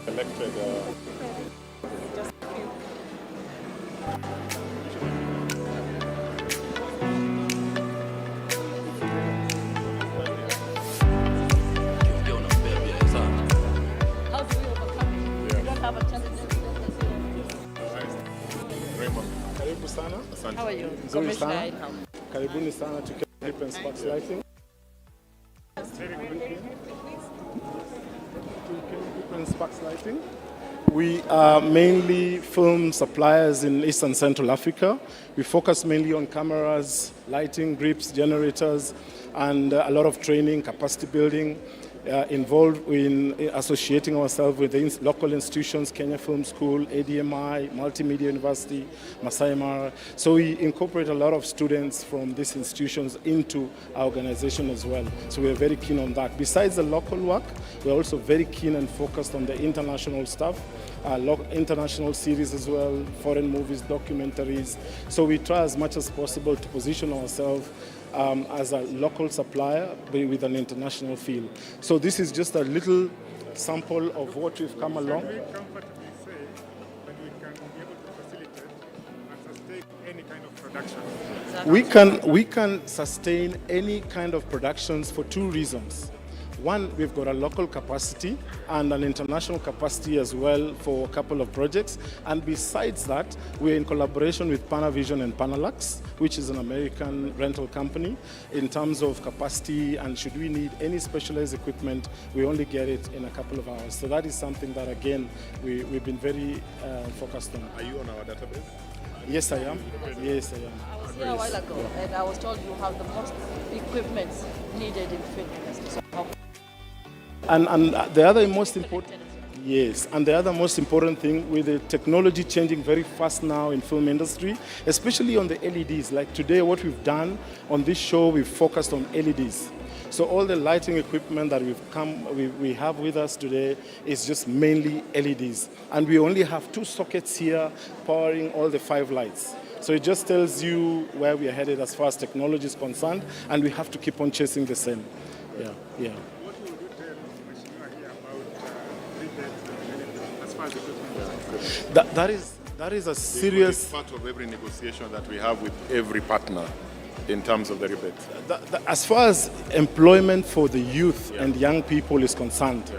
Elected. Karibu sana. How are you? Nzuri sana. Commissioner. Karibuni sana to Hip and Sparks Lighting. Sparks Lighting. We are mainly film suppliers in East and Central Africa. We focus mainly on cameras, lighting, grips, generators, and a lot of training, capacity building, involved in associating ourselves with the local institutions, Kenya Film School, ADMI, Multimedia University, Masai Mara. So we incorporate a lot of students from these institutions into our organization as well. So we're very keen on that. Besides the local work, we're also very keen and focused on the international stuff, international series as well, foreign movies, documentaries. So we try as much as possible to position ourselves as a local supplier but with an international feel. So this is just a little sample of what we've come along. Can we comfortably say that we can be able to facilitate and sustain any kind of production? We can sustain any kind of productions for two reasons. One, we've got a local capacity and an international capacity as well for a couple of projects. And besides that, we're in collaboration with Panavision and Panalux, which is an American rental company, in terms of capacity. And should we need any specialized equipment, we only get it in a couple of hours. So that is something that, again, we've been very focused on. Are you on our database? Yes, I am. Yes, I am. I was here a while ago, and I was told you have the most equipment needed in film industry. So how And the other most important, yes, and the other most important thing, with the technology changing very fast now in film industry, especially on the LEDs. Like today, what we've done on this show, we've focused on LEDs. So all the lighting equipment that we have with us today is just mainly LEDs, and we only have 2 sockets here powering all the 5 lights. So it just tells you where we are headed as far as technology is concerned, and we have to keep on chasing the same. Yeah. That is a serious part of every negotiation that we have with every partner in terms of the rebates. As far as employment for the youth and young people is concerned,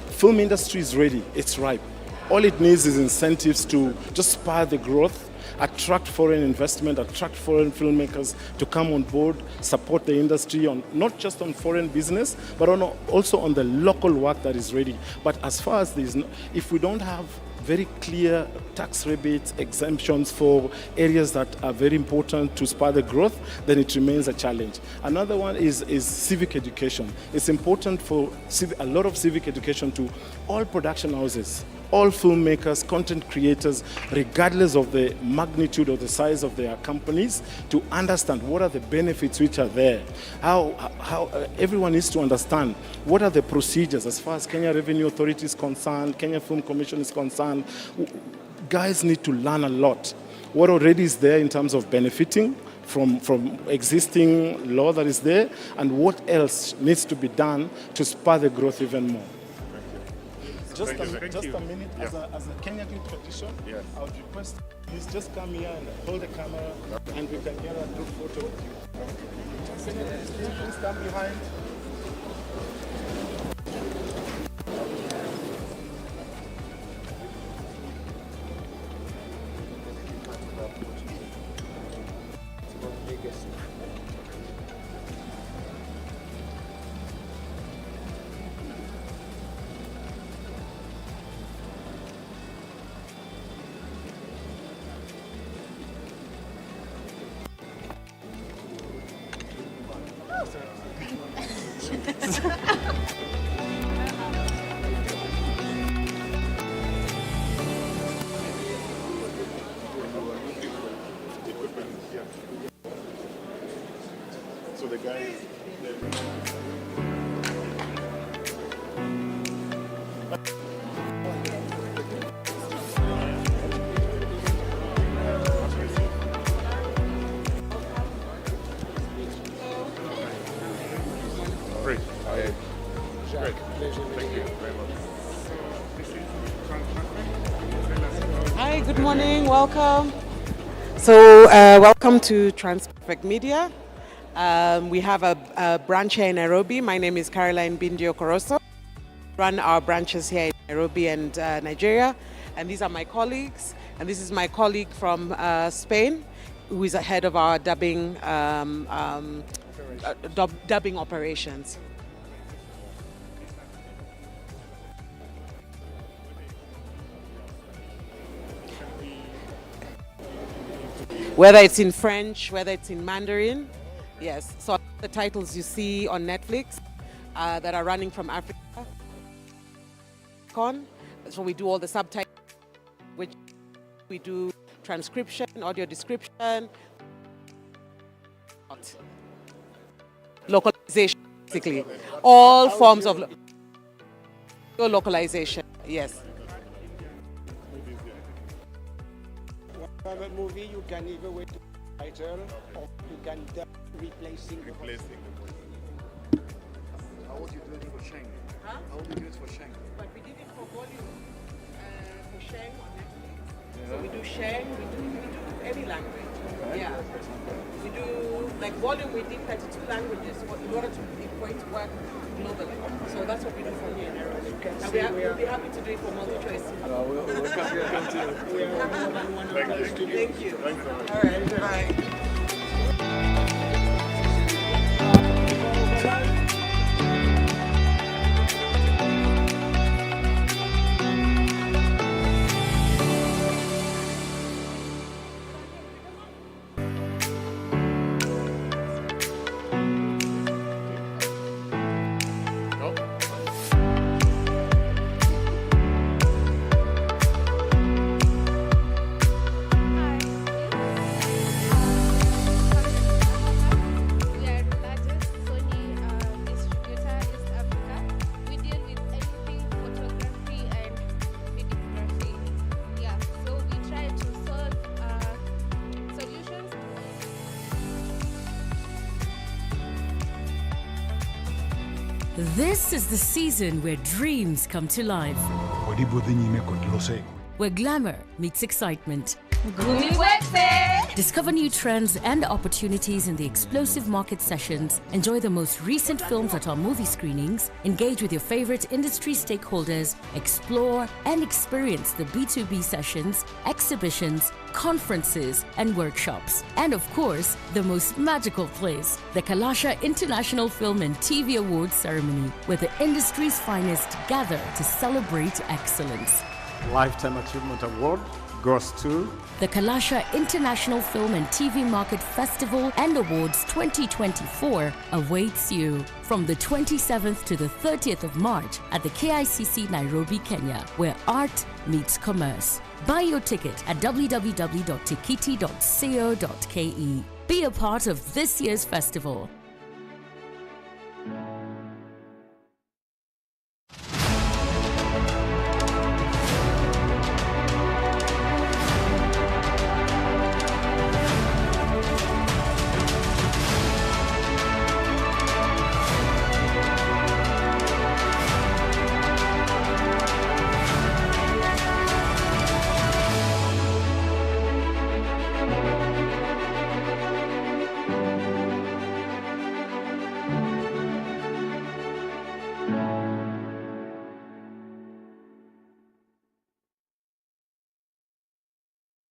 film industry is ready, it's ripe. All it needs is incentives to just spur the growth, attract foreign investment, attract foreign filmmakers to come on board, support the industry on not just on foreign business, but also on the local work that is ready. But as far as if we don't have very clear tax rebates, exemptions for areas that are very important to spur the growth, then it remains a challenge. Another one is civic education. It's important for a lot of civic education to all production houses, all filmmakers, content creators, regardless of the magnitude or the size of their companies, to understand what are the benefits which are there. How everyone needs to understand what are the procedures as far as Kenya Revenue Authority is concerned, Kenya Film Commission is concerned. Guys need to learn a lot. What already is there in terms of benefiting from existing law that is there, and what else needs to be done to spur the growth even more. Just a minute, as a Kenyan tradition, I would request please just come here and hold the camera, and we can get a group photo with you. Please stand behind. So the guy is Great. Great. Thank you very much. Hi, good morning, welcome. So, welcome to Transperfect Media. We have a branch here in Nairobi. My name is Caroline Bindio Coroso. Run our branches here in Nairobi and Nigeria. And these are my colleagues. And this is my colleague from Spain, who is ahead of our dubbing operations. Whether it's in French, whether it's in Mandarin, yes. So the titles you see on Netflix that are running from Africa. So we do all the subtitles, which we do transcription, audio description, localization, basically. All forms of localization, yes. Whatever movie, you can either wait to title or you can replacing the voice. How would you do it for Sheng? Huh? How would you do it for Sheng? But we did it for volume, for Sheng on Netflix. So we do Sheng, we do any language. Right. Yeah. We do, like volume, we did 32 languages in order for it to work globally. So that's what we do for here in Nairobi. And we'll be happy to do it for MultiChoice. We'll come to you. Thank you. Thanks so much. All right, bye. This is the season where dreams come to life, where glamour meets excitement. Discover new trends and opportunities in the explosive market sessions. Enjoy the most recent films at our movie screenings. Engage with your favorite industry stakeholders. Explore and experience the B2B sessions, exhibitions, conferences, and workshops. And of course, the most magical place, the Kalasha International Film and TV Awards ceremony, where the industry's finest gather to celebrate excellence. Lifetime Achievement Award goes to the Kalasha International Film and TV Market Festival and Awards 2024 awaits you from the 27th to the 30th of March at the KICC Nairobi, Kenya, where art meets commerce. Buy your ticket at www.tikiti.co.ke. Be a part of this year's festival.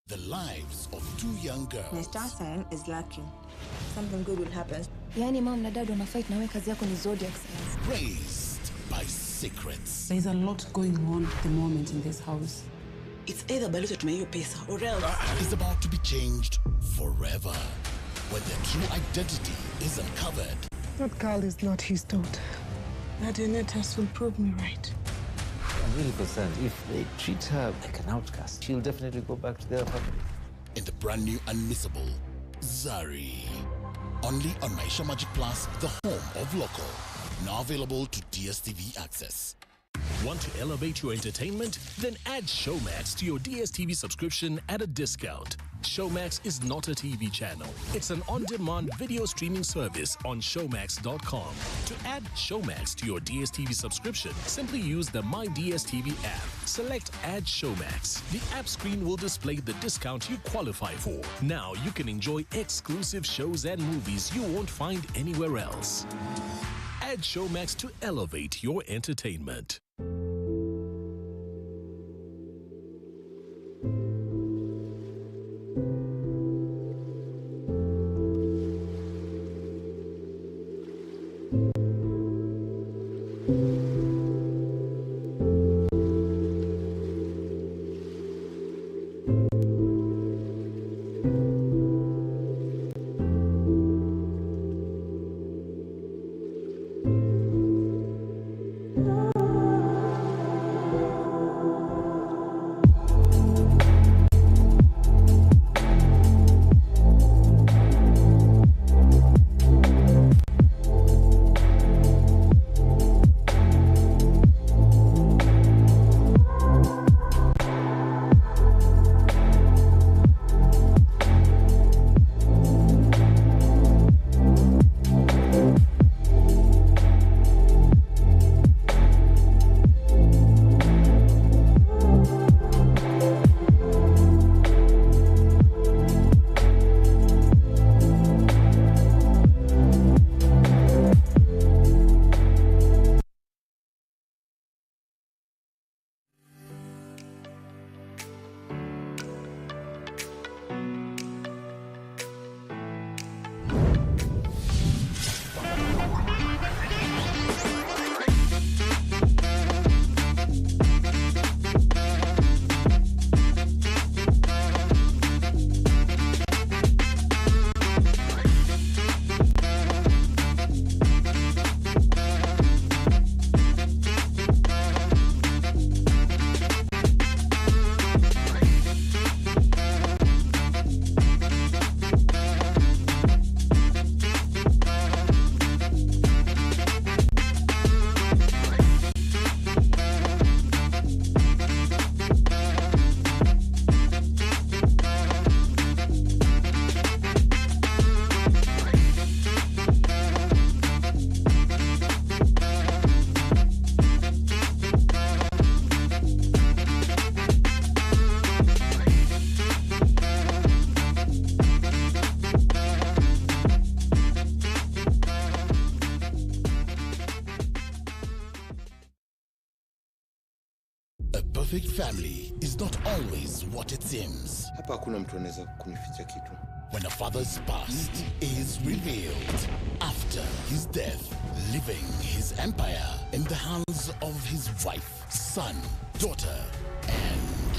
The lives of two young girls. My star sign is lucky. Something good will happen. Yani mom na dad wanafight na wewe kazi yako ni zodiac signs. Raised by secrets. There's a lot going on at the moment in this house. It's either Baluto to hiyo pesa or else. Is about to be changed forever. When their true identity is uncovered. That girl is not his daughter. That Annette test will prove me right. I'm really concerned. If they treat her like an outcast, she'll definitely go back to their family. In the brand new unmissable Zari. Only on Maisha Magic Plus, the home of local. Now available to DSTV Access. Want to elevate your entertainment? Then add Showmax to your DSTV subscription at a discount. Showmax is not a TV channel. It's an on-demand video streaming service on showmax.com. To add Showmax to your DSTV subscription, simply use the My DSTV app. Select Add Showmax. The app screen will display the discount you qualify for. Now you can enjoy exclusive shows and movies you won't find anywhere else. Add Showmax to elevate your entertainment. A perfect family is not always what it seems. Hapa hakuna mtu anaweza kunificha kitu. When a father's past is revealed after his death, leaving his empire in the hands of his wife, son, daughter, and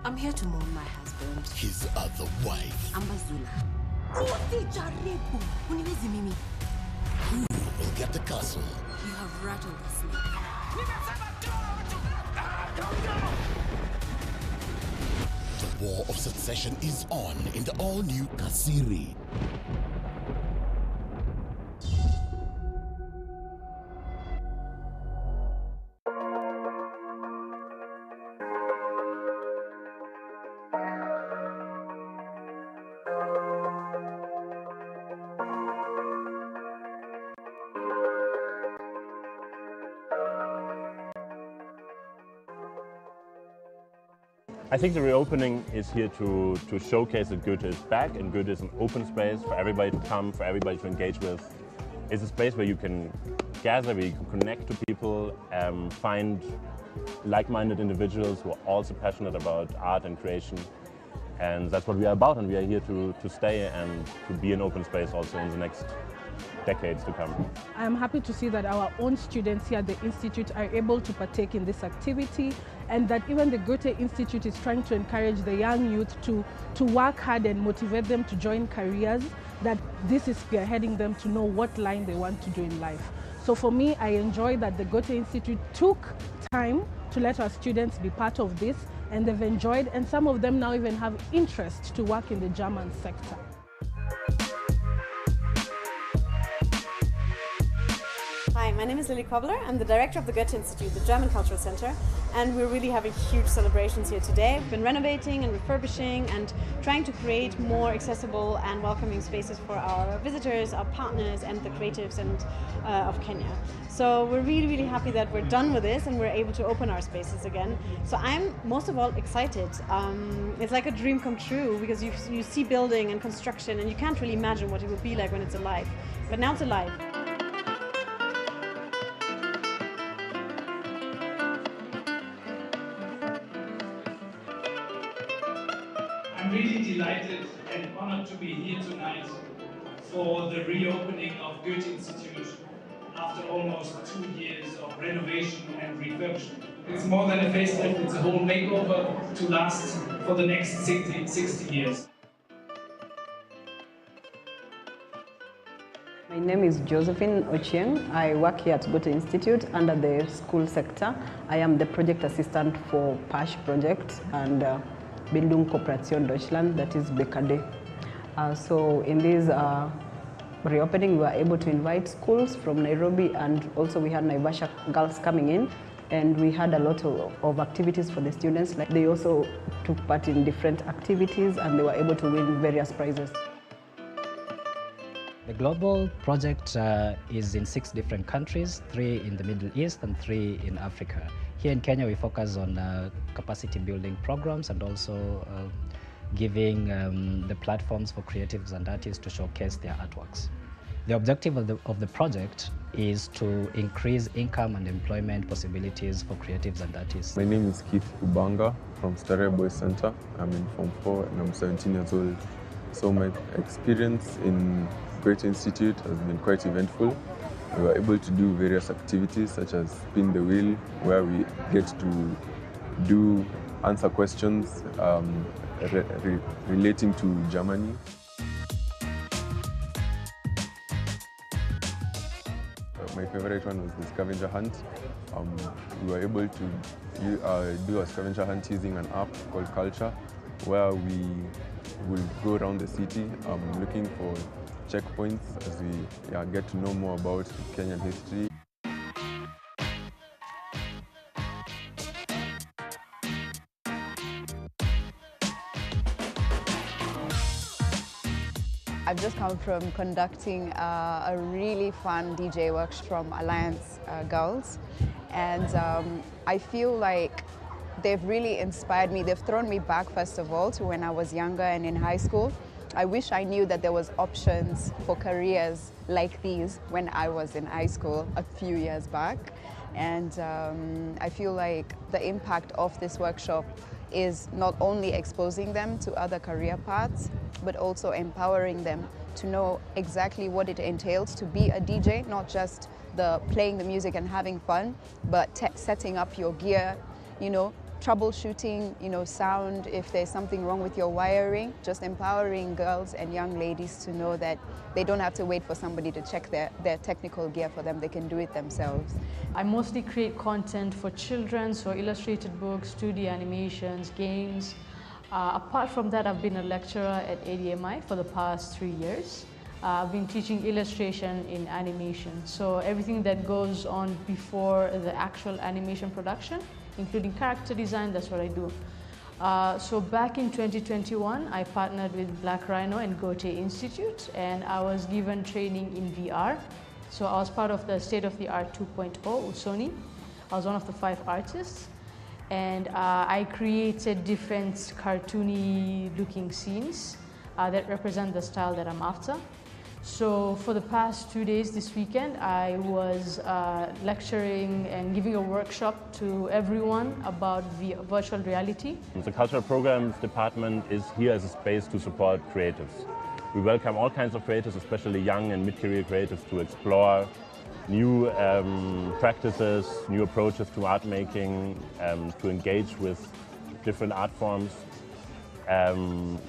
I'm here to mourn my husband. His other wife. Ambazula. Usijaribu. Uniwezi mimi. Who will get the castle? You have rattled the snake. The war of succession is on in the all-new Kasiri. I think the reopening is here to showcase that Goethe is back, and Goethe is an open space for everybody to come, for everybody to engage with. It's a space where you can gather, where you can connect to people, find like-minded individuals who are also passionate about art and creation. And that's what we are about, and we are here to stay and to be an open space also in the next decades to come. I am happy to see that our own students here at the Institute are able to partake in this activity, and that even the Goethe-Institut is trying to encourage the young youth to work hard and motivate them to join careers. that this is spearheading them to know what line they want to do in life. So for me, I enjoy that the Goethe-Institut took time to let our students be part of this, and they've enjoyed, and some of them now even have interest to work in the German sector. Hi, my name is Lily Kobler. I'm the director of the Goethe-Institut, the German Cultural Center, and we're really having huge celebrations here today. We've been renovating and refurbishing and trying to create more accessible and welcoming spaces for our visitors, our partners, and the creatives of Kenya. So we're really, really happy that we're done with this and we're able to open our spaces again. So I'm most of all excited. It's like a dream come true because you see building and construction and you can't really imagine what it will be like when it's alive. But now it's alive. I'm really delighted and honored to be here tonight for the reopening of Goethe-Institut after almost 2 years of renovation and refurbishment. It's more than a facelift, it's a whole makeover to last for the next 60 years. My name is Josephine Ochieng. I work here at Goethe-Institut under the school sector. I am the project assistant for PASH project and Bildung Kooperation Deutschland, that is BKD. So in this reopening, we were able to invite schools from Nairobi, and also we had Naivasha girls coming in, and we had a lot of activities for the students. Like they also took part in different activities and they were able to win various prizes. The global project is in 6 different countries, 3 in the Middle East and 3 in Africa. Here in Kenya, we focus on capacity building programs and also giving the platforms for creatives and artists to showcase their artworks. The objective of the project is to increase income and employment possibilities for creatives and artists. My name is Keith Ubanga from Starehe Boys Center. I'm in Form 4 and I'm 17 years old. So my experience in Goethe-Institut has been quite eventful. We were able to do various activities such as spin the wheel, where we get to answer questions relating to Germany. My favorite one was the scavenger hunt. We were able to do a scavenger hunt using an app called Kalasha, where we will go around the city looking for checkpoints as we get to know more about Kenyan history. I've just come from conducting a really fun DJ workshop from Alliance Girls, and I feel like they've really inspired me. They've thrown me back, first of all, to when I was younger and in high school. I wish I knew that there was options for careers like these when I was in high school a few years back. And I feel like the impact of this workshop is not only exposing them to other career paths, but also empowering them to know exactly what it entails to be a DJ, not just the playing the music and having fun, but setting up your gear, troubleshooting, sound, if there's something wrong with your wiring, just empowering girls and young ladies to know that they don't have to wait for somebody to check their technical gear for them, they can do it themselves. I mostly create content for children, so illustrated books, 2D animations, games. Apart from that, I've been a lecturer at ADMI for the past 3 years. I've been teaching illustration in animation, so everything that goes on before the actual animation production, including character design, that's what I do. So back in 2021, I partnered with Black Rhino and Goethe-Institut, and I was given training in VR. So I was part of the state-of-the-art 2.0 Usoni. I was one of the 5 artists, and I created different cartoony-looking scenes that represent the style that I'm after. So for the past 2 days this weekend, I was lecturing and giving a workshop to everyone about virtual reality. The Cultural Programs Department is here as a space to support creatives. We welcome all kinds of creatives, especially young and mid-career creatives, to explore new practices, new approaches to art making, to engage with different art forms.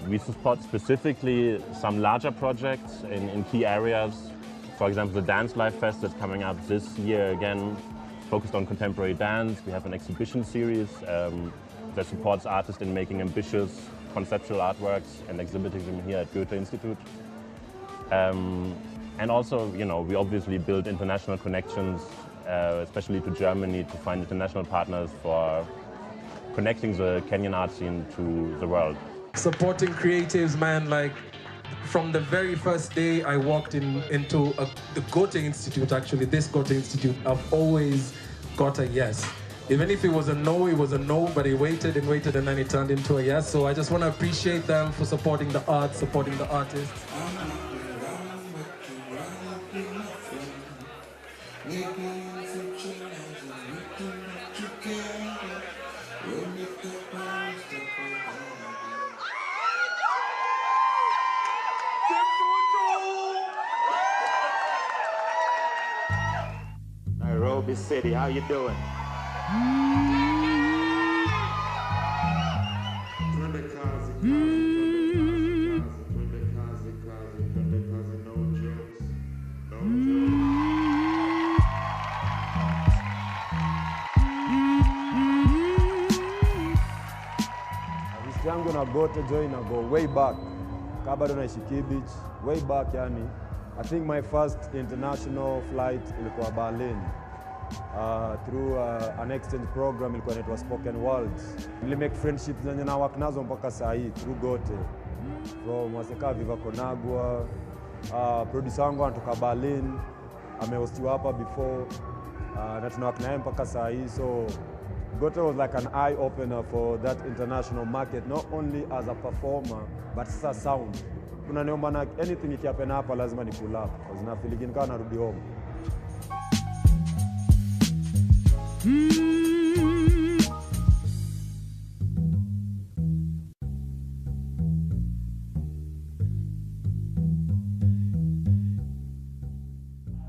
We support specifically some larger projects in key areas. For example, the Dance Life Fest that's coming up this year again, focused on contemporary dance. We have an exhibition series that supports artists in making ambitious conceptual artworks and exhibiting them here at Goethe-Institut. And also, you know, we obviously build international connections, especially to Germany, to find international partners for connecting the Kenyan art scene to the world. Supporting creatives, man, like from the very first day I walked into the Goethe-Institut, actually, this Goethe-Institut, I've always got a yes. Even if it was a no, but he waited and waited and then it turned into a yes. So I just want to appreciate them for supporting the art, supporting the artists. Nairobi City, how you doing? yangu na Goethe join na go way back. Kabado naishi Kibich, way back yani. I think my first international flight ilikuwa Berlin. Through an exchange program ilikuwa inaitwa Spoken Worlds. Nili make friendships zenye na work nazo mpaka saa hii through Goethe. From Waseka Viva Konagwa, producer wangu anatoka Berlin, amehostiwa hapa before, na tunawak naye mpaka saa hii. So Goethe was like an eye opener for that international market, not only as a performer but as a sound. Kuna niomba na anything ikihappen hapa lazima ni pull up, because na feeling kama narudi home.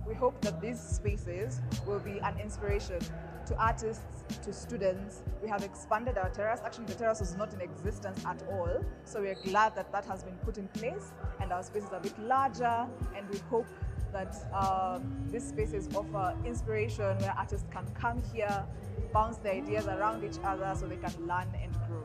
We hope that these spaces will be an inspiration to artists, to students. We have expanded our terrace. Actually, the terrace was not in existence at all. So we are glad that that has been put in place and our spaces are a bit larger, and we hope that these spaces offer inspiration where artists can come here, bounce their ideas around each other so they can learn and grow.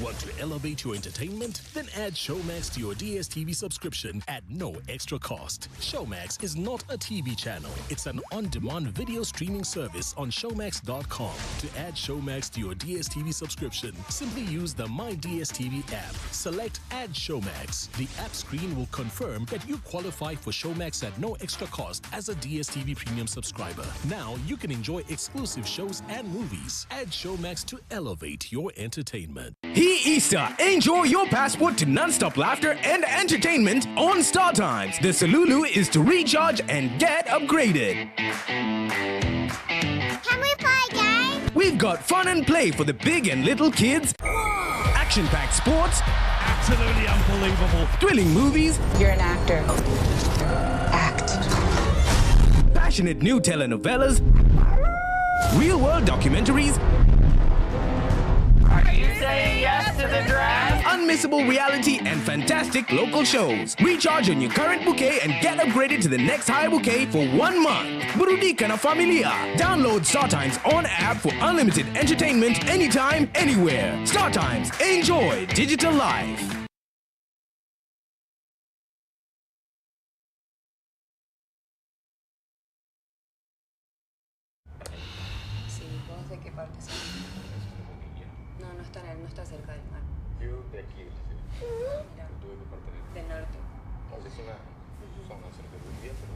Want to elevate your entertainment? Then add Showmax to your DSTV subscription at no extra cost. Showmax is not a TV channel. It's an on-demand video streaming service on showmax.com. To add Showmax to your DSTV subscription, simply use the My DSTV app. Select Add Showmax. The app screen will confirm that you qualify for Showmax at no extra cost as a DSTV premium subscriber. Now you can enjoy exclusive shows and movies. Add Showmax to elevate your entertainment. Easter, enjoy your passport to non-stop laughter and entertainment on StarTimes. The Salulu is to recharge and get upgraded. Can we play games? We've got fun and play for the big and little kids. Action-packed sports. Absolutely unbelievable. Thrilling movies. You're an actor. Act. Passionate new telenovelas. Real-world documentaries. Are you saying yes to the draft? unmissable reality, and fantastic local shows. Recharge on your current bouquet and get upgraded to the next higher bouquet for 1 month. Burudika na familia. Download StarTimes on app for unlimited entertainment anytime, anywhere. StarTimes. Enjoy digital life. ¿De qué parte son? No, no está cerca del mar. Yo de aquí, Mira, ¿tú de qué parte eres? del norte. Es una zona cerca de Bolivia, pero...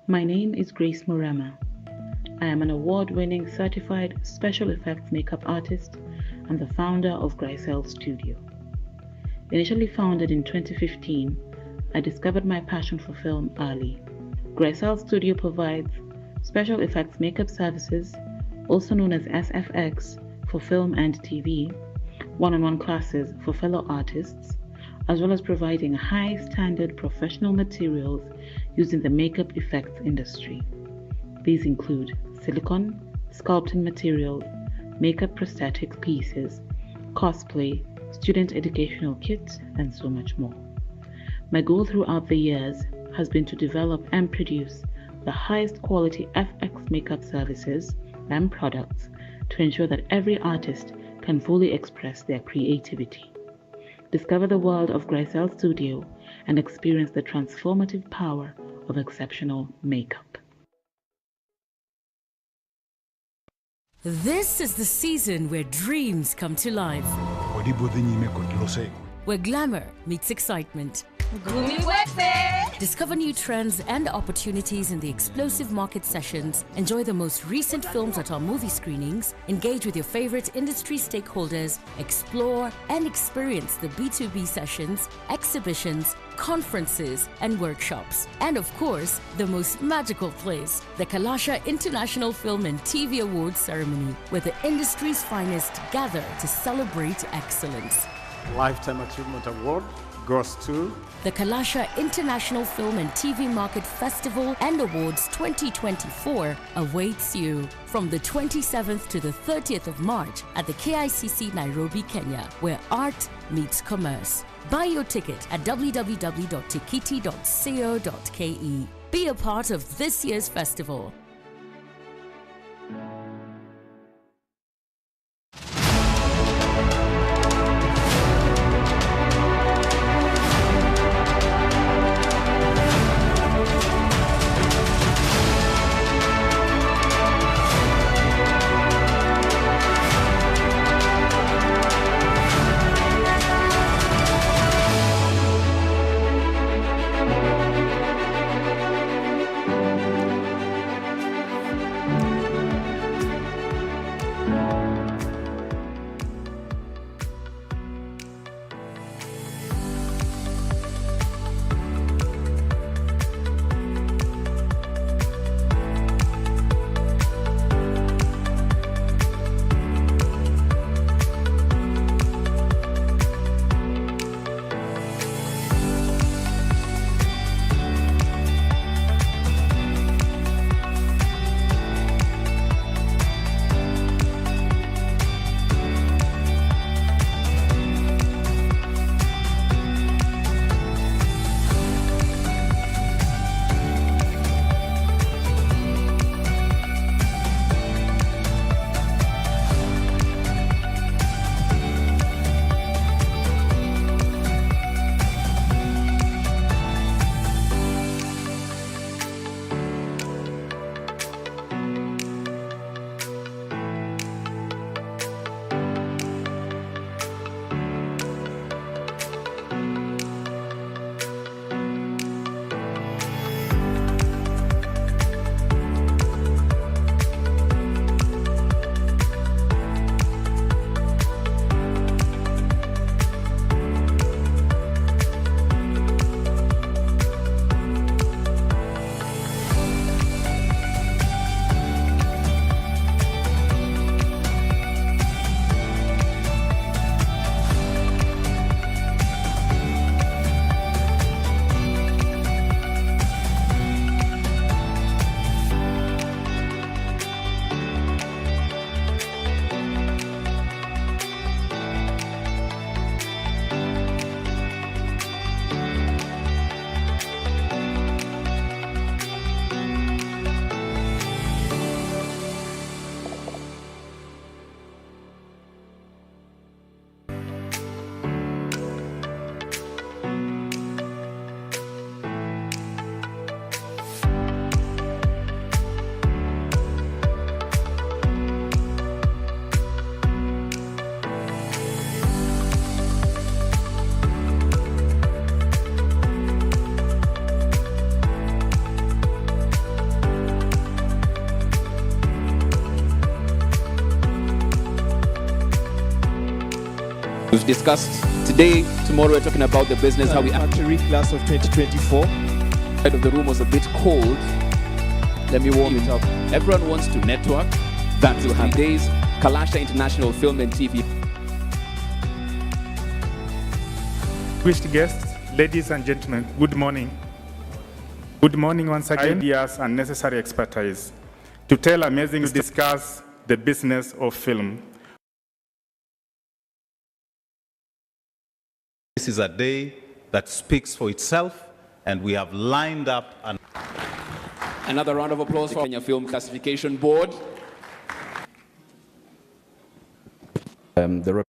My name is Grace Murama. I am an award-winning certified special effects makeup artist and the founder of Goethe-Institut Studio. Initially founded in 2015, I discovered my passion for film early. Goethe-Institut Studio provides special effects makeup services, also known as SFX, for film and TV, one-on-one classes for fellow artists, as well as providing high-standard professional materials used in the makeup effects industry. These include silicone, sculpting materials, makeup prosthetic pieces, cosplay, student educational kits, and so much more. My goal throughout the years has been to develop and produce the highest quality FX makeup services and products to ensure that every artist can fully express their creativity. Discover the world of Goethe-Institut Studio and experience the transformative power of exceptional makeup. This is the season where dreams come to life, where glamour meets excitement. Discover new trends and opportunities in the explosive market sessions. Enjoy the most recent films at our movie screenings. Engage with your favorite industry stakeholders. Explore and experience the B2B sessions, exhibitions, conferences, and workshops. And of course, the most magical place, the Kalasha International Film and TV Awards ceremony, where the industry's finest gather to celebrate excellence. Lifetime Achievement Award goes to the Kalasha International Film and TV Market Festival and Awards 2024 awaits you from the 27th to the 30th of March at the KICC Nairobi, Kenya, where art meets commerce. Buy your ticket at www.tikiti.co.ke. Be a part of this year's festival. was discussed today. Tomorrow we're talking about the business, how we factory class of 2024. Side of the room was a bit cold. Let me warm it up. Everyone wants to network. That will have days. Kalasha International Film and TV. Distinguished guests, ladies and gentlemen, good morning. Good morning once again. Ideas and necessary expertise to tell amazing to discuss the business of film. This is a day that speaks for itself, and we have lined up another round of applause for Kenya Film Classification Board. The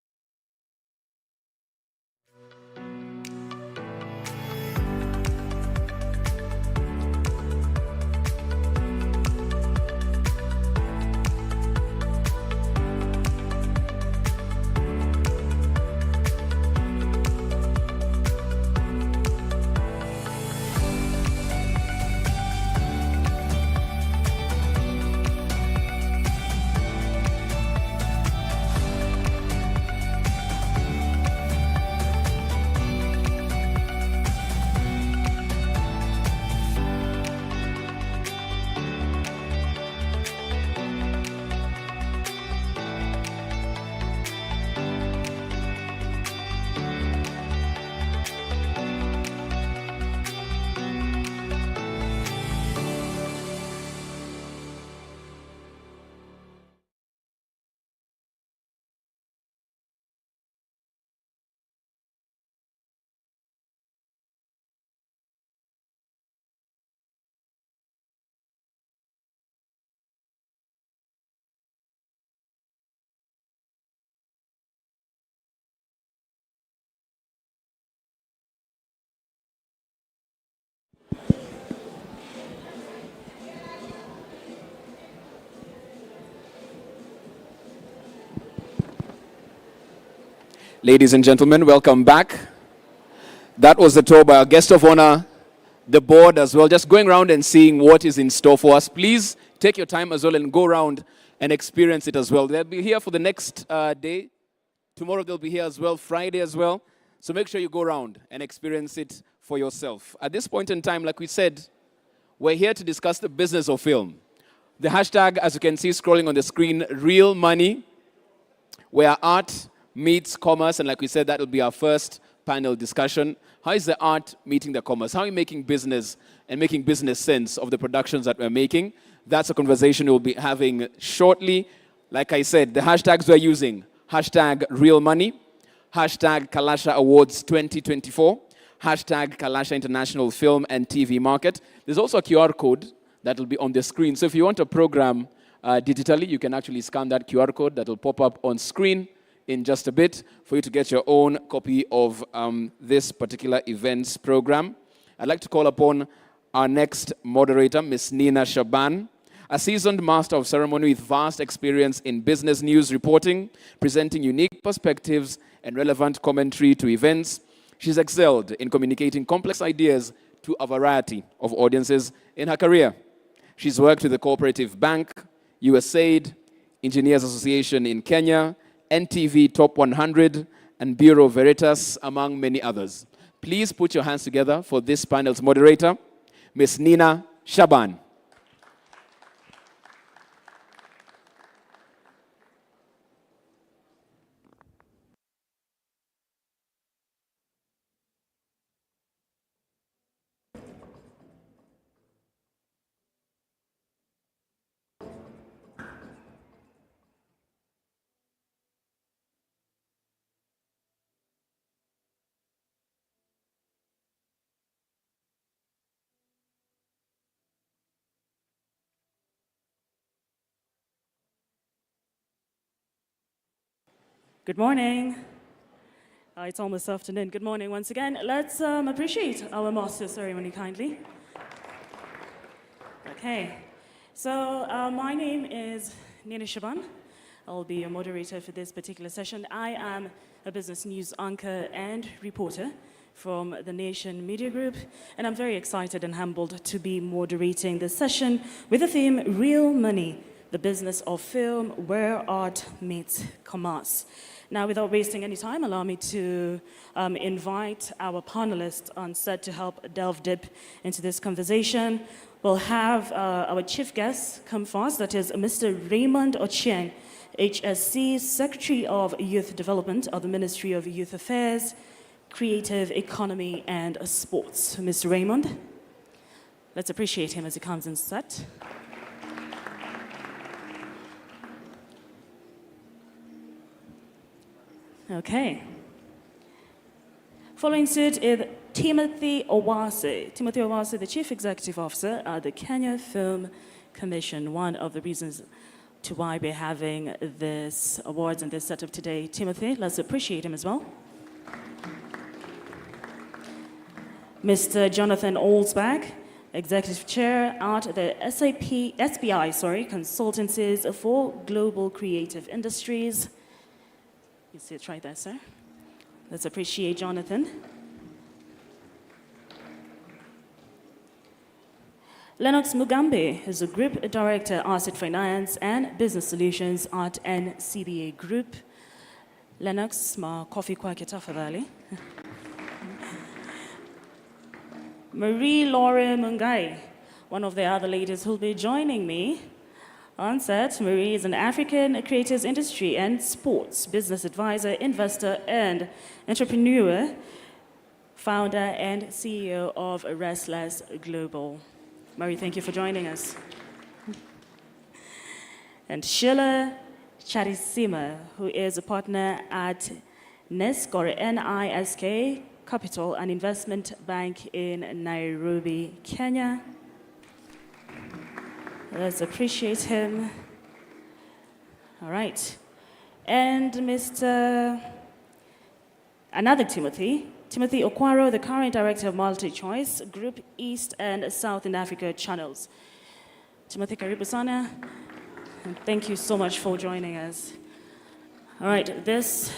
Ladies and gentlemen, welcome back. That was the tour by our guest of honor, the board as well, just going around and seeing what is in store for us. Please take your time as well and go around and experience it as well. They'll be here for the next day. Tomorrow they'll be here as well, Friday as well. So make sure you go around and experience it for yourself. At this point in time, like we said, we're here to discuss the business of film. The hashtag, as you can see scrolling on the screen, Real Money, where art meets commerce, and like we said, that will be our first panel discussion. How is the art meeting the commerce? How are we making business and making business sense of the productions that we're making? That's a conversation we'll be having shortly. Like I said, the hashtags we're using, hashtag Real Money, hashtag Kalasha Awards 2024, hashtag Kalasha International Film and TV Market. There's also a QR code that will be on the screen. So if you want a program digitally, you can actually scan that QR code that will pop up on screen in just a bit for you to get your own copy of this particular events program. I'd like to call upon our next moderator, Ms. Nina Shaban, a seasoned master of ceremony with vast experience in business news reporting, presenting unique perspectives and relevant commentary to events. She's excelled in communicating complex ideas to a variety of audiences in her career. She's worked with the Cooperative Bank, USAID, Engineers Association in Kenya, NTV Top 100, and Bureau Veritas, among many others. Please put your hands together for this panel's moderator, Ms. Nina Shaban. Good morning. It's almost afternoon. Good morning once again. Let's appreciate our master ceremony kindly. Okay, so my name is Nina Shaban. I'll be your moderator for this particular session. I am a business news anchor and reporter from the Nation Media Group, and I'm very excited and humbled to be moderating this session with the theme Real Money, the business of film, where art meets commerce. Now, without wasting any time, allow me to invite our panelists on set to help delve deep into this conversation. We'll have our chief guest come first, that is Mr. Raymond Ochieng, HSC, Secretary of Youth Development of the Ministry of Youth Affairs, Creative Economy and Sports. Mr. Raymond, let's appreciate him as he comes in set. Okay. Following suit is Timothy Owase. Timothy Owase, the Chief Executive Officer at the Kenya Film Commission, one of the reasons to why we're having this awards and this setup today. Timothy, let's appreciate him as well. Mr. Jonathan Olsbach, Executive Chair at the SPI, Consultancies for Global Creative Industries. You see it right there, sir. Let's appreciate Jonathan. Lennox Mugambe is a Group Director, Asset Finance and Business Solutions at NCBA Group. Lennox, ma coffee kwake tafadhali. Marie-Laure Mungai, one of the other ladies who'll be joining me on set. Marie is an African creators industry and sports business advisor, investor, and entrepreneur, founder and CEO of Restless Global. Marie, thank you for joining us. And Sheila Charisima, who is a partner at NISK, or NISK Capital, an investment bank in Nairobi, Kenya. Let's appreciate him. All right. And another Timothy Okwaro, the current director of MultiChoice Group East and South in Africa channels. Timothy, karibu sana. And thank you so much for joining us. All right, this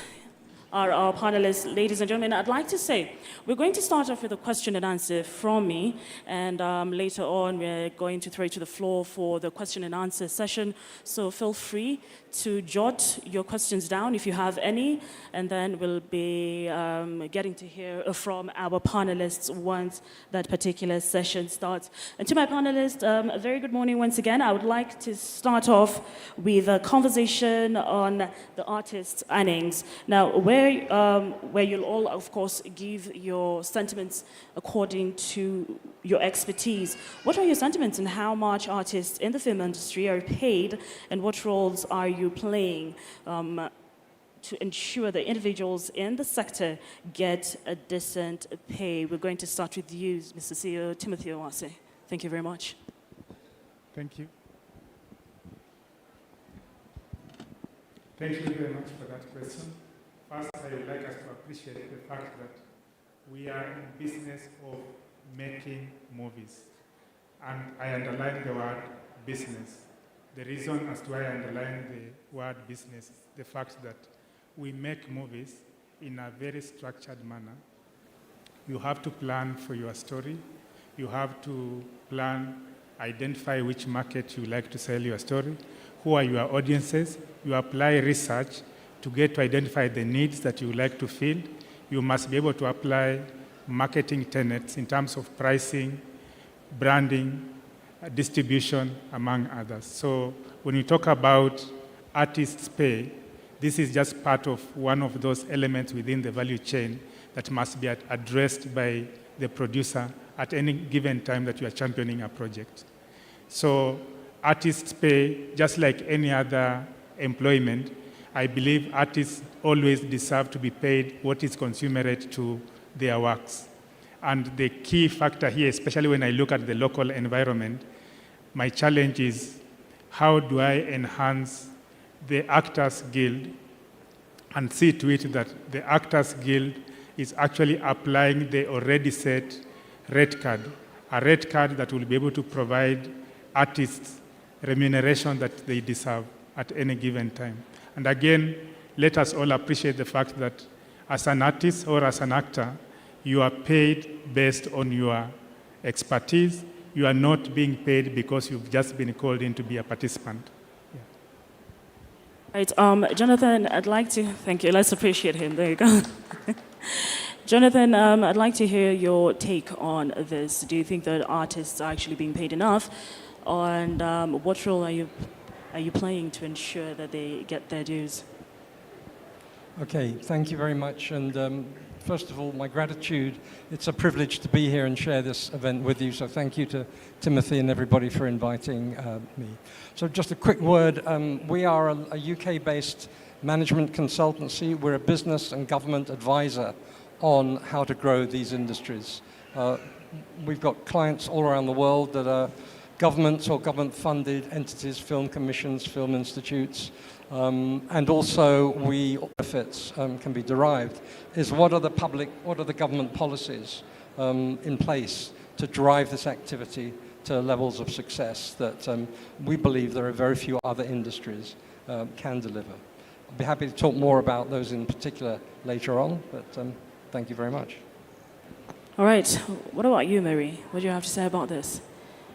are our panelists. Ladies and gentlemen, I'd like to say, we're going to start off with a question and answer from me, and later on we're going to throw it to the floor for the question and answer session. So feel free to jot your questions down if you have any, and then we'll be getting to hear from our panelists once that particular session starts. And to my panelists, a very good morning once again. I would like to start off with a conversation on the artist's earnings. Now, where you'll all, of course, give your sentiments according to your expertise. What are your sentiments on how much artists in the film industry are paid, and what roles are you playing to ensure that individuals in the sector get a decent pay? We're going to start with you, Mr. CEO Timothy Owase. Thank you very much. Thank you. Thank you very much for that question. First, I would like us to appreciate the fact that we are in business of making movies. And I underline the word business. The reason as to why I underline the word business is the fact that we make movies in a very structured manner. You have to plan for your story. You have to plan, identify which market you like to sell your story, who are your audiences. You apply research to get to identify the needs that you would like to fill. You must be able to apply marketing tenets in terms of pricing, branding, distribution, among others. So when we talk about artists' pay, this is just part of one of those elements within the value chain that must be addressed by the producer at any given time that you are championing a project. So artists' pay, just like any other employment, I believe artists always deserve to be paid what is commensurate to their works. And the key factor here, especially when I look at the local environment, my challenge is how do I enhance the Actors Guild and see to it that the Actors Guild is actually applying the already set rate card, a rate card that will be able to provide artists remuneration that they deserve at any given time. And again, let us all appreciate the fact that as an artist or as an actor, you are paid based on your expertise. You are not being paid because you've just been called in to be a participant. Right, Jonathan, I'd like to, thank you, let's appreciate him, there you go. Jonathan, I'd like to hear your take on this. Do you think that artists are actually being paid enough? And what role are you playing to ensure that they get their dues? Okay, thank you very much. And first of all, my gratitude. It's a privilege to be here and share this event with you. So thank you to Timothy and everybody for inviting me. So just a quick word. We are a UK-based management consultancy. We're a business and government advisor on how to grow these industries. We've got clients all around the world that are governments or government-funded entities, film commissions, film institutes, and also benefits can be derived, is what are the government policies in place to drive this activity to levels of success that we believe there are very few other industries can deliver. I'll be happy to talk more about those in particular later on, but thank you very much. All right, what about you, Mary? What do you have to say about this?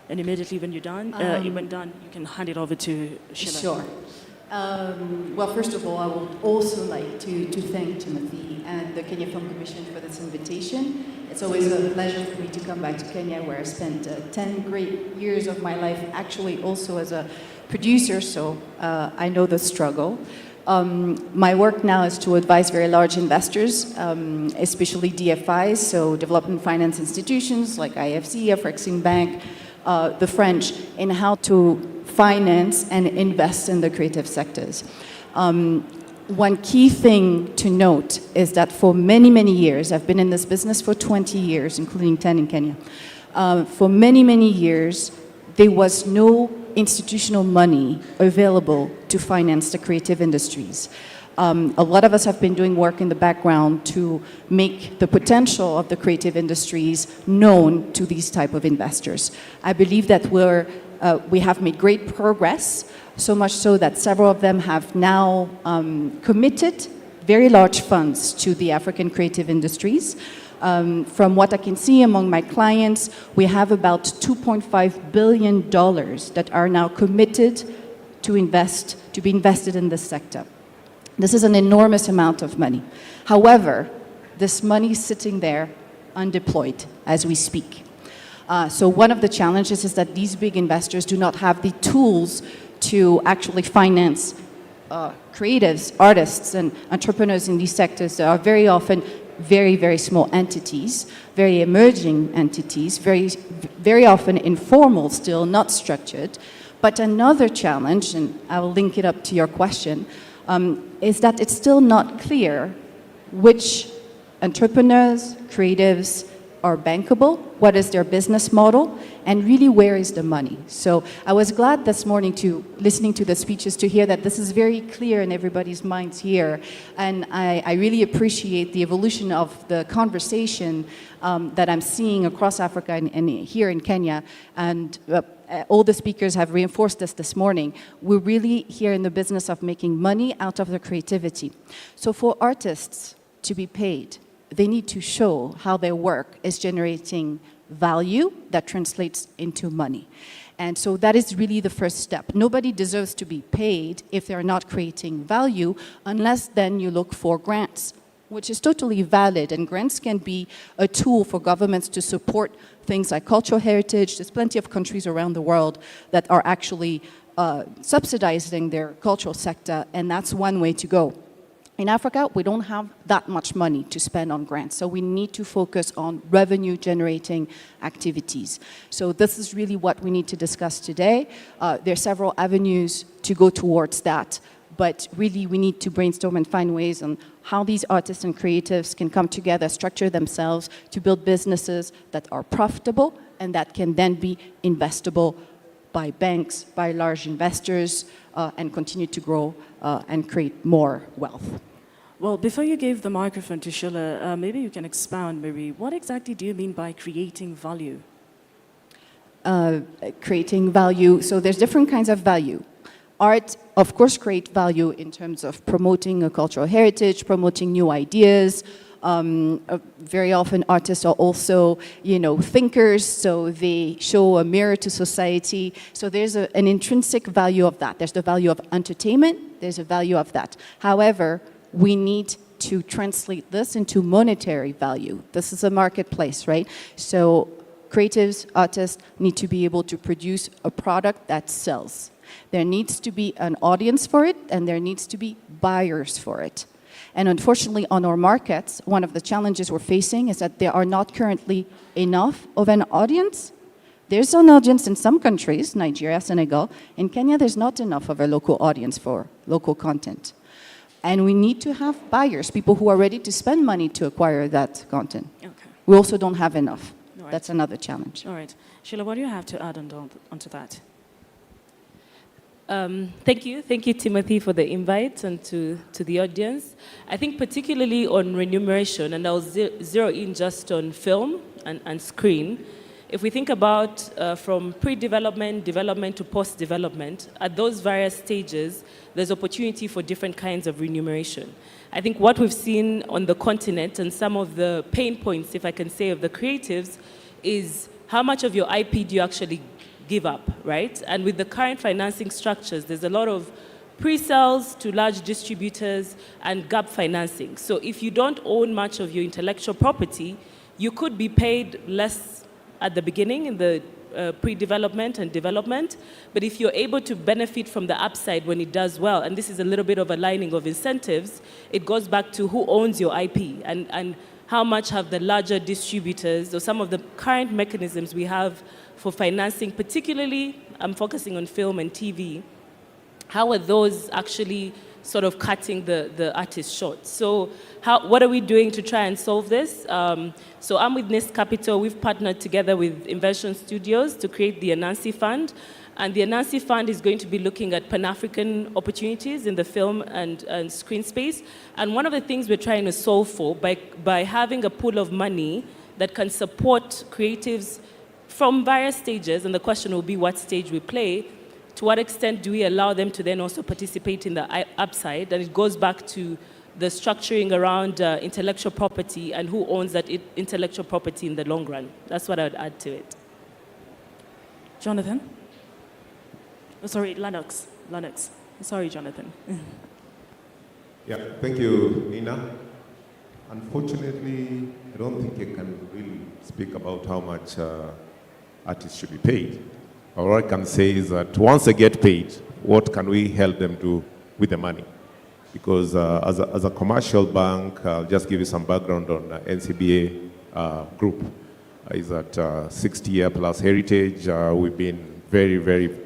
And immediately when you're done, you can hand it over to Sheila. Sure. Well, first of all, I would also like to thank Timothy and the Kenya Film Commission for this invitation. It's always a pleasure for me to come back to Kenya, where I spent 10 great years of my life, actually also as a producer, so I know the struggle. My work now is to advise very large investors, especially DFIs, so development finance institutions like IFC, Afrexim Bank, the French, in how to finance and invest in the creative sectors. One key thing to note is that for many, many years, I've been in this business for 20 years, including 10 in Kenya. For many, many years, there was no institutional money available to finance the creative industries. A lot of us have been doing work in the background to make the potential of the creative industries known to these type of investors. I believe that we have made great progress, so much so that several of them have now committed very large funds to the African creative industries. From what I can see among my clients, we have about $2.5 billion that are now committed to be invested in this sector. This is an enormous amount of money. However, this money is sitting there undeployed as we speak. So one of the challenges is that these big investors do not have the tools to actually finance creatives, artists, and entrepreneurs in these sectors that are very often very, very small entities, very emerging entities, very often informal still, not structured. But another challenge, and I will link it up to your question, is that it's still not clear which entrepreneurs, creatives are bankable, what is their business model, and really where is the money. So I was glad this morning listening to the speeches to hear that this is very clear in everybody's minds here, and I really appreciate the evolution of the conversation that I'm seeing across Africa and here in Kenya, and all the speakers have reinforced this morning. We're really here in the business of making money out of their creativity. So for artists to be paid, they need to show how their work is generating value that translates into money. And so that is really the first step. Nobody deserves to be paid if they're not creating value, unless then you look for grants, which is totally valid. And grants can be a tool for governments to support things like cultural heritage. There's plenty of countries around the world that are actually subsidizing their cultural sector, and that's one way to go. In Africa, we don't have that much money to spend on grants, so we need to focus on revenue-generating activities. So this is really what we need to discuss today. There are several avenues to go towards that, but really we need to brainstorm and find ways on how these artists and creatives can come together, structure themselves to build businesses that are profitable and that can then be investable by banks, by large investors, and continue to grow and create more wealth. Well, before you give the microphone to Sheila, maybe you can expound, Mary. What exactly do you mean by creating value? Creating value, so there's different kinds of value. Art, of course, create value in terms of promoting a cultural heritage, promoting new ideas, Very often artists are also, thinkers, so they show a mirror to society. So there's an intrinsic value of that. There's the value of entertainment, there's a value of that. However, we need to translate this into monetary value. This is a marketplace, right? So creatives, artists need to be able to produce a product that sells. There needs to be an audience for it, and there needs to be buyers for it. And unfortunately, on our markets, one of the challenges we're facing is that there are not currently enough of an audience. There's an audience in some countries, Nigeria, Senegal. In Kenya, there's not enough of a local audience for local content. And we need to have buyers, people who are ready to spend money to acquire that content. Okay. We also don't have enough. Right. That's another challenge. All right. Sheila, what do you have to add onto that? Thank you, Timothy, for the invite and to the audience. I think particularly on remuneration, and I'll zero in just on film and screen. If we think about from pre-development, development to post-development, at those various stages, there's opportunity for different kinds of remuneration. I think what we've seen on the continent and some of the pain points, if I can say, of the creatives is how much of your IP do you actually give up, right? And with the current financing structures, there's a lot of pre-sales to large distributors and gap financing. So if you don't own much of your intellectual property, you could be paid less at the beginning in the pre-development and development, but if you're able to benefit from the upside when it does well, and this is a little bit of aligning of incentives, it goes back to who owns your IP and how much have the larger distributors or some of the current mechanisms we have for financing, particularly I'm focusing on film and TV, how are those actually sort of cutting the artist short? So what are we doing to try and solve this? So I'm with NIST Capital. We've partnered together with Invention Studios to create the Anansi Fund. And the Anansi Fund is going to be looking at Pan-African opportunities in the film and screen space. And one of the things we're trying to solve for by having a pool of money that can support creatives from various stages, and the question will be what stage we play, to what extent do we allow them to then also participate in the upside? And it goes back to the structuring around intellectual property and who owns that intellectual property in the long run. That's what I would add to it. Jonathan? Oh, sorry, Lennox. Sorry, Jonathan. Yeah, thank you, Nina. Unfortunately, I don't think I can really speak about how much artists should be paid. All I can say is that once they get paid, what can we help them do with the money? Because as a commercial bank, I'll just give you some background on NCBA group. Is that 60-year plus heritage. We've been very, very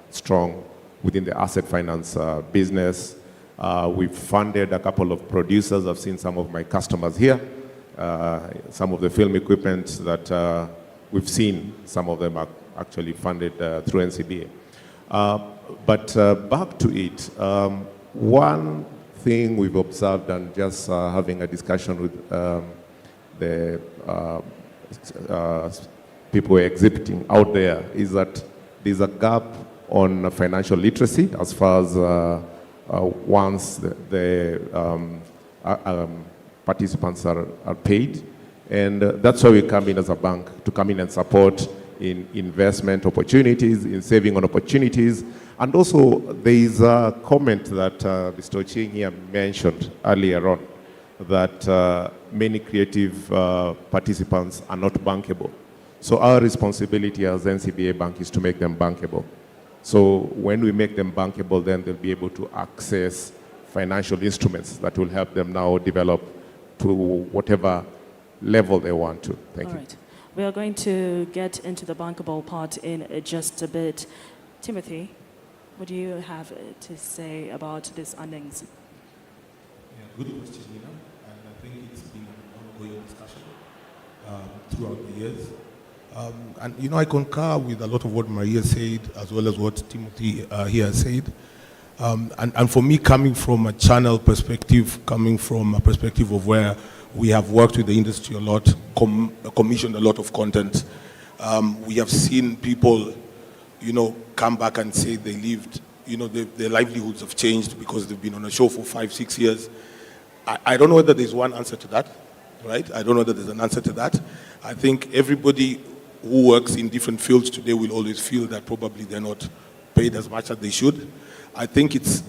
strong within the asset finance business. We've funded a couple of producers. I've seen some of my customers here. Some of the film equipment that we've seen, some of them are actually funded through NCBA. But back to it, one thing we've observed, and just having a discussion with the people exhibiting out there, is that there's a gap on financial literacy as far as once the participants are paid. And that's why we come in as a bank, to come in and support in investment opportunities, in saving on opportunities. And also, there is a comment that Mr. Oching here mentioned earlier on, that many creative participants are not bankable. So our responsibility as NCBA Bank is to make them bankable. So when we make them bankable, then they'll be able to access financial instruments that will help them now develop to whatever level they want to. Thank you. Right. We are going to get into the bankable part in just a bit. Timothy, what do you have to say about this earnings? Yeah, good question, Nina. And I think it's been an ongoing discussion throughout the years. And I concur with a lot of what Maria said, as well as what Timothy here said. And for me, coming from a channel perspective, coming from a perspective of where we have worked with the industry a lot, commissioned a lot of content. We have seen people, come back and say they lived, their livelihoods have changed because they've been on a show for 5-6 years. I don't know whether there's one answer to that, right? I don't know whether there's an answer to that. I think everybody who works in different fields today will always feel that probably they're not paid as much as they should. I think it's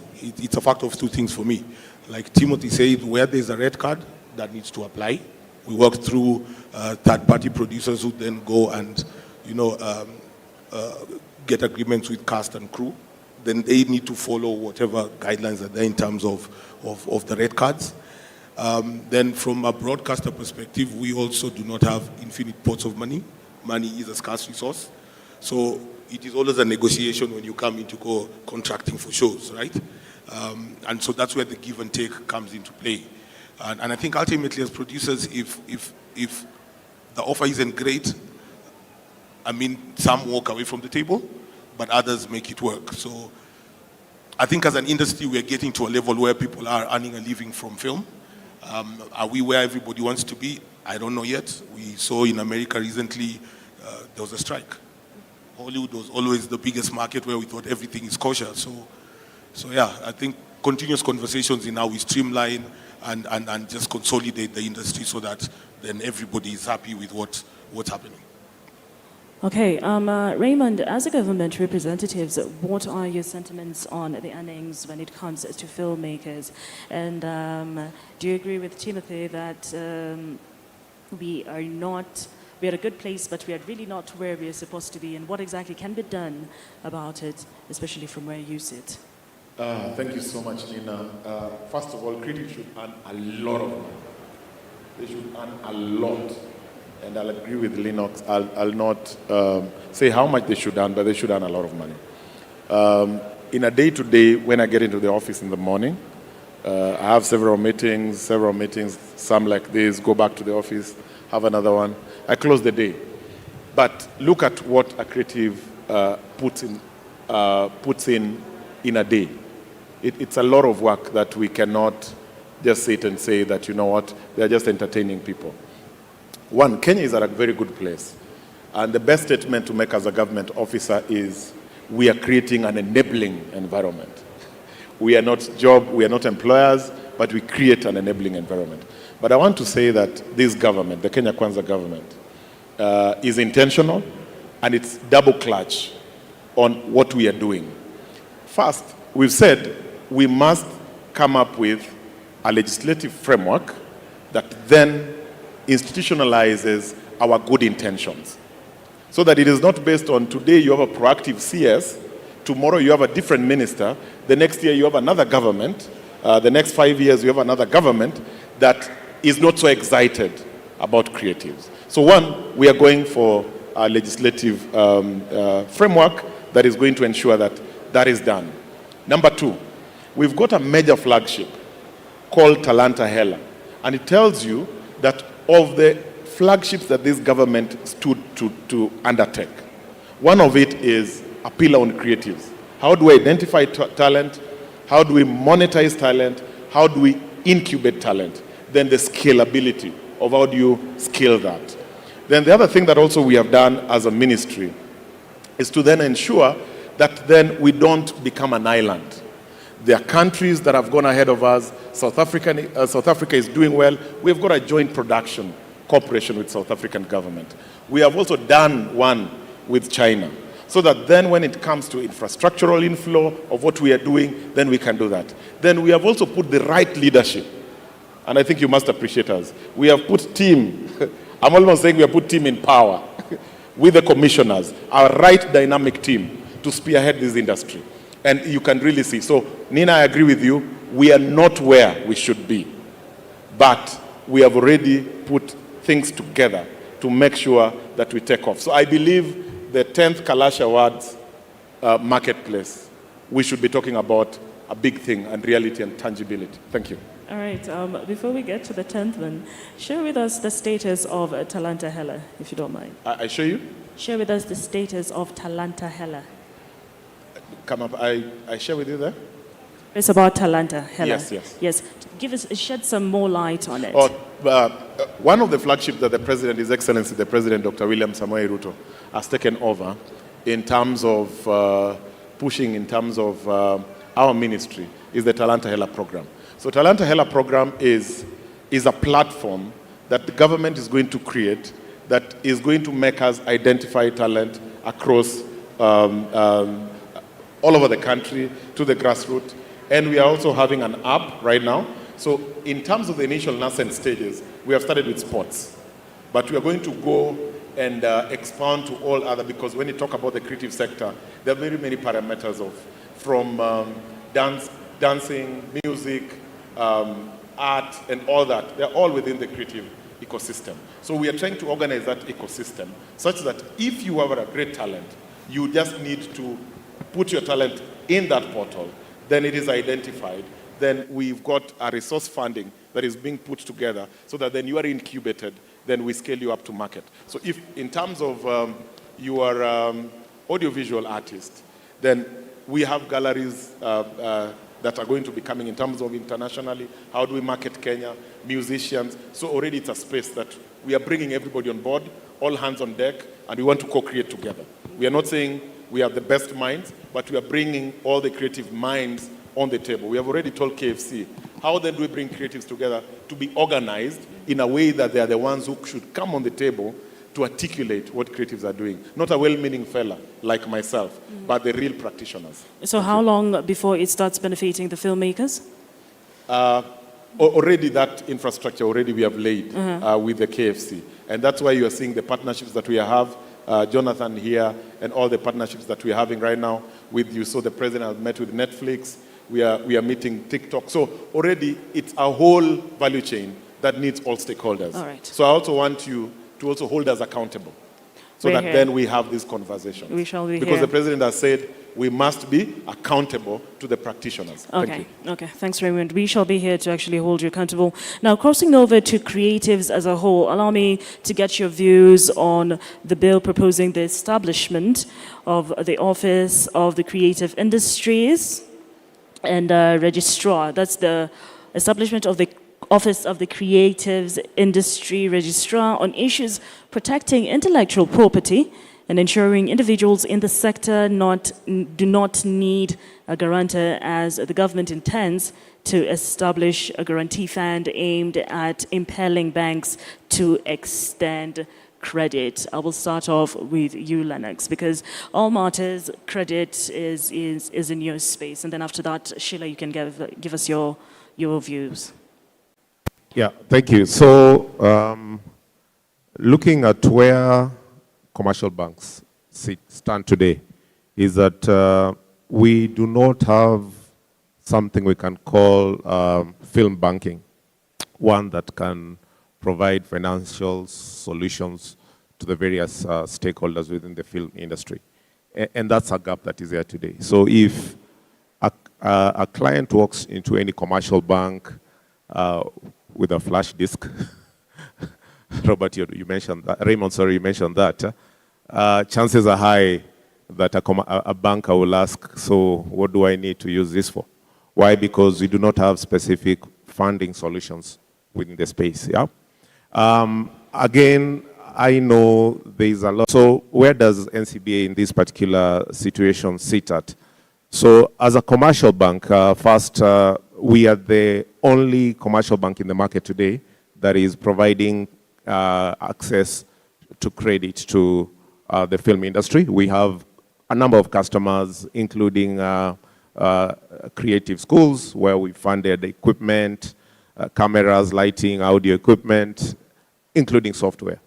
a factor of two things for me. Like Timothy said, where there's a red card, that needs to apply. We work through third-party producers who then go and, get agreements with cast and crew. Then they need to follow whatever guidelines are there in terms of the red cards. Then from a broadcaster perspective, we also do not have infinite pots of money. Money is a scarce resource. So it is always a negotiation when you come into contracting for shows, right? And so that's where the give and take comes into play. And I think ultimately as producers, if the offer isn't great, I mean, some walk away from the table, but others make it work. So I think as an industry, we're getting to a level where people are earning a living from film. Are we where everybody wants to be? I don't know yet. We saw in America recently, there was a strike. Hollywood was always the biggest market where we thought everything is kosher. So yeah, I think continuous conversations in how we streamline and just consolidate the industry so that then everybody is happy with what's happening. Okay, Raymond, as a government representative, what are your sentiments on the earnings when it comes to filmmakers? And do you agree with Timothy that we are at a good place, but we are really not where we are supposed to be? And what exactly can be done about it, especially from where you sit? Thank you so much, Nina. First of all, critics should earn a lot of money. They should earn a lot. And I'll agree with Lennox. I'll not say how much they should earn, but they should earn a lot of money. In a day-to-day, when I get into the office in the morning, I have several meetings, some like this, go back to the office, have another one. I close the day. But look at what a creative puts in a day. It's a lot of work that we cannot just sit and say that, you know what, they're just entertaining people. One, Kenya is at a very good place. And the best statement to make as a government officer is we are creating an enabling environment. We are not employers, but we create an enabling environment. But I want to say that this government, the Kenya Kwanza government, is intentional and it's double clutch on what we are doing. First, we've said we must come up with a legislative framework that then institutionalizes our good intentions. So that it is not based on today you have a proactive CS, tomorrow you have a different minister, the next year you have another government, the next 5 years you have another government that is not so excited about creatives. So one, we are going for a legislative framework that is going to ensure that that is done. Number two, we've got a major flagship called Talanta Hela. And it tells you that of the flagships that this government stood to undertake, one of it is a pillar on creatives. How do we identify talent? How do we monetize talent? How do we incubate talent? Then the scalability of how do you scale that? Then the other thing that also we have done as a ministry is to then ensure that then we don't become an island. There are countries that have gone ahead of us. South Africa is doing well. We've got a joint production cooperation with South African government. We have also done one with China, so that then when it comes to infrastructural inflow of what we are doing, then we can do that. Then we have also put the right leadership, and I think you must appreciate us. We have put team, I'm almost saying we have put team in power with the commissioners, our right dynamic team to spearhead this industry. And you can really see. So, Nina, I agree with you. We are not where we should be. But we have already put things together to make sure that we take off. So I believe the 10th Kalasha Awards marketplace, we should be talking about a big thing and reality and tangibility. Thank you. All right, before we get to the 10th one, share with us the status of Talanta Hela, if you don't mind. I show you? Share with us the status of Talanta Hela. Come up, I share with you there? It's about Talanta Hela. Yes. Shed some more light on it. One of the flagships that the President, His Excellency, the President, Dr. William Samoei Ruto, has taken over in terms of pushing, in terms of our ministry, is the Talanta Hela program. So Talanta Hela program is a platform that the government is going to create that is going to make us identify talent across all over the country to the grassroots. And we are also having an app right now. So in terms of the initial nascent stages, we have started with sports. But we are going to go and expand to all other, because when you talk about the creative sector, there are very many parameters from dancing, music, art, and all that. They're all within the creative ecosystem. So we are trying to organize that ecosystem such that if you have a great talent, you just need to put your talent in that portal, then it is identified. Then we've got a resource funding that is being put together so that then you are incubated, then we scale you up to market. So if in terms of you are audiovisual artist, then we have galleries that are going to be coming in terms of internationally. How do we market Kenya? Musicians. So already it's a space that we are bringing everybody on board, all hands on deck, and we want to co-create together. We are not saying we have the best minds, but we are bringing all the creative minds on the table. We have already told KFC, how then do we bring creatives together to be organized in a way that they are the ones who should come on the table to articulate what creatives are doing. Not a well-meaning fella like myself, but the real practitioners. So how long before it starts benefiting the filmmakers? Already that infrastructure already we have laid with the KFC. And that's why you are seeing the partnerships that we have, Jonathan here, and all the partnerships that we're having right now with you. So the president has met with Netflix. We are meeting TikTok. So already it's a whole value chain that needs all stakeholders. All right. So I also want you to also hold us accountable so that then we have this conversation. We shall be because here. the president has said we must be accountable to the practitioners. Okay, Thank you. okay. Thanks, Raymond. We shall be here to actually hold you accountable. Now, crossing over to creatives as a whole, allow me to get your views on the bill proposing the establishment of the Office of the Creative Industries and Registrar. That's the establishment of the Office of the Creative Industry Registrar on issues protecting intellectual property and ensuring individuals in the sector do not need a guarantor, as the government intends to establish a guarantee fund aimed at impelling banks to extend credit. I will start off with you, Lennox, because all matters credit is in your space, and then after that, Sheila, you can give us your views. Yeah, thank you. So, looking at where commercial banks stand today, is that we do not have something we can call film banking, one that can provide financial solutions to the various stakeholders within the film industry. And that's a gap that is there today. So if a client walks into any commercial bank with a flash disk, Robert, you mentioned that, Raymond, sorry, you mentioned that, chances are high that a banker will ask, so what do I need to use this for? Why? Because we do not have specific funding solutions within the space, yeah? Again, I know there is a lot. So where does NCBA in this particular situation sit at? So as a commercial bank, first, we are the only commercial bank in the market today that is providing access to credit to the film industry. We have a number of customers, including creative schools, where we funded equipment, cameras, lighting, audio equipment, including software.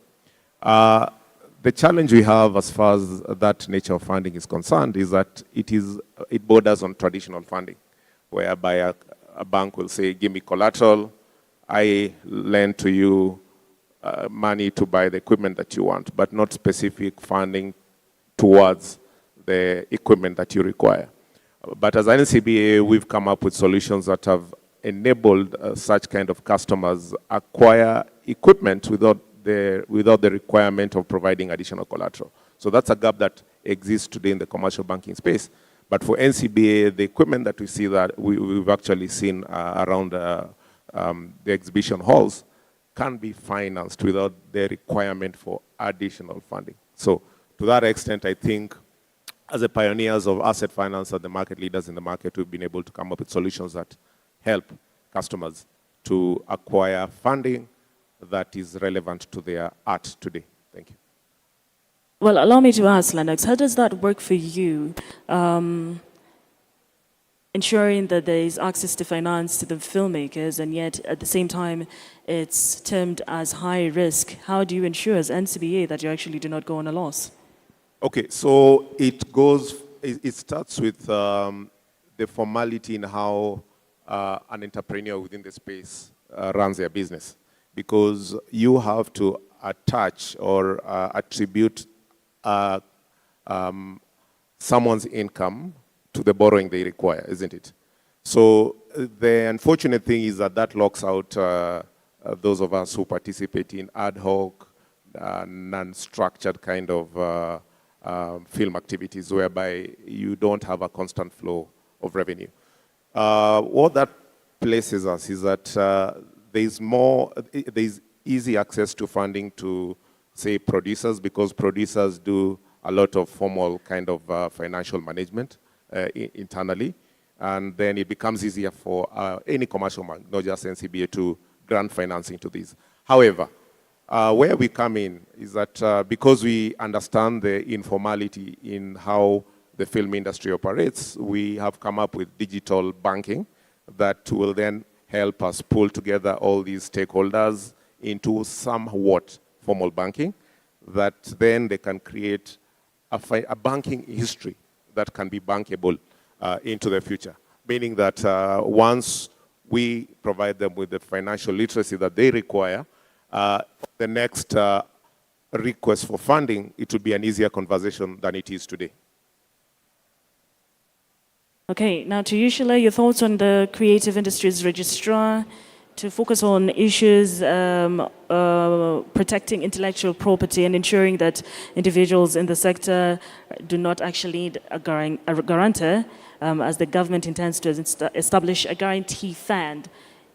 The challenge we have as far as that nature of funding is concerned is that it borders on traditional funding, whereby a bank will say, give me collateral, I lend to you money to buy the equipment that you want, but not specific funding towards the equipment that you require. But as an NCBA, we've come up with solutions that have enabled such kind of customers acquire equipment without the requirement of providing additional collateral. So that's a gap that exists today in the commercial banking space. But for NCBA, the equipment that we see that we've actually seen around the exhibition halls can be financed without the requirement for additional funding. So to that extent, I think as the pioneers of asset finance and the market leaders in the market, we've been able to come up with solutions that help customers to acquire funding that is relevant to their art today. Thank you. Well, allow me to ask, Lennox, how does that work for you? Ensuring that there is access to finance to the filmmakers, and yet at the same time it's termed as high risk. How do you ensure as NCBA that you actually do not go on a loss? Okay, so it starts with the formality in how an entrepreneur within the space runs their business, because you have to attach or attribute someone's income to the borrowing they require, isn't it? So the unfortunate thing is that locks out those of us who participate in ad hoc, non-structured kind of film activities whereby you don't have a constant flow of revenue. What that places us is that there's easy access to funding to, say, producers, because producers do a lot of formal kind of financial management internally, and then it becomes easier for any commercial bank, not just NCBA, to grant financing to these. However, where we come in is that because we understand the informality in how the film industry operates, we have come up with digital banking that will then help us pull together all these stakeholders into somewhat formal banking, that then they can create a banking history that can be bankable into the future. Meaning that once we provide them with the financial literacy that they require, the next request for funding, it will be an easier conversation than it is today. Okay, now to you, Sheila, your thoughts on the Creative Industries Registrar to focus on issues protecting intellectual property and ensuring that individuals in the sector do not actually need a guarantor, as the government intends to establish a guarantee fund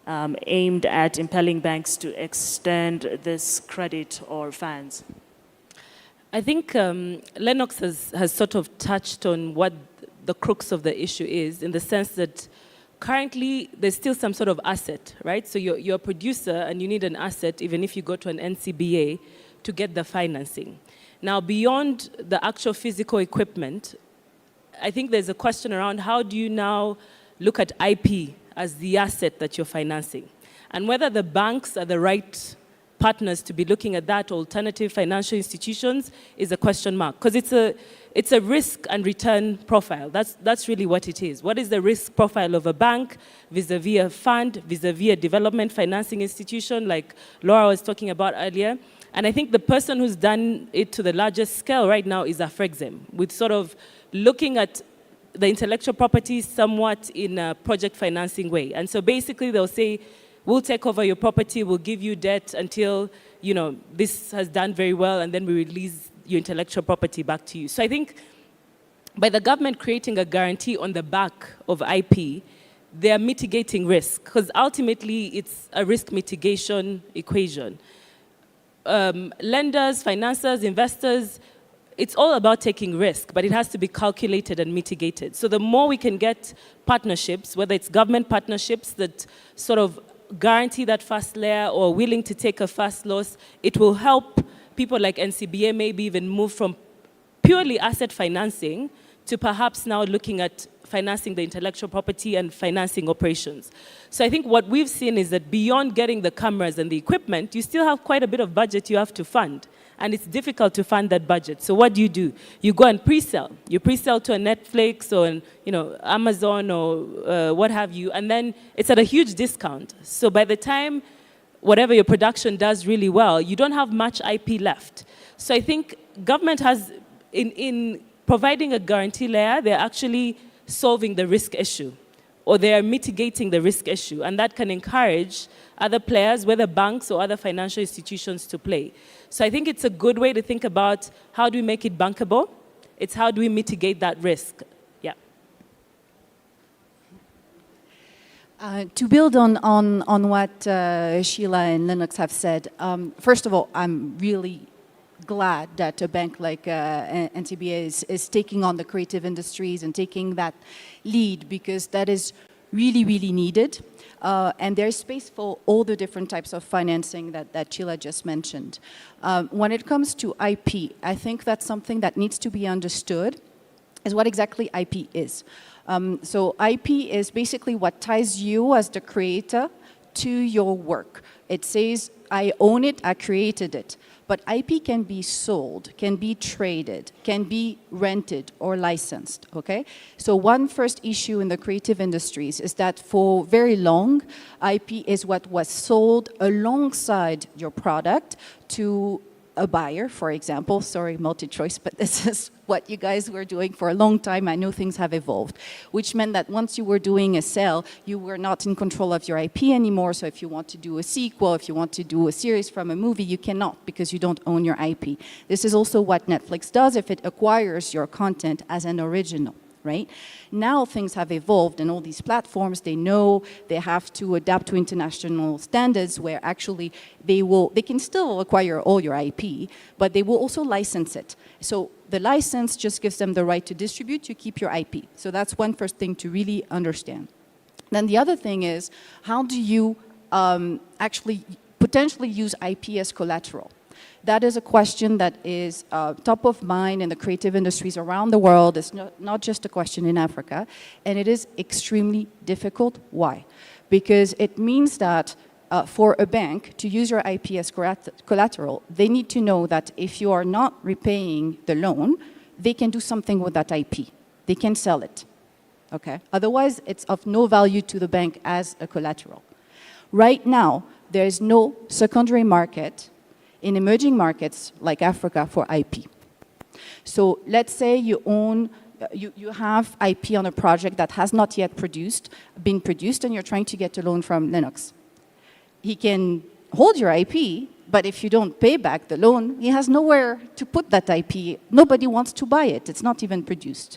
aimed at impelling banks to extend this credit or funds. I think Lennox has sort of touched on what the crux of the issue is, in the sense that currently there's still some sort of asset, right? So you're a producer and you need an asset even if you go to an NCBA to get the financing. Now, beyond the actual physical equipment, I think there's a question around how do you now look at IP as the asset that you're financing, and whether the banks are the right partners to be looking at that, alternative financial institutions, is a question mark, because it's a risk and return profile. That's really what it is. What is the risk profile of a bank vis-a-vis a fund, vis-a-vis a development financing institution like Laura was talking about earlier? And I think the person who's done it to the largest scale right now is Afrexim, with sort of looking at the intellectual property somewhat in a project financing way. And so basically they'll say, we'll take over your property, we'll give you debt until, this has done very well, and then we release your intellectual property back to you. So I think by the government creating a guarantee on the back of IP, they are mitigating risk, because ultimately it's a risk mitigation equation. Lenders, financiers, investors, it's all about taking risk, but it has to be calculated and mitigated. So the more we can get partnerships, whether it's government partnerships that sort of guarantee that first layer or willing to take a first loss, it will help people like NCBA maybe even move from purely asset financing to perhaps now looking at financing the intellectual property and financing operations. So I think what we've seen is that beyond getting the cameras and the equipment, you still have quite a bit of budget you have to fund. And it's difficult to fund that budget. So what do? You go and pre-sell. You pre-sell to a Netflix or an, Amazon or what have you, and then it's at a huge discount. So by the time whatever your production does really well, you don't have much IP left. So I think government has, in providing a guarantee layer, they're actually solving the risk issue, or they are mitigating the risk issue, and that can encourage other players, whether banks or other financial institutions, to play. So I think it's a good way to think about how do we make it bankable? It's how do we mitigate that risk? Yeah. To build on what Sheila and Lennox have said, first of all, I'm really glad that a bank like NCBA is taking on the creative industries and taking that lead, because that is really, really needed. And there's space for all the different types of financing that Sheila just mentioned. When it comes to IP, I think that's something that needs to be understood, is what exactly IP is. So IP is basically what ties you as the creator to your work. It says, I own it, I created it. But IP can be sold, can be traded, can be rented or licensed, okay? So one first issue in the creative industries is that for very long, IP is what was sold alongside your product to a buyer, for example. Sorry, MultiChoice, but this is what you guys were doing for a long time. I know things have evolved, which meant that once you were doing a sale, you were not in control of your IP anymore. So if you want to do a sequel, if you want to do a series from a movie, you cannot because you don't own your IP. This is also what Netflix does if it acquires your content as an original. Right? Now things have evolved and all these platforms, they know they have to adapt to international standards where actually they can still acquire all your IP, but they will also license it. So the license just gives them the right to distribute, to keep your IP. So that's one first thing to really understand. Then the other thing is, how do you actually potentially use IP as collateral? That is a question that is top of mind in the creative industries around the world. It's not just a question in Africa. And it is extremely difficult. Why? Because it means that for a bank to use your IP as collateral, they need to know that if you are not repaying the loan, they can do something with that IP. They can sell it. Okay? Otherwise, it's of no value to the bank as a collateral. Right now, there is no secondary market in emerging markets like Africa for IP. So let's say you own, you have IP on a project that has not yet been produced, and you're trying to get a loan from Linux. He can hold your IP, but if you don't pay back the loan, he has nowhere to put that IP. Nobody wants to buy it. It's not even produced.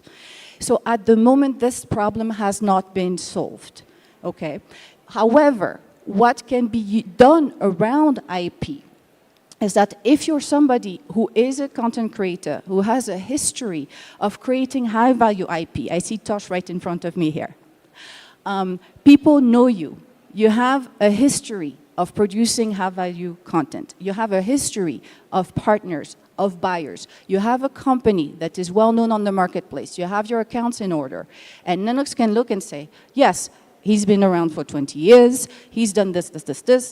So at the moment, this problem has not been solved. Okay. However, what can be done around IP is that if you're somebody who is a content creator, who has a history of creating high-value IP, I see Tosh right in front of me here. People know you. You have a history of producing high-value content. You have a history of partners, of buyers. You have a company that is well-known on the marketplace. You have your accounts in order. And Linux can look and say, yes, he's been around for 20 years. He's done this.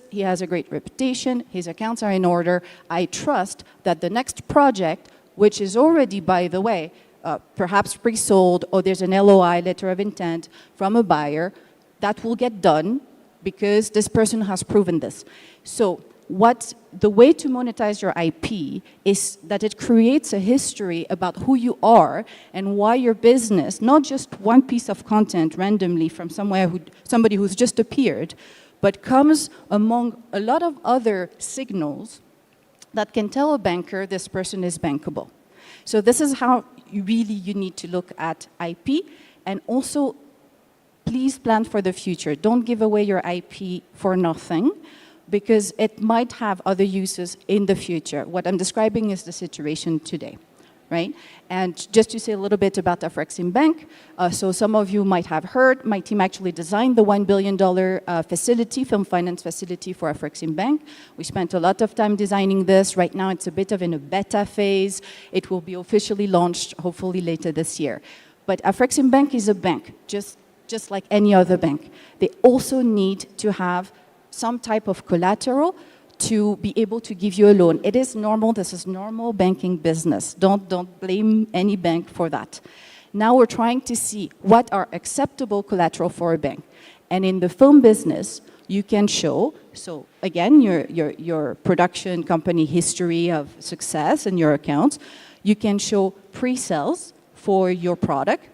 He has a great reputation. His accounts are in order. I trust that the next project, which is already, by the way, perhaps pre-sold, or there's an LOI, letter of intent, from a buyer, that will get done because this person has proven this. So the way to monetize your IP is that it creates a history about who you are and why your business, not just one piece of content randomly from somebody who's just appeared, but comes among a lot of other signals that can tell a banker this person is bankable. So this is how you need to look at IP, and also please plan for the future. Don't give away your IP for nothing, because it might have other uses in the future. What I'm describing is the situation today, right? And just to say a little bit about Afreximbank, so some of you might have heard, my team actually designed the $1 billion facility, film finance facility for Afreximbank. We spent a lot of time designing this. Right now, it's a bit of in a beta phase. It will be officially launched, hopefully later this year. But Afreximbank is a bank, just like any other bank. They also need to have some type of collateral to be able to give you a loan. It is normal. This is normal banking business. Don't blame any bank for that. Now we're trying to see what are acceptable collateral for a bank. And in the film business, you can show, so again, your production company history of success and your accounts. You can show pre-sales for your product.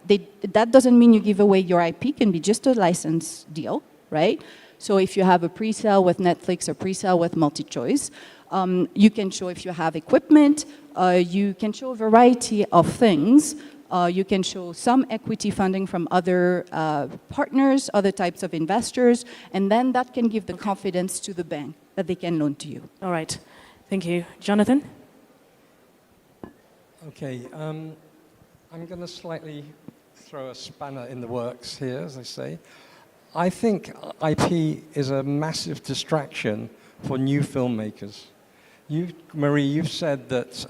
That doesn't mean you give away your IP. It can be just a license deal, right? So if you have a pre-sale with Netflix or pre-sale with MultiChoice, you can show if you have equipment, you can show a variety of things. You can show some equity funding from other partners, other types of investors, and then that can give the confidence to the bank that they can loan to you. All right. Thank you. Jonathan? Okay. I'm going to slightly throw a spanner in the works here, as I say. I think IP is a massive distraction for new filmmakers. Marie, you've said that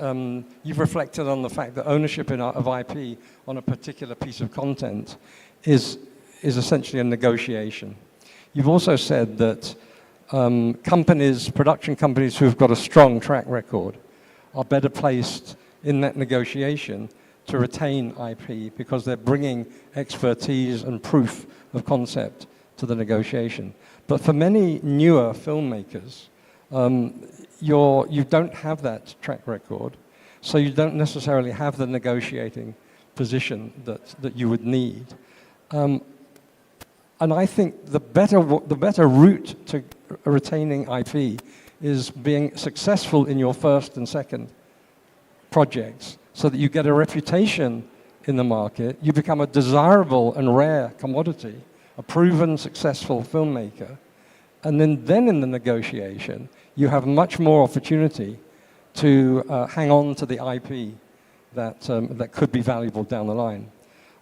you've reflected on the fact that ownership of IP on a particular piece of content is essentially a negotiation. You've also said that production companies who've got a strong track record are better placed in that negotiation to retain IP because they're bringing expertise and proof of concept to the negotiation. But for many newer filmmakers, you don't have that track record, so you don't necessarily have the negotiating position that you would need. And I think the better route to retaining IP is being successful in your first and second projects so that you get a reputation in the market, you become a desirable and rare commodity, a proven successful filmmaker, and then in the negotiation, you have much more opportunity to hang on to the IP that could be valuable down the line.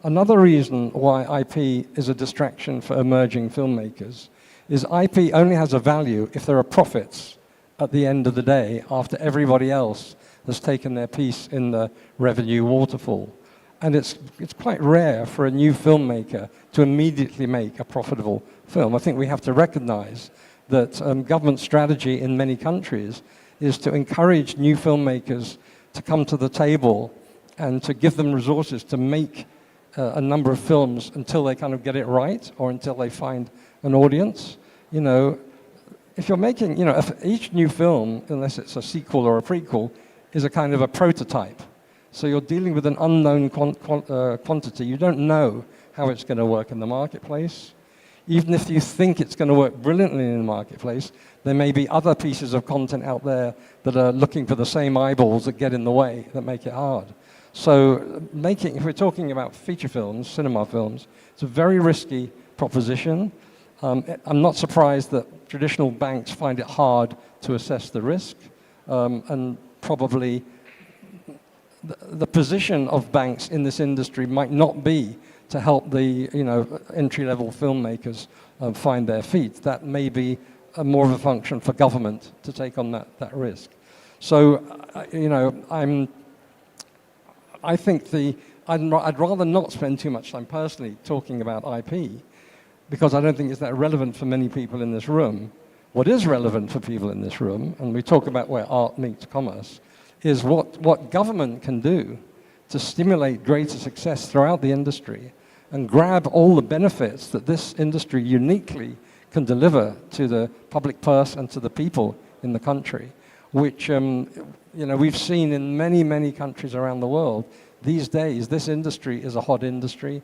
Another reason why IP is a distraction for emerging filmmakers is IP only has a value if there are profits at the end of the day after everybody else has taken their piece in the revenue waterfall. And it's quite rare for a new filmmaker to immediately make a profitable film. I think we have to recognize that government strategy in many countries is to encourage new filmmakers to come to the table and to give them resources to make a number of films until they kind of get it right or until they find an audience. You know, if you're making, you know, if each new film, unless it's a sequel or a prequel, is a kind of a prototype. So you're dealing with an unknown quantity. You don't know how it's going to work in the marketplace. Even if you think it's going to work brilliantly in the marketplace, there may be other pieces of content out there that are looking for the same eyeballs that get in the way, that make it hard. So if we're talking about feature films, cinema films, it's a very risky proposition. I'm not surprised that traditional banks find it hard to assess the risk, and probably the position of banks in this industry might not be to help the entry-level filmmakers find their feet. That may be more of a function for government to take on that risk. So, I think I'd rather not spend too much time personally talking about IP because I don't think it's that relevant for many people in this room. What is relevant for people in this room, and we talk about where art meets commerce, is what government can do to stimulate greater success throughout the industry and grab all the benefits that this industry uniquely can deliver to the public purse and to the people in the country, which we've seen in many, many countries around the world. These days, this industry is a hot industry.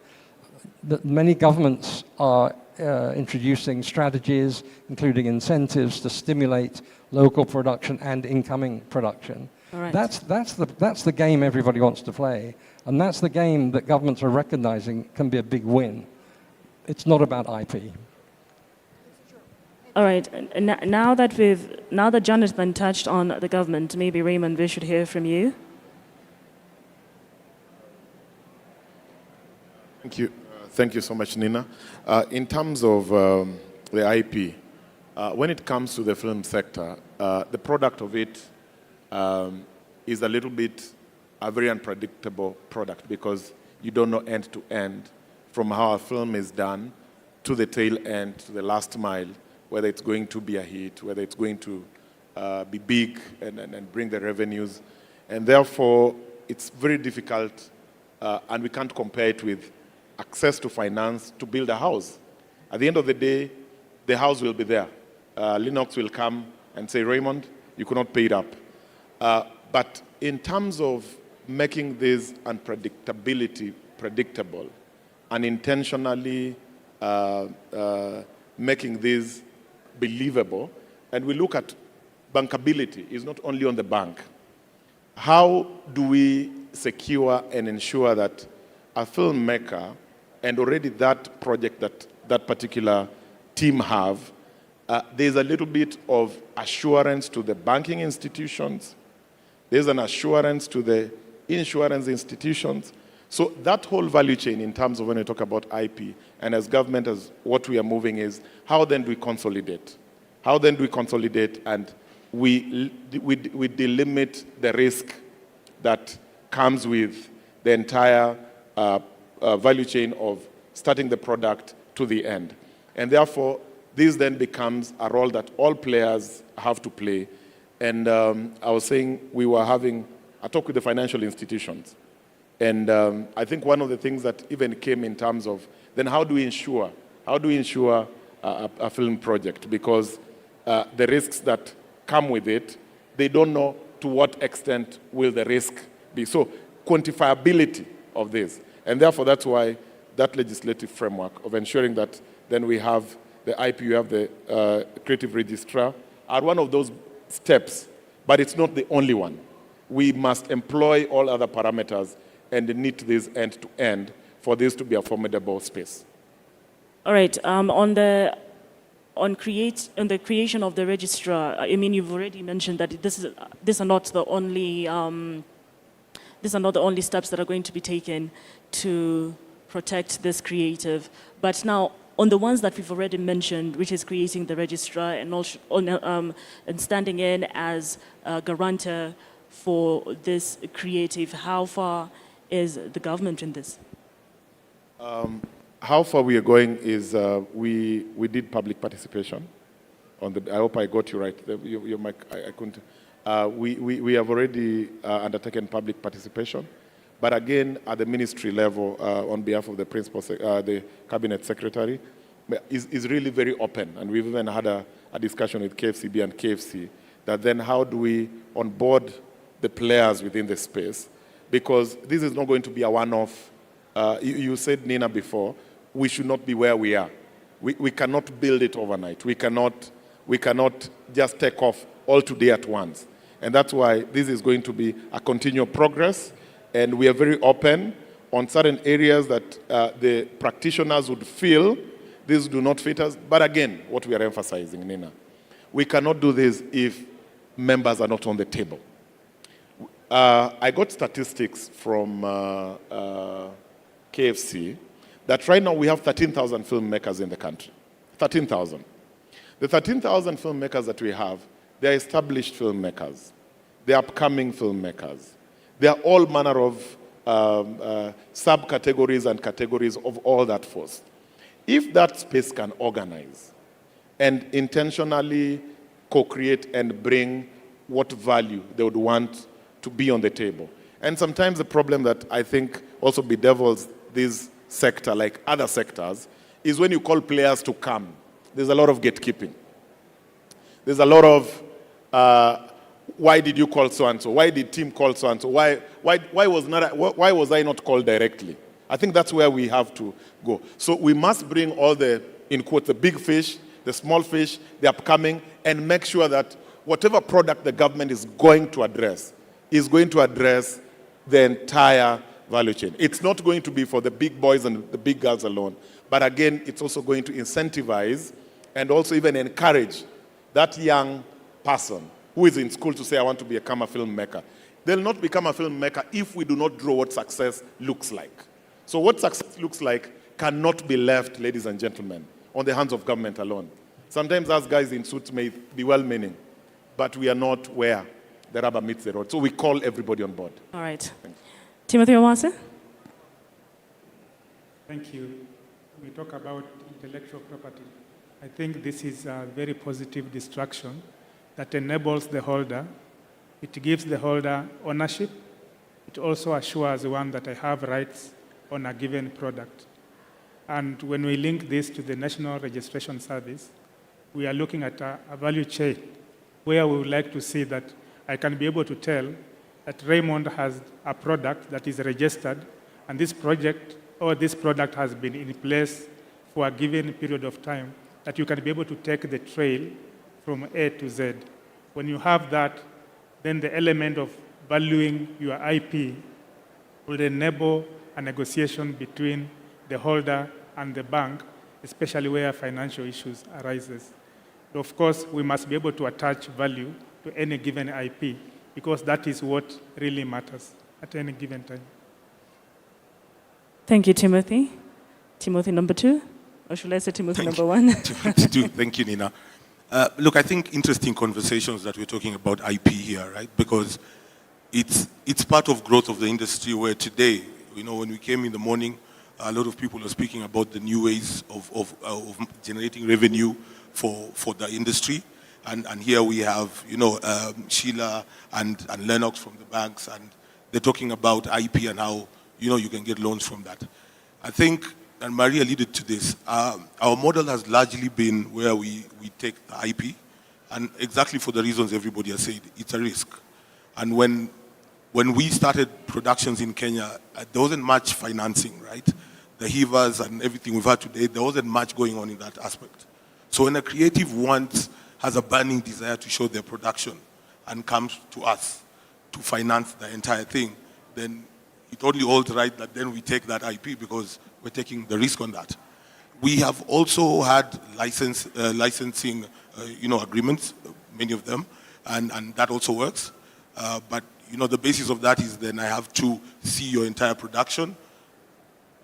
That many governments are introducing strategies, including incentives to stimulate local production and incoming production. Right. That's the game everybody wants to play, and that's the game that governments are recognizing can be a big win. It's not about IP. All right. Now that Jonathan touched on the government, maybe Raymond, we should hear from you. Thank you. Thank you so much, Nina. In terms of the IP, when it comes to the film sector, the product of it is a little bit a very unpredictable product because you don't know end to end from how a film is done to the tail end, to the last mile, whether it's going to be a hit, whether it's going to be big and bring the revenues. And therefore, it's very difficult, and we can't compare it with access to finance to build a house. At the end of the day, the house will be there. Linux will come and say, Raymond, you could not pay it up. But in terms of making this unpredictability predictable and intentionally making this believable, and we look at bankability, is not only on the bank. How do we secure and ensure that a filmmaker and already that project that particular team have, there's a little bit of assurance to the banking institutions, there's an assurance to the insurance institutions, So that whole value chain in terms of when we talk about IP, and as government, as what we are moving is, how then do we consolidate? How then do we consolidate and we delimit the risk that comes with the entire value chain of starting the product to the end. And therefore, this then becomes a role that all players have to play. And I was saying we were having a talk with the financial institutions. And I think one of the things that even came in terms of, then how do we ensure a film project? Because the risks that come with it, they don't know to what extent will the risk be. So quantifiability of this. And therefore, that's why that legislative framework of ensuring that then we have the IP, you have the creative registrar, are one of those steps, but it's not the only one. We must employ all other parameters and knit this end to end for this to be a formidable space. All right. On the creation of the registrar, I mean, you've already mentioned that these are not the only steps that are going to be taken to protect this creative. But now, on the ones that we've already mentioned, which is creating the registrar and also and standing in as a guarantor for this creative, how far is the government in this? How far we are going is we did public participation. I hope I got you right. Your mic, I couldn't. We have already undertaken public participation, but again, at the ministry level, on behalf of the principal, the cabinet secretary, is really very open, and we've even had a discussion with KFCB and KFC that then how do we onboard the players within the space, because this is not going to be a one-off. You said, Nina, before, we should not be where we are. We cannot build it overnight. We cannot just take off all today at once. And that's why this is going to be a continual progress. And we are very open on certain areas that the practitioners would feel these do not fit us. But again, what we are emphasizing, Nina, we cannot do this if members are not on the table. I got statistics from KFC that right now we have 13,000 filmmakers in the country. 13,000. The 13,000 filmmakers that we have, they are established filmmakers. They are upcoming filmmakers. They are all manner of subcategories and categories of all that force. If that space can organize and intentionally co-create and bring what value they would want to be on the table. And sometimes the problem that I think also bedevils this sector, like other sectors, is when you call players to come. There's a lot of gatekeeping. There's a lot of, why did you call so-and-so? Why did team call so-and-so? Why was I not called directly? I think that's where we have to go. So we must bring all the, in quotes, the big fish, the small fish, the upcoming, and make sure that whatever product the government is going to address is going to address the entire value chain. It's not going to be for the big boys and the big girls alone. But again, it's also going to incentivize and also even encourage that young person who is in school to say, I want to become a filmmaker. They'll not become a filmmaker if we do not draw what success looks like. So what success looks like cannot be left, ladies and gentlemen, on the hands of government alone. Sometimes us guys in suits may be well-meaning, but we are not where the rubber meets the road. So we call everybody on board. All right. Timothy Owase? Thank you. We talk about intellectual property. I think this is a very positive distraction that enables the holder. It gives the holder ownership. It also assures one that I have rights on a given product. And when we link this to the National Registration Service, we are looking at a value chain where we would like to see that I can be able to tell that Raymond has a product that is registered, and this project or this product has been in place for a given period of time, that you can be able to take the trail from A to Z. When you have that, then the element of valuing your IP will enable a negotiation between the holder and the bank, especially where financial issues arises. Of course, we must be able to attach value to any given IP, because that is what really matters at any given time. Thank you, Timothy. Timothy number 2? Or should I say Timothy number 1? Thank you, Nina. Look, I think interesting conversations that we're talking about IP here, right? Because it's part of growth of the industry where today, when we came in the morning, a lot of people are speaking about the new ways of generating revenue for the industry. And here we have, Sheila and Lennox from the banks, and they're talking about IP and how, you can get loans from that. I think, and Maria alluded to this, our model has largely been where we take the IP, and exactly for the reasons everybody has said, it's a risk. And when we started productions in Kenya, there wasn't much financing, right? The Hivas and everything we've had today, there wasn't much going on in that aspect. So when a creative has a burning desire to show their production and comes to us to finance the entire thing, then it only holds right that then we take that IP because we're taking the risk on that. We have also had licensing agreements, many of them, and that also works. But the basis of that is then I have to see your entire production,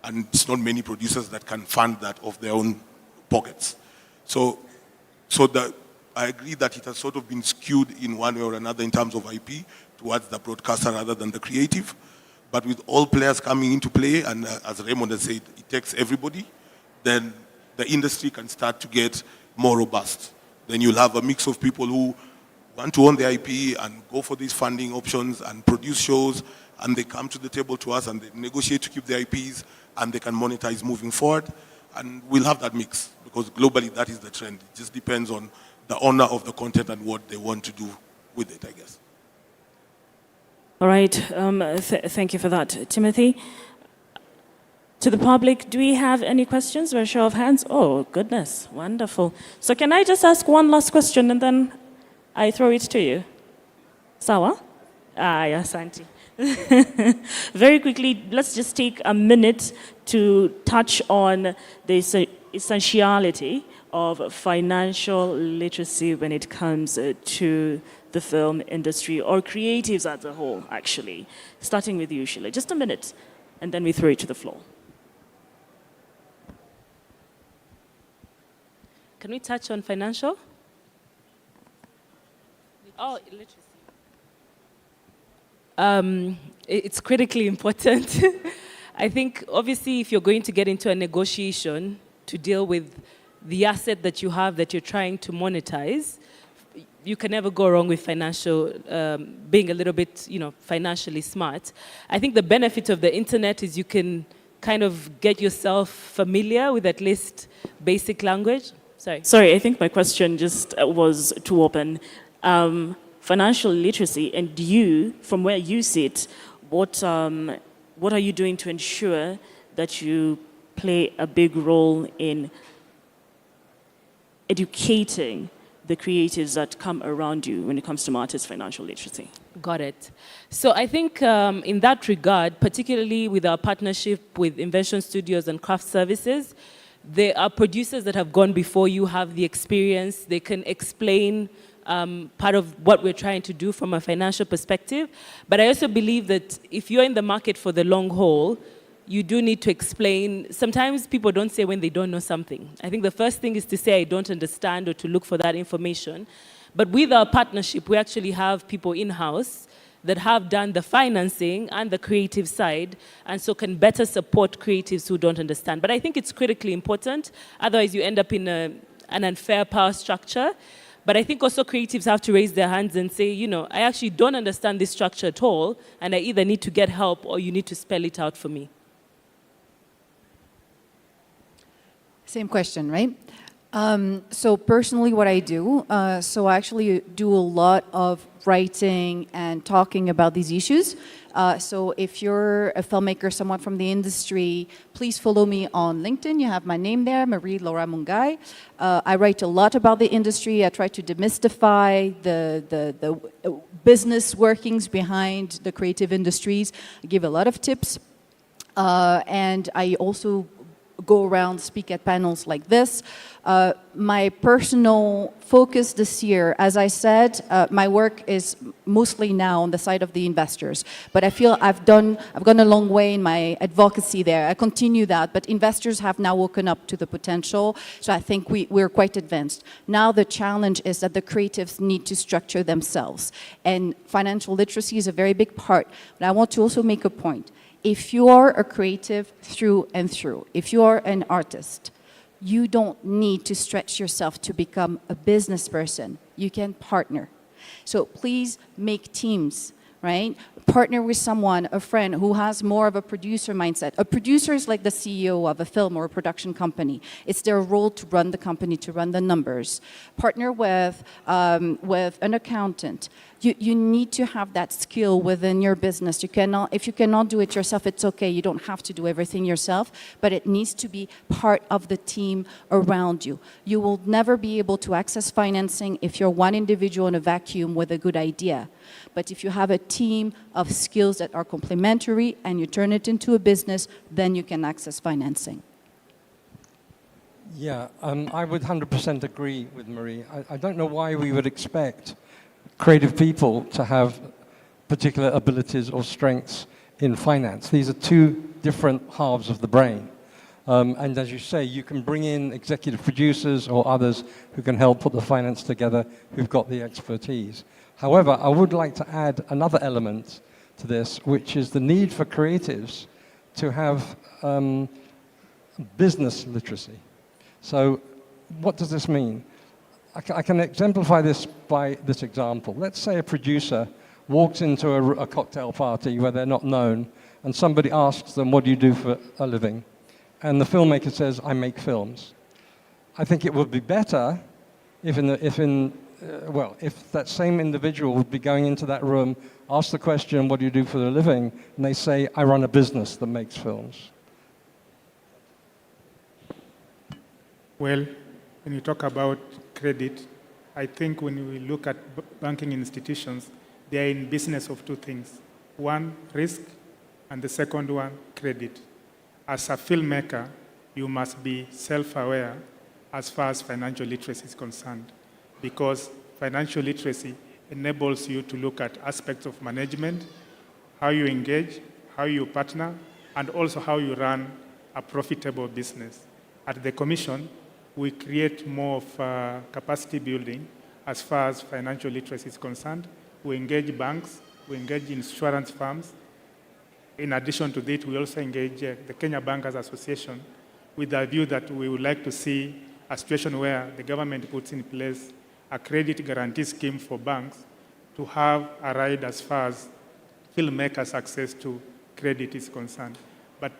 and it's not many producers that can fund that of their own pockets. So I agree that it has sort of been skewed in one way or another in terms of IP towards the broadcaster rather than the creative. But with all players coming into play, and as Raymond has said, it takes everybody, then the industry can start to get more robust. Then you'll have a mix of people who want to own the IP and go for these funding options and produce shows, and they come to the table to us and they negotiate to keep their IPs, and they can monetize moving forward. And we'll have that mix, because globally that is the trend. It just depends on the owner of the content and what they want to do with it, I guess. All right, thank you for that, Timothy. To the public, do we have any questions or a show of hands? Oh, goodness, wonderful. So can I just ask one last question and then I throw it to you? Sawa? Yes, Auntie. Very quickly, let's just take a minute to touch on the essentiality of financial literacy when it comes to the film industry, or creatives as a whole, actually. Starting with you, Sheila. Just a minute, and then we throw it to the floor. Can we touch on financial? Oh, literacy. It's critically important. I think, obviously, if you're going to get into a negotiation to deal with the asset that you have that you're trying to monetize, you can never go wrong with financial, being a little bit, financially smart. I think the benefit of the internet is you can kind of get yourself familiar with at least basic language. Sorry, I think my question just was too open. Financial literacy, and you, from where you sit, what are you doing to ensure that you play a big role in educating the creatives that come around you when it comes to artists' financial literacy? Got it. So I think in that regard, particularly with our partnership with Invention Studios and Craft Services, there are producers that have gone before you, have the experience, they can explain part of what we're trying to do from a financial perspective. But I also believe that if you're in the market for the long haul, you do need to explain. Sometimes people don't say when they don't know something. I think the first thing is to say I don't understand, or to look for that information. But with our partnership, we actually have people in-house that have done the financing and the creative side, and so can better support creatives who don't understand. But I think it's critically important. Otherwise, you end up in an unfair power structure. But I think also creatives have to raise their hands and say, I actually don't understand this structure at all, and I either need to get help or you need to spell it out for me. Same question, right? So personally, what I do, so I actually do a lot of writing and talking about these issues. So if you're a filmmaker, someone from the industry, please follow me on LinkedIn. You have my name there, Marie-Laura Mungai. I write a lot about the industry. I try to demystify the business workings behind the creative industries. I give a lot of tips. And I also go around, speak at panels like this. My personal focus this year, as I said, my work is mostly now on the side of the investors, but I feel I've gone a long way in my advocacy there. I continue that, but investors have now woken up to the potential, so I think we're quite advanced. Now the challenge is that the creatives need to structure themselves, and financial literacy is a very big part, but I want to also make a point. If you are a creative through and through, if you are an artist, you don't need to stretch yourself to become a business person. You can partner. So please make teams, right? Partner with someone, a friend who has more of a producer mindset. A producer is like the CEO of a film or a production company. It's their role to run the company, to run the numbers. Partner with an accountant. You need to have that skill within your business. If you cannot do it yourself, it's okay. You don't have to do everything yourself, but it needs to be part of the team around you. You will never be able to access financing if you're one individual in a vacuum with a good idea. But if you have a team of skills that are complementary and you turn it into a business, then you can access financing. Yeah, I would 100% agree with Marie. I don't know why we would expect creative people to have particular abilities or strengths in finance. These are two different halves of the brain. And as you say, you can bring in executive producers or others who can help put the finance together, who've got the expertise. However, I would like to add another element to this, which is the need for creatives to have business literacy. So what does this mean? I can exemplify this by this example. Let's say a producer walks into a cocktail party where they're not known, and somebody asks them, what do you do for a living? And the filmmaker says, I make films. I think it would be better if that same individual would be going into that room, ask the question, what do you do for a living? And they say, I run a business that makes films. Well, when you talk about credit, I think when we look at banking institutions, they are in business of two things. One, risk, and the second one, credit. As a filmmaker, you must be self-aware as far as financial literacy is concerned, because financial literacy enables you to look at aspects of management, how you engage, how you partner, and also how you run a profitable business. At the Commission, we create more of capacity building as far as financial literacy is concerned. We engage banks, we engage insurance firms. In addition to that, we also engage the Kenya Bankers Association with the view that we would like to see a situation where the government puts in place a credit guarantee scheme for banks to have a ride as far as filmmakers' access to credit is concerned. But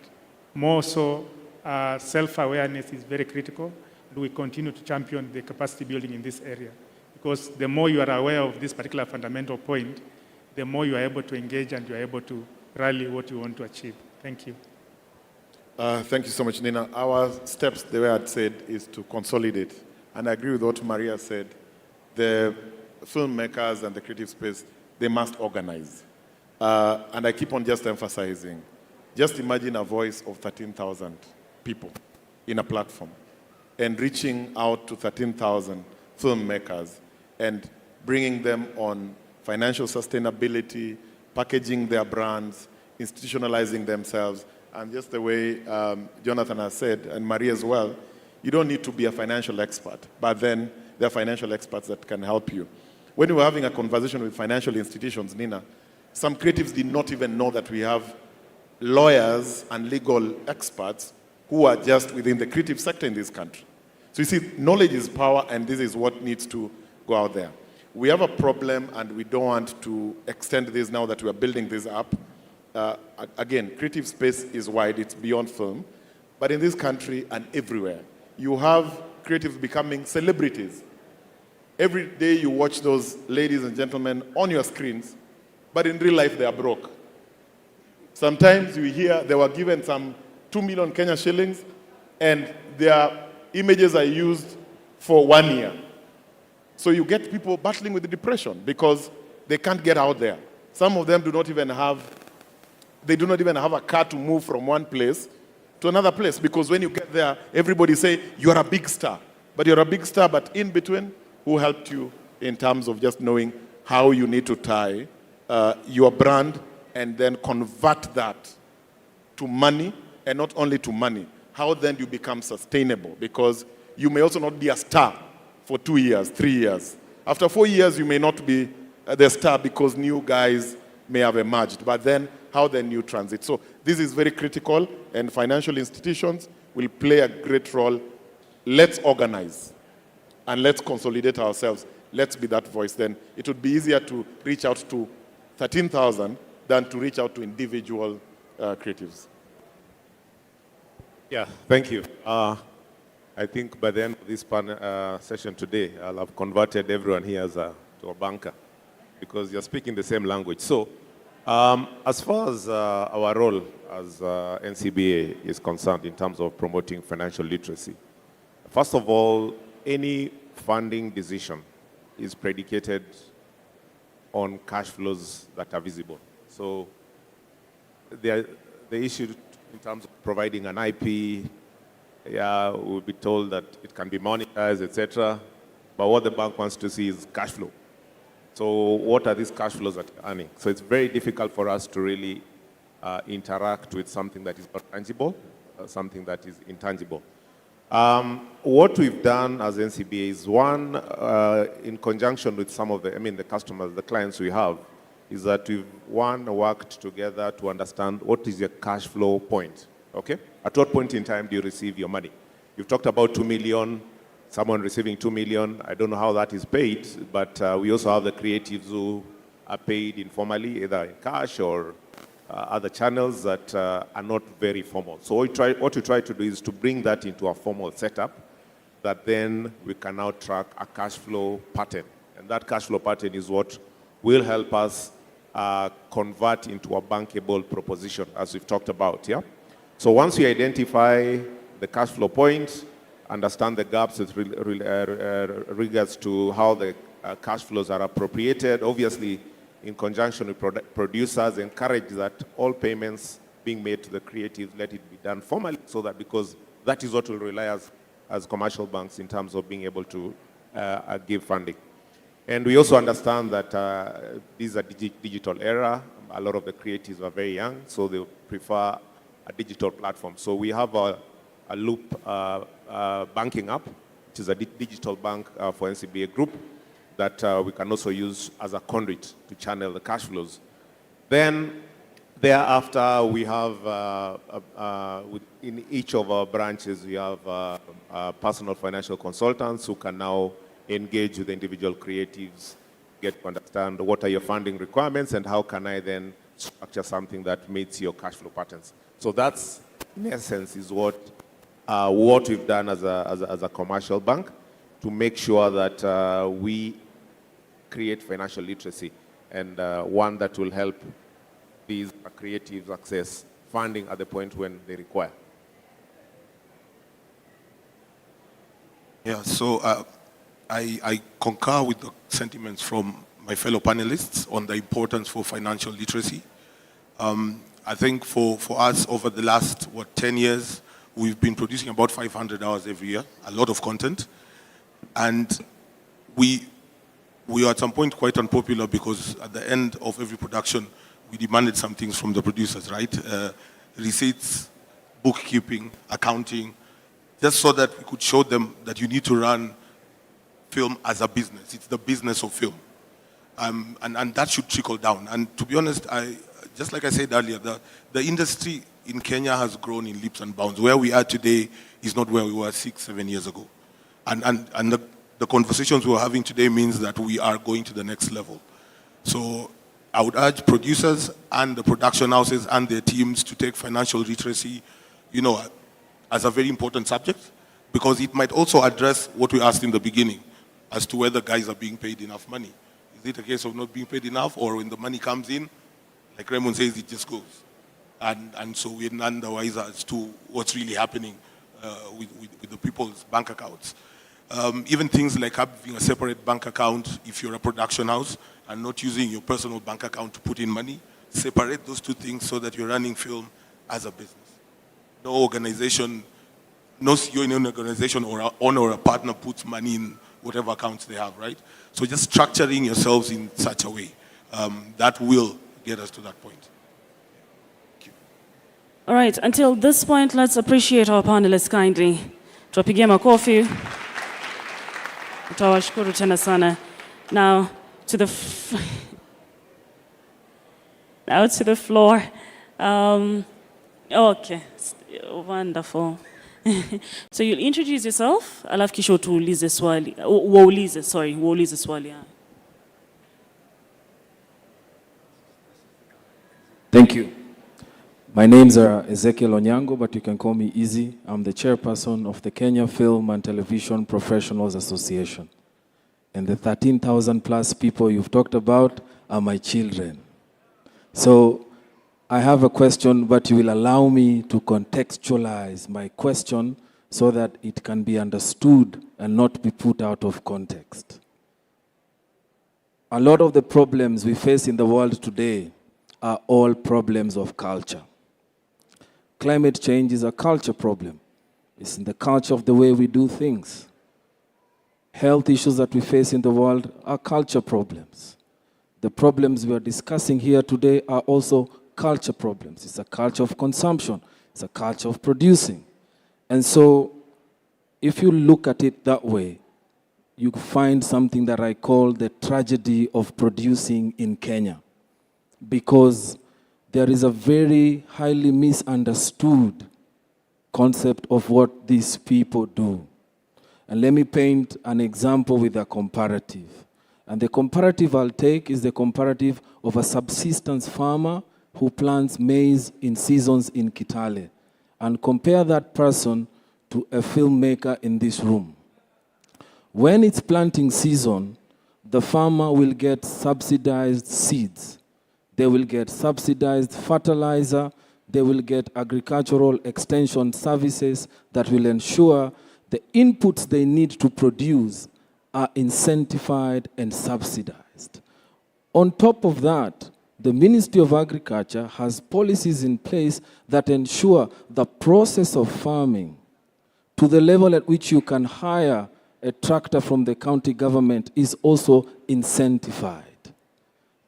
more so, self-awareness is very critical. We continue to champion the capacity building in this area, because the more you are aware of this particular fundamental point, the more you are able to engage and you are able to rally what you want to achieve. Thank you. Thank you so much, Nina. Our steps, the way I'd said, is to consolidate. And I agree with what Maria said. The filmmakers and the creative space, they must organize. And I keep on just emphasizing, just imagine a voice of 13,000 people in a platform and reaching out to 13,000 filmmakers and bringing them on financial sustainability, packaging their brands, institutionalizing themselves. And just the way Jonathan has said, and Maria as well, you don't need to be a financial expert, but then there are financial experts that can help you. When we were having a conversation with financial institutions, Nina, some creatives did not even know that we have lawyers and legal experts who are just within the creative sector in this country. So you see, knowledge is power, and this is what needs to go out there. We have a problem, and we don't want to extend this now that we are building this up. Again, creative space is wide, it's beyond film. But in this country and everywhere, you have creatives becoming celebrities. Every day you watch those ladies and gentlemen on your screens, but in real life they are broke. Sometimes you hear they were given some 2 million Kenya shillings, and their images are used for 1 year. So you get people battling with the depression because they can't get out there. Some of them do not even have a car to move from one place to another place, because when you get there, everybody say, you're a big star. But you're a big star, but in between, who helped you in terms of just knowing how you need to tie your brand and then convert that to money, and not only to money, how then you become sustainable? Because you may also not be a star for 2 years, 3 years. After 4 years, you may not be the star because new guys may have emerged. But then, how then you transit? So this is very critical, and financial institutions will play a great role. Let's organize, and let's consolidate ourselves. Let's be that voice. Then it would be easier to reach out to 13,000 than to reach out to individual creatives. Yeah, thank you. I think by the end of this session today, I'll have converted everyone here to a banker, because you're speaking the same language. So, as far as our role as NCBA is concerned in terms of promoting financial literacy, first of all, any funding decision is predicated on cash flows that are visible. So, the issue in terms of providing an IP, yeah, we'll be told that it can be monetized, etc. But what the bank wants to see is cash flow. So what are these cash flows that you're earning? So it's very difficult for us to really interact with something that is not tangible, something that is intangible. What we've done as NCBA is, one, in conjunction with some of the customers, the clients we have, is that we've, one, worked together to understand what is your cash flow point, okay? At what point in time do you receive your money? You've talked about 2 million, someone receiving 2 million. I don't know how that is paid, but we also have the creatives who are paid informally, either in cash or other channels that are not very formal. So what we try to do is to bring that into a formal setup that then we can now track a cash flow pattern. And that cash flow pattern is what will help us convert into a bankable proposition, as we've talked about, yeah? So once we identify the cash flow point, understand the gaps with regards to how the cash flows are appropriated, obviously in conjunction with producers, encourage that all payments being made to the creatives, let it be done formally, so that, because that is what will rely as commercial banks in terms of being able to give funding. And we also understand that this is a digital era. A lot of the creatives are very young, so they prefer a digital platform. So we have a Loop banking app, which is a digital bank for NCBA Group, that we can also use as a conduit to channel the cash flows. Then, thereafter, we have, in each of our branches, we have personal financial consultants who can now engage with the individual creatives, get to understand what are your funding requirements and how can I then structure something that meets your cash flow patterns. So that's, in essence, is what we've done as a commercial bank to make sure that we create financial literacy, and one that will help these creatives access funding at the point when they require. Yeah, so I concur with the sentiments from my fellow panelists on the importance for financial literacy. I think for us over the last, 10 years, we've been producing about 500 hours every year, a lot of content. And we are at some point quite unpopular because at the end of every production, we demanded some things from the producers, right? Receipts, bookkeeping, accounting, just so that we could show them that you need to run film as a business. It's the business of film. And that should trickle down. And to be honest, just like I said earlier, the industry in Kenya has grown in leaps and bounds. Where we are today is not where we were 6-7 years ago. And the conversations we're having today means that we are going to the next level. So I would urge producers and the production houses and their teams to take financial literacy, as a very important subject, because it might also address what we asked in the beginning as to whether guys are being paid enough money. Is it a case of not being paid enough, or when the money comes in, like Raymond says, it just goes? And so we're none the wiser as to what's really happening with the people's bank accounts. Even things like having a separate bank account if you're a production house and not using your personal bank account to put in money. Separate those two things so that you're running film as a business. no organization, no CEO in an organization or a owner or a partner puts money in whatever accounts they have, right? So just structuring yourselves in such a way, that will get us to that point. All right, until this point, let's appreciate our panelists kindly. Tuwapigie makofi. Tutawashukuru tena sana. Now to the floor. Okay, wonderful. So you'll introduce yourself, alafu kisha tuulize swali. Waulize swali. Thank you. My name's Ezekiel Onyango, but you can call me Easy. I'm the chairperson of the Kenya Film and Television Professionals Association. And the 13,000 plus people you've talked about are my children. So I have a question, but you will allow me to contextualize my question so that it can be understood and not be put out of context. A lot of the problems we face in the world today are all problems of culture. Climate change is a culture problem. It's in the culture of the way we do things. Health issues that we face in the world are culture problems. The problems we are discussing here today are also culture problems. It's a culture of consumption. It's a culture of producing. And so, if you look at it that way, you find something that I call the tragedy of producing in Kenya. Because there is a very highly misunderstood concept of what these people do. And let me paint an example with a comparative. And the comparative I'll take is the comparative of a subsistence farmer who plants maize in seasons in Kitale. And compare that person to a filmmaker in this room. When it's planting season, the farmer will get subsidized seeds. They will get subsidized fertilizer. They will get agricultural extension services that will ensure the inputs they need to produce are incentivized and subsidized. On top of that, the Ministry of Agriculture has policies in place that ensure the process of farming to the level at which you can hire a tractor from the county government is also incentivized.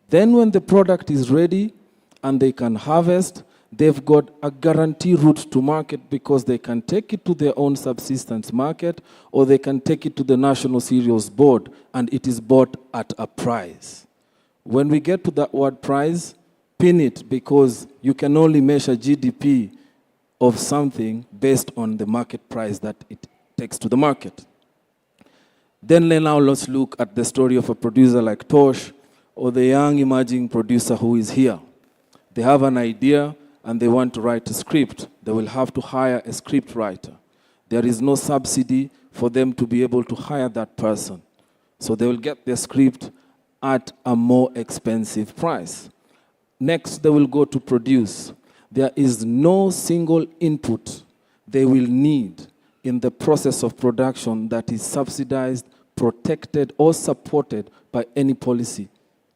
Then when the product is ready and they can harvest, they've got a guarantee route to market because they can take it to their own subsistence market or they can take it to the National Cereals Board and it is bought at a price. When we get to that word price, pin it because you can only measure GDP of something based on the market price that it takes to the market. Then now let's look at the story of a producer like Tosh or the young emerging producer who is here. They have an idea and they want to write a script. They will have to hire a script writer. There is no subsidy for them to be able to hire that person. So they will get their script at a more expensive price. Next, they will go to produce. There is no single input they will need in the process of production that is subsidized, protected, or supported by any policy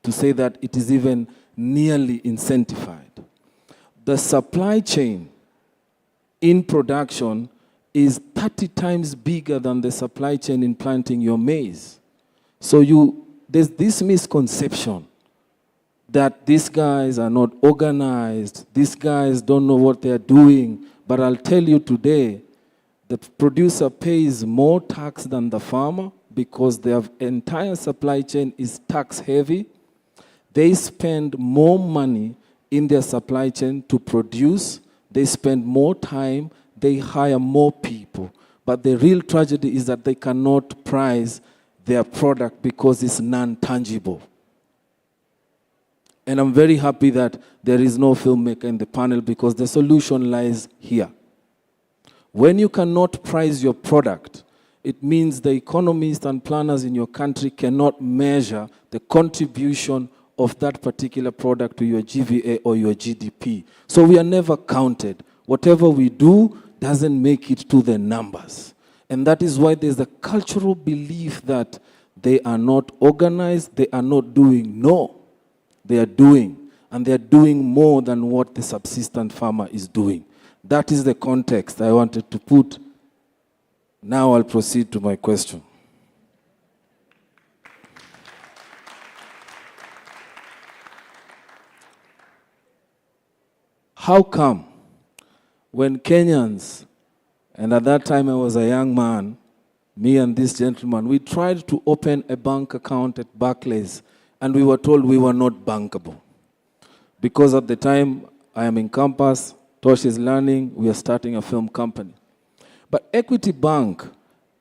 to say that it is even nearly incentivized. The supply chain in production is 30 times bigger than the supply chain in planting your maize. So there's this misconception that these guys are not organized, these guys don't know what they're doing, but I'll tell you today, the producer pays more tax than the farmer because their entire supply chain is tax heavy. They spend more money in their supply chain to produce. They spend more time. They hire more people. But the real tragedy is that they cannot price their product because it's non-tangible. And I'm very happy that there is no filmmaker in the panel because the solution lies here. When you cannot price your product, it means the economists and planners in your country cannot measure the contribution of that particular product to your GVA or your GDP. So we are never counted. Whatever we do doesn't make it to the numbers. And that is why there's a cultural belief that they are not organized, they are not doing. No, they are doing. And they are doing more than what the subsistence farmer is doing. That is the context I wanted to put. Now I'll proceed to my question. How come when Kenyans, and at that time I was a young man, me and this gentleman, we tried to open a bank account at Barclays, and we were told we were not bankable. Because at the time, I am in campus, Tosh is learning, we are starting a film company. But Equity Bank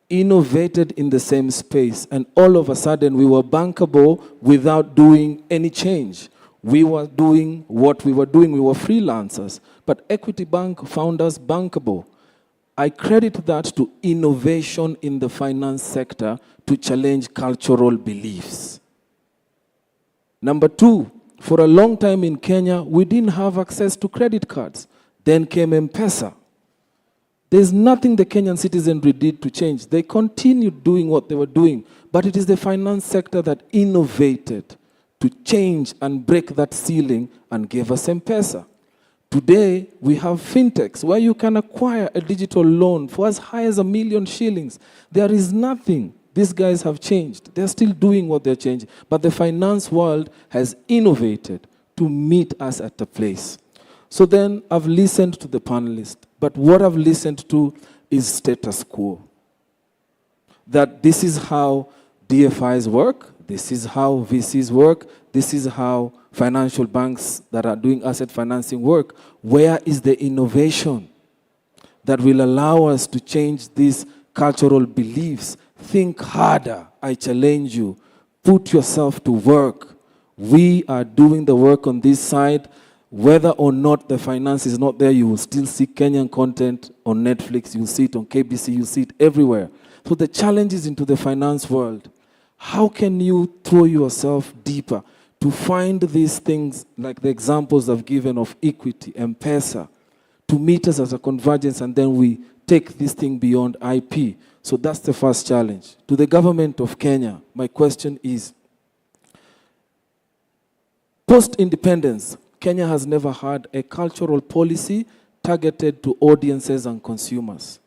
innovated in the same space, and all of a sudden we were bankable without doing any change. We were doing what we were doing, we were freelancers, but Equity Bank found us bankable. I credit that to innovation in the finance sector to challenge cultural beliefs. Number two, for a long time in Kenya, we didn't have access to credit cards. Then came M-Pesa. There's nothing the Kenyan citizenry did to change. They continued doing what they were doing, but it is the finance sector that innovated to change and break that ceiling and gave us M-Pesa. Today, we have fintechs where you can acquire a digital loan for as high as 1 million shillings. There is nothing. These guys have changed. They're still doing what they're changing. But the finance world has innovated to meet us at a place. So then I've listened to the panelists, but what I've listened to is status quo. That this is how DFIs work, this is how VCs work, this is how financial banks that are doing asset financing work. Where is the innovation that will allow us to change these cultural beliefs? Think harder, I challenge you. Put yourself to work. We are doing the work on this side. Whether or not the finance is not there, you will still see Kenyan content on Netflix, you'll see it on KBC, you'll see it everywhere. So the challenge is into the finance world. How can you throw yourself deeper to find these things like the examples I've given of equity, M-Pesa, to meet us as a convergence, and then we take this thing beyond IP. So that's the first challenge. To the government of Kenya, my question is, post-independence, Kenya has never had a cultural policy targeted to audiences and consumers.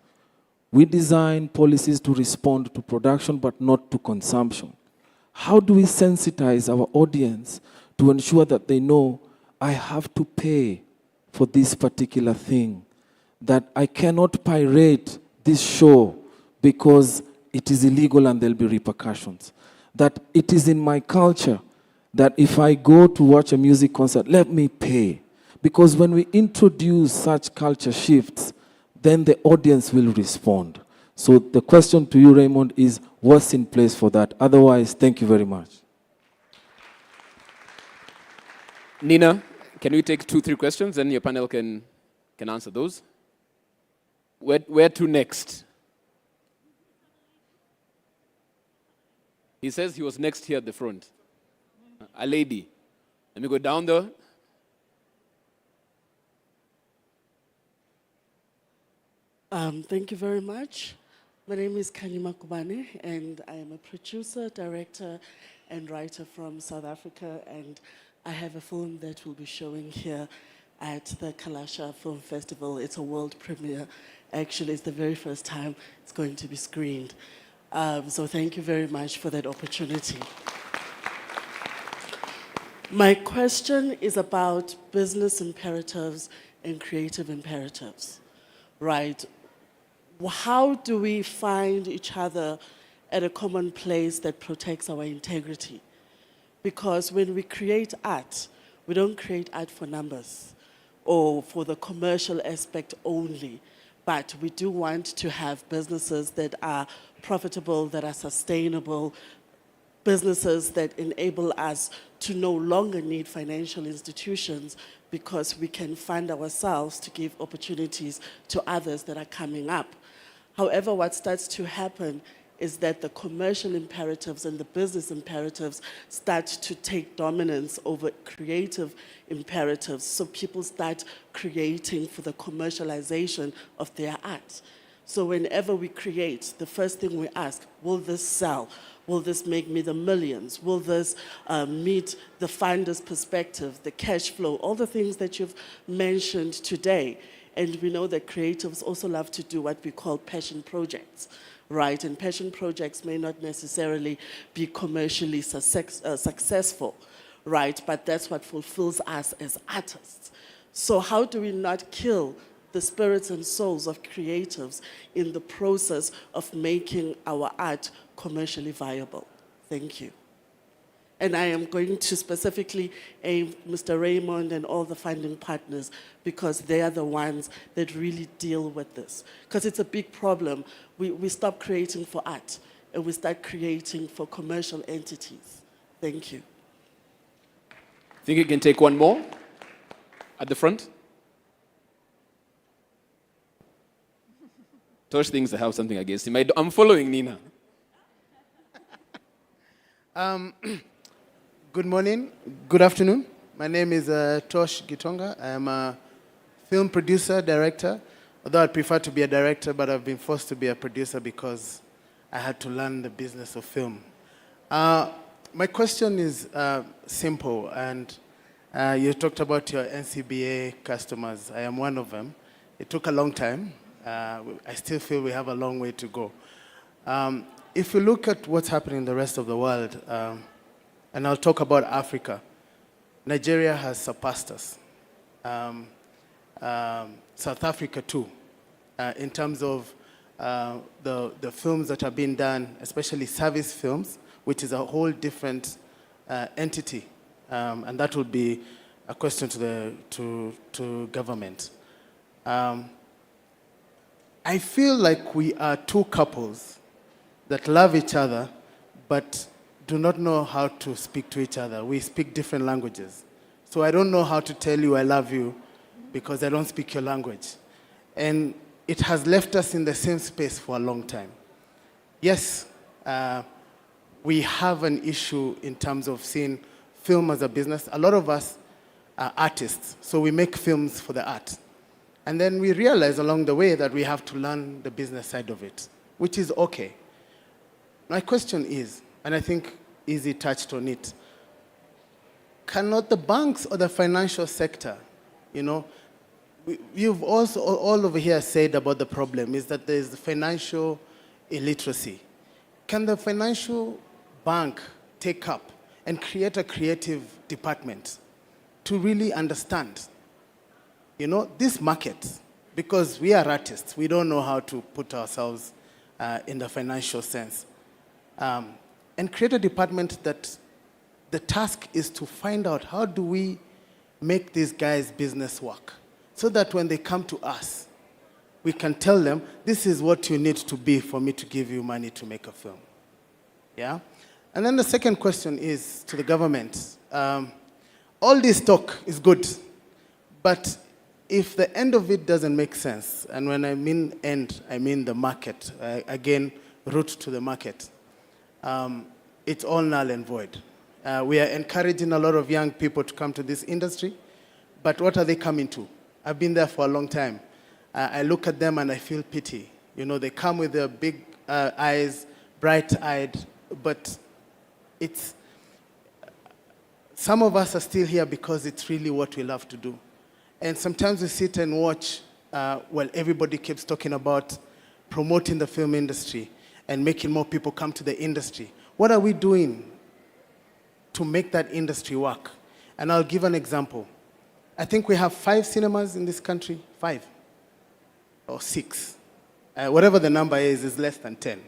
We design policies to respond to production, but not to consumption. How do we sensitize our audience to ensure that they know, I have to pay for this particular thing, that I cannot pirate this show because it is illegal and there'll be repercussions, that it is in my culture that if I go to watch a music concert, let me pay. Because when we introduce such culture shifts, then the audience will respond. So the question to you, Raymond, is what's in place for that? Otherwise, thank you very much. Nina, can we take 2-3 questions, and your panel can answer those? Where to next? He says he was next here at the front. A lady. Let me go down there. Thank you very much. My name is Kanyima Kubane, and I am a producer, director, and writer from South Africa, and I have a film that will be showing here at the Kalasha Film Festival. It's a world premiere. Actually, it's the very first time it's going to be screened. So thank you very much for that opportunity. My question is about business imperatives and creative imperatives, right? How do we find each other at a common place that protects our integrity? Because when we create art, we don't create art for numbers or for the commercial aspect only, but we do want to have businesses that are profitable, that are sustainable, businesses that enable us to no longer need financial institutions because we can fund ourselves to give opportunities to others that are coming up. However, what starts to happen is that the commercial imperatives and the business imperatives start to take dominance over creative imperatives. So people start creating for the commercialization of their art. So whenever we create, the first thing we ask, will this sell? Will this make me the millions? Will this meet the funder's perspective, the cash flow, all the things that you've mentioned today? And we know that creatives also love to do what we call passion projects, right? And passion projects may not necessarily be commercially successful, right? But that's what fulfills us as artists. So how do we not kill the spirits and souls of creatives in the process of making our art commercially viable? Thank you. And I am going to specifically aim Mr. Raymond and all the funding partners because they are the ones that really deal with this. Because it's a big problem. We stop creating for art and we start creating for commercial entities. Thank you. I think you can take one more at the front. Tosh thinks I have something against him. I'm following Nina. Good morning, good afternoon. My name is Tosh Gitonga. I am a film producer, director. Although I prefer to be a director, but I've been forced to be a producer because I had to learn the business of film. My question is simple, and you talked about your NCBA customers. I am one of them. It took a long time. I still feel we have a long way to go. If you look at what's happening in the rest of the world, and I'll talk about Africa, Nigeria has surpassed us. South Africa too, in terms of the films that are being done, especially service films, which is a whole different entity. And that would be a question to government. I feel like we are two couples that love each other, but do not know how to speak to each other. We speak different languages. So I don't know how to tell you I love you because I don't speak your language. And it has left us in the same space for a long time. Yes, we have an issue in terms of seeing film as a business. A lot of us are artists, so we make films for the art. And then we realize along the way that we have to learn the business side of it, which is okay. My question is, and I think Izzy touched on it, cannot the banks or the financial sector, you've also all over here said about the problem is that there's financial illiteracy. Can the financial bank take up and create a creative department to really understand, this market? Because we are artists, we don't know how to put ourselves in the financial sense. And create a department that the task is to find out how do we make these guys' business work so that when they come to us, we can tell them, this is what you need to be for me to give you money to make a film. Yeah? And then the second question is to the government. All this talk is good, but if the end of it doesn't make sense, and when I mean end, I mean the market, again, route to the market, it's all null and void. We are encouraging a lot of young people to come to this industry, but what are they coming to? I've been there for a long time. I look at them and I feel pity. They come with their big eyes, bright-eyed, but some of us are still here because it's really what we love to do. And sometimes we sit and watch while everybody keeps talking about promoting the film industry and making more people come to the industry. What are we doing to make that industry work? And I'll give an example. I think we have 5 cinemas in this country, 5 or 6. Whatever the number is less than 10.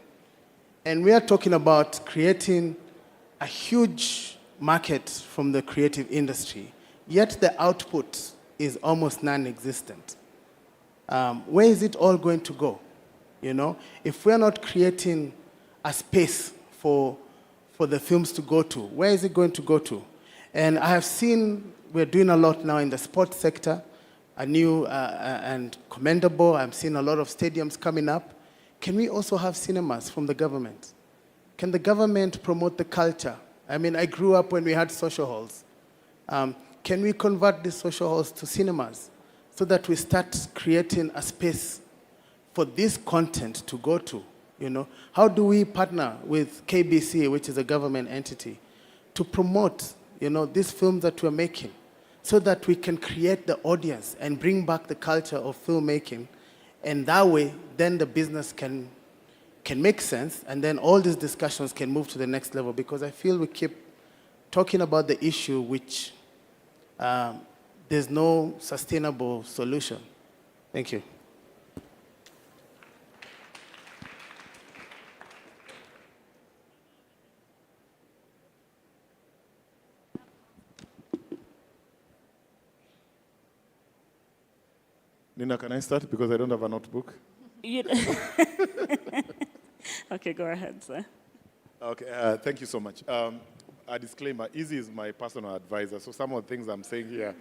And we are talking about creating a huge market from the creative industry, yet the output is almost non-existent. Where is it all going to go? If we're not creating a space for the films to go to, where is it going to go to? And I have seen we're doing a lot now in the sports sector, a new and commendable. I'm seeing a lot of stadiums coming up. Can we also have cinemas from the government? Can the government promote the culture? I mean, I grew up when we had social halls. Can we convert these social halls to cinemas so that we start creating a space for this content to go to? How do we partner with KBC, which is a government entity, to promote, these films that we're making? so that we can create the audience and bring back the culture of filmmaking. And that way, then the business can make sense, and then all these discussions can move to the next level, because I feel we keep talking about the issue which there's no sustainable solution. Thank you. Nina, can I start? Because I don't have a notebook. Okay, go ahead, sir. Okay, thank you so much. A disclaimer, Izzy is my personal advisor, so some of the things I'm saying here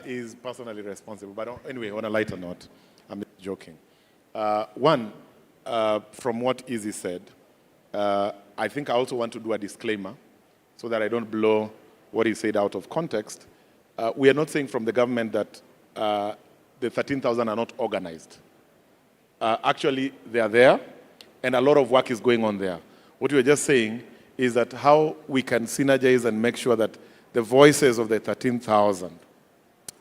is personally responsible. But anyway, on a lighter note, I'm just joking. One, from what Izzy said, I think I also want to do a disclaimer so that I don't blow what he said out of context. We are not saying from the government that the 13,000 are not organized. Actually, they are there, and a lot of work is going on there. What we are just saying is that how we can synergize and make sure that the voices of the 13,000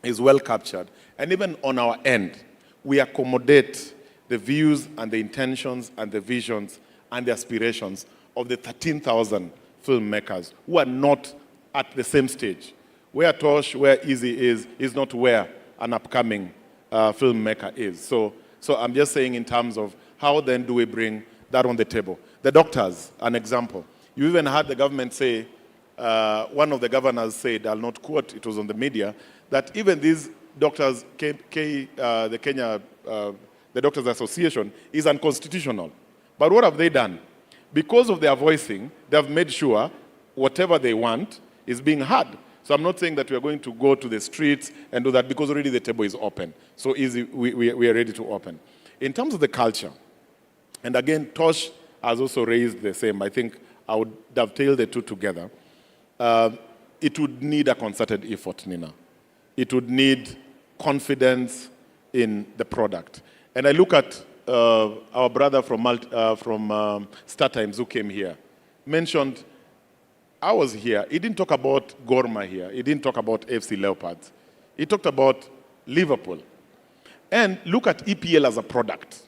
is well captured. And even on our end, we accommodate the views and the intentions and the visions and the aspirations of the 13,000 filmmakers who are not at the same stage. Where Tosh, where Izzy is not where an upcoming filmmaker is. So I'm just saying in terms of how then do we bring that on the table. The doctors, an example. You even heard the government say, one of the governors said, I'll not quote, it was on the media, that even these doctors, the Doctors Association, is unconstitutional. But what have they done? Because of their voicing, they have made sure whatever they want is being heard. So I'm not saying that we are going to go to the streets and do that, because already the table is open. So easy, we are ready to open. In terms of the culture, and again, Tosh has also raised the same. I think I would dovetail the two together. It would need a concerted effort, Nina. It would need confidence in the product. And I look at our brother from StarTimes who came here, mentioned, I was here, he didn't talk about Gor Mahia, he didn't talk about FC Leopards. He talked about Liverpool. And look at EPL as a product.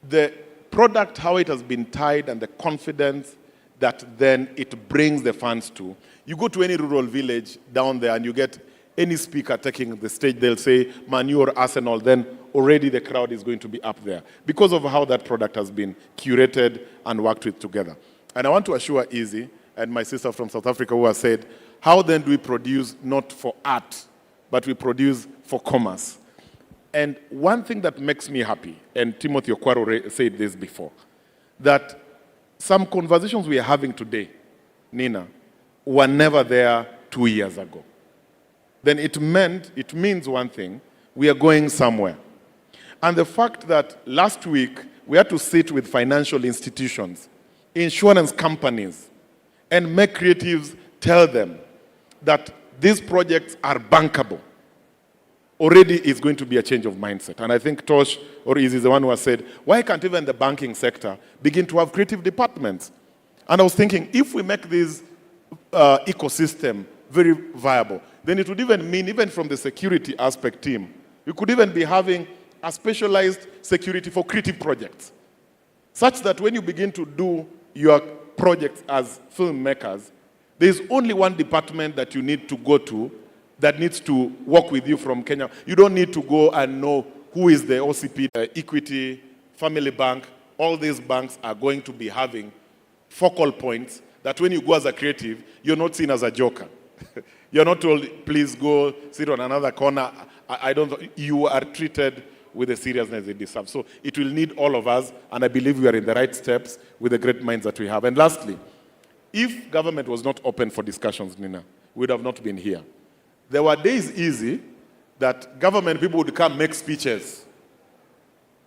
The product, how it has been tied, and the confidence that then it brings the fans to. You go to any rural village down there and you get any speaker taking the stage, they'll say Man U or Arsenal, then already the crowd is going to be up there because of how that product has been curated and worked with together. And I want to assure Izzy and my sister from South Africa who has said, how then do we produce not for art, but we produce for commerce? And one thing that makes me happy, and Timothy Okwaro said this before, that some conversations we are having today, Nina, were never there 2 years ago. Then it means one thing, we are going somewhere. And the fact that last week we had to sit with financial institutions, insurance companies, and make creatives tell them that these projects are bankable, already is going to be a change of mindset. And I think Tosh or Izzy is the one who has said, why can't even the banking sector begin to have creative departments? And I was thinking, if we make this ecosystem very viable, then it would even mean, even from the security aspect team, we could even be having a specialized security for creative projects, such that when you begin to do your projects as filmmakers, there's only one department that you need to go to that needs to work with you from Kenya. You don't need to go and know who is the OCP, the Equity, Family Bank. All these banks are going to be having focal points that when you go as a creative, you're not seen as a joker. You're not told, please go sit on another corner. You are treated with the seriousness it deserves. So it will need all of us, and I believe we are in the right steps with the great minds that we have. And lastly, if government was not open for discussions, Nina, we would have not been here. There were days easy that government people would come make speeches,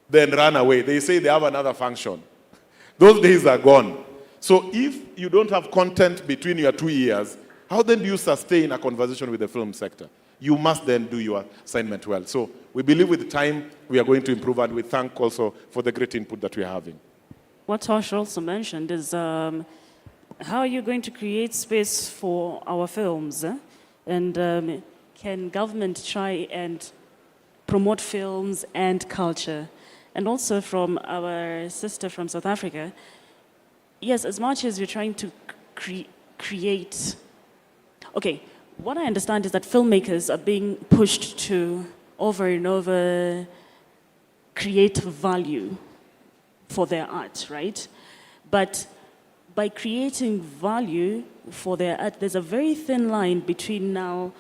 then run away. They say they have another function. Those days are gone. So if you don't have content between your 2 years, how then do you sustain a conversation with the film sector? You must then do your assignment well. So we believe with time we are going to improve, and we thank also for the great input that we are having. What Tosh also mentioned is how are you going to create space for our films? And can government try and promote films and culture? And also from our sister from South Africa, yes, as much as you're trying to create... Okay, what I understand is that filmmakers are being pushed to over and over create value for their art, right? But by creating value for their art, there's a very thin line between now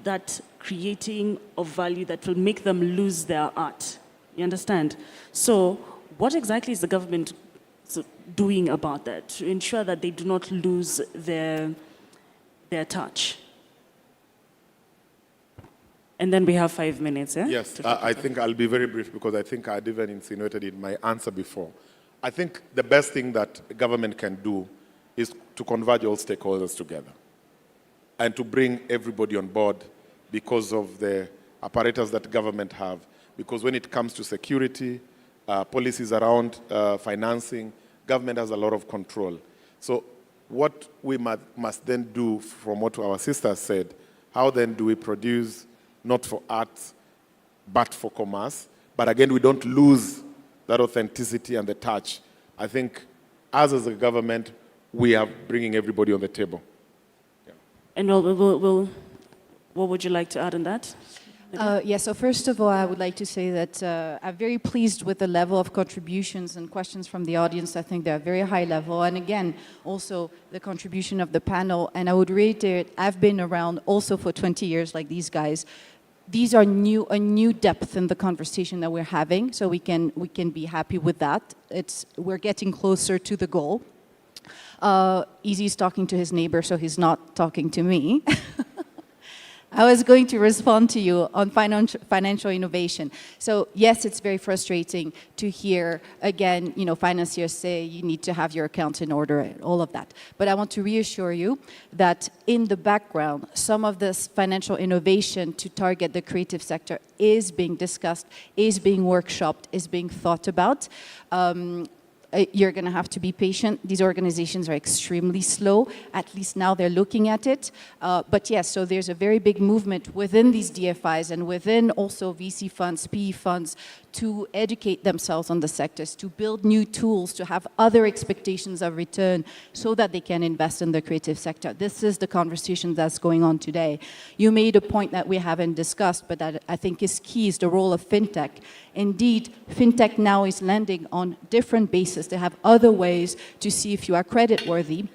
that creating of value that will make them lose their art. You understand? So what exactly is the government doing about that to ensure that they do not lose their touch? And then we have 5 minutes, yeah? Yes, I think I'll be very brief because I think I'd even insinuated in my answer before. I think the best thing that government can do is to converge all stakeholders together and to bring everybody on board because of the apparatus that government have. Because when it comes to security, policies around financing, government has a lot of control. So what we must then do, from what our sisters said, how then do we produce not for art, but for commerce? But again, we don't lose that authenticity and the touch. I think us as a government, we are bringing everybody on the table. Yeah. And what would you like to add on that? Yeah, so first of all, I would like to say that I'm very pleased with the level of contributions and questions from the audience. I think they're very high level. And again, also the contribution of the panel. And I would reiterate, I've been around also for 20 years like these guys. These are a new depth in the conversation that we're having, so we can be happy with that. We're getting closer to the goal. Easy's talking to his neighbor, so he's not talking to me. I was going to respond to you on financial innovation. So yes, it's very frustrating to hear, again, financiers say you need to have your accounts in order, all of that. But I want to reassure you that in the background, some of this financial innovation to target the creative sector is being discussed, is being workshopped, is being thought about. You're going to have to be patient. These organizations are extremely slow. At least now they're looking at it. But yes, so there's a very big movement within these DFIs and within also VC funds, PE funds, to educate themselves on the sectors, to build new tools, to have other expectations of return so that they can invest in the creative sector. This is the conversation that's going on today. You made a point that we haven't discussed, but that I think is key, is the role of fintech. Indeed, fintech now is lending on different bases. They have other ways to see if you are creditworthy.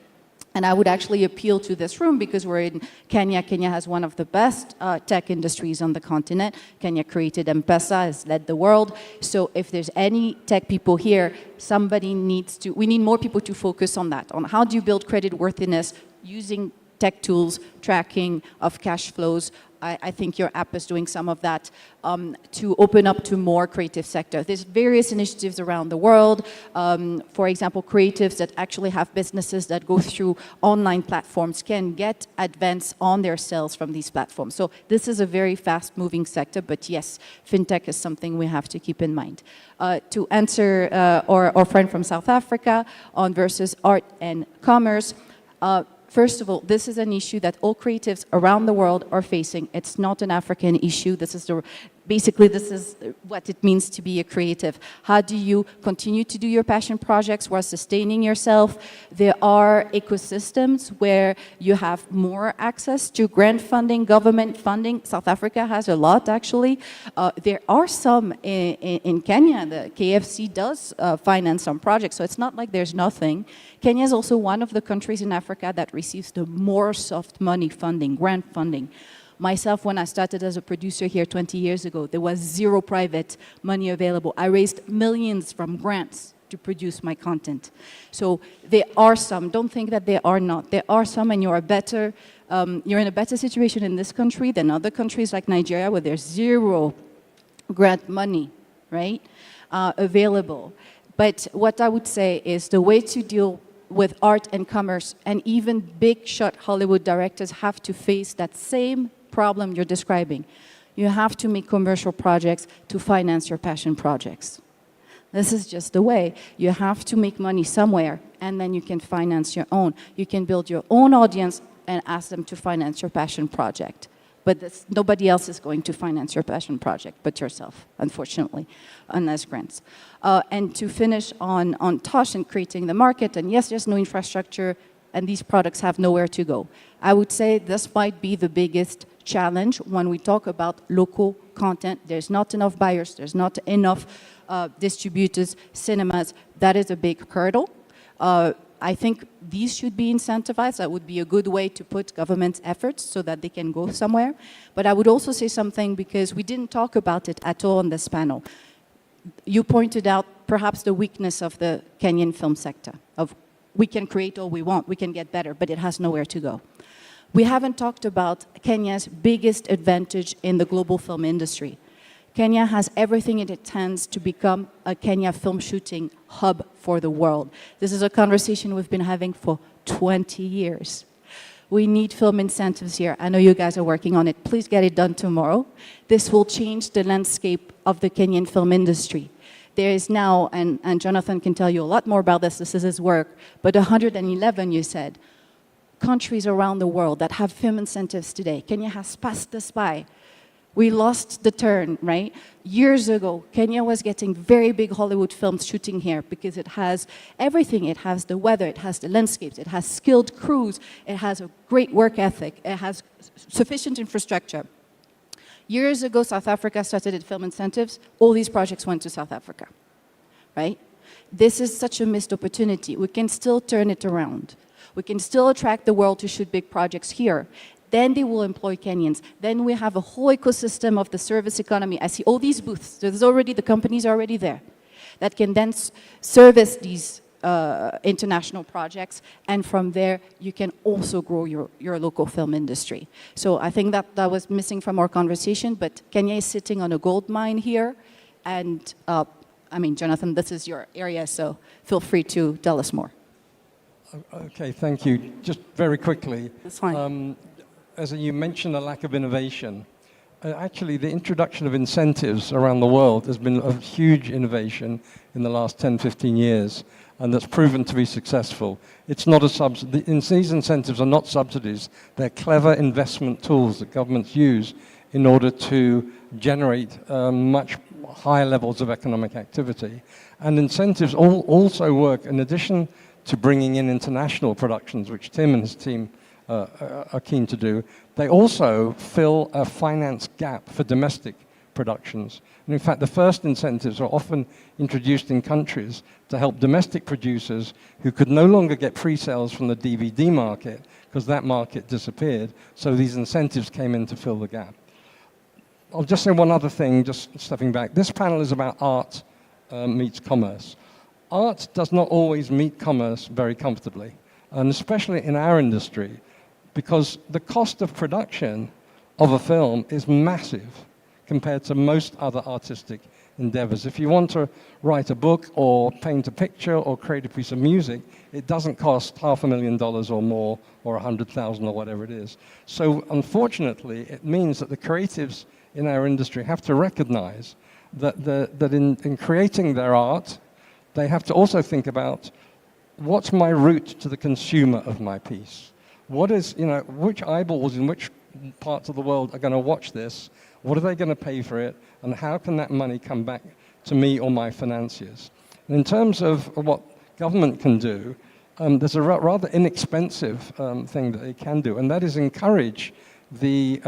And I would actually appeal to this room because we're in Kenya. Kenya has one of the best tech industries on the continent. Kenya created M-Pesa, has led the world. So if there's any tech people here, we need more people to focus on that, on how do you build creditworthiness using tech tools, tracking of cash flows. I think your app is doing some of that to open up to more creative sector. There's various initiatives around the world. For example, creatives that actually have businesses that go through online platforms can get advance on their sales from these platforms. So this is a very fast-moving sector, but yes, fintech is something we have to keep in mind. To answer our friend from South Africa on versus art and commerce, first of all, this is an issue that all creatives around the world are facing. It's not an African issue. Basically, this is what it means to be a creative. How do you continue to do your passion projects while sustaining yourself? There are ecosystems where you have more access to grant funding, government funding. South Africa has a lot, actually. There are some in Kenya. The KFC does finance some projects, so it's not like there's nothing. Kenya is also one of the countries in Africa that receives the more soft money funding, grant funding. Myself, when I started as a producer here 20 years ago, there was zero private money available. I raised millions from grants to produce my content. So there are some. Don't think that there are not. There are some, and you're in a better situation in this country than other countries like Nigeria, where there's zero grant money, right, available. But what I would say is the way to deal with art and commerce, and even big shot Hollywood directors have to face that same problem you're describing. You have to make commercial projects to finance your passion projects. This is just the way. You have to make money somewhere, and then you can finance your own. You can build your own audience and ask them to finance your passion project. But nobody else is going to finance your passion project but yourself, unfortunately, unless grants. And to finish on Tosh and creating the market, and yes, there's no infrastructure, and these products have nowhere to go. I would say this might be the biggest challenge when we talk about local content. There's not enough buyers, there's not enough distributors, cinemas. That is a big hurdle. I think these should be incentivized. That would be a good way to put government efforts so that they can go somewhere. But I would also say something, because we didn't talk about it at all on this panel. You pointed out perhaps the weakness of the Kenyan film sector, of we can create all we want, we can get better, but it has nowhere to go. We haven't talked about Kenya's biggest advantage in the global film industry. Kenya has everything in its hands to become a Kenya film shooting hub for the world. This is a conversation we've been having for 20 years. We need film incentives here. I know you guys are working on it. Please get it done tomorrow. This will change the landscape of the Kenyan film industry. There is now, and Jonathan can tell you a lot more about this is his work, but 111, you said, countries around the world that have film incentives today. Kenya has passed us by. We lost the turn, right? Years ago, Kenya was getting very big Hollywood films shooting here because it has everything. It has the weather, it has the landscapes, it has skilled crews, it has a great work ethic, it has sufficient infrastructure. Years ago, South Africa started its film incentives. All these projects went to South Africa, right? This is such a missed opportunity. We can still turn it around. We can still attract the world to shoot big projects here. Then they will employ Kenyans. Then we have a whole ecosystem of the service economy. I see all these booths. There's already, the companies are already there that can then service these international projects. And from there, you can also grow your local film industry. So I think that was missing from our conversation, but Kenya is sitting on a gold mine here. And I mean, Jonathan, this is your area, so feel free to tell us more. Okay, thank you. Just very quickly. That's fine. As you mentioned, a lack of innovation. Actually, the introduction of incentives around the world has been a huge innovation in the last 10, 15 years, and that's proven to be successful. It's not a subsidy. These incentives are not subsidies. They're clever investment tools that governments use in order to generate much higher levels of economic activity. And incentives also work, in addition to bringing in international productions, which Tim and his team are keen to do, they also fill a finance gap for domestic productions. And in fact, the first incentives are often introduced in countries to help domestic producers who could no longer get pre-sales from the DVD market because that market disappeared. So these incentives came in to fill the gap. I'll just say one other thing, just stepping back. This panel is about art meets commerce. Art does not always meet commerce very comfortably, and especially in our industry, because the cost of production of a film is massive compared to most other artistic endeavors. If you want to write a book or paint a picture or create a piece of music, it doesn't cost $500,000 or more or 100,000 or whatever it is. So unfortunately, it means that the creatives in our industry have to recognize that in creating their art, they have to also think about what's my route to the consumer of my piece? What is, which eyeballs in which parts of the world are going to watch this? What are they going to pay for it? And how can that money come back to me or my financiers? And in terms of what government can do, there's a rather inexpensive thing that they can do, and that is encourage the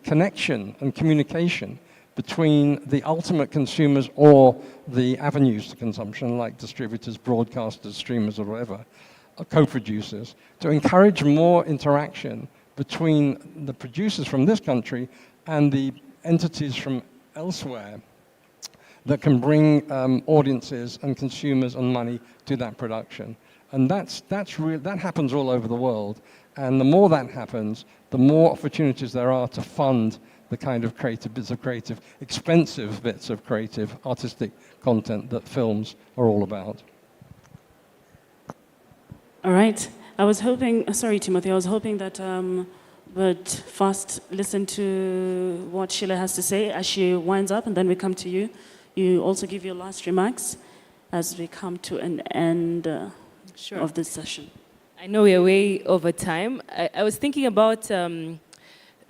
connection and communication between the ultimate consumers or the avenues to consumption, like distributors, broadcasters, streamers, or whatever, co-producers, to encourage more interaction between the producers from this country and the entities from elsewhere that can bring audiences and consumers and money to that production. And that happens all over the world. And the more that happens, the more opportunities there are to fund the kind of creative bits of creative, expensive bits of creative, artistic content that films are all about. All right. I was hoping, sorry, Timothy, I was hoping that would first listen to what Sheila has to say as she winds up, and then we come to you. You also give your last remarks as we come to an end of this session. I know we're way over time. I was thinking about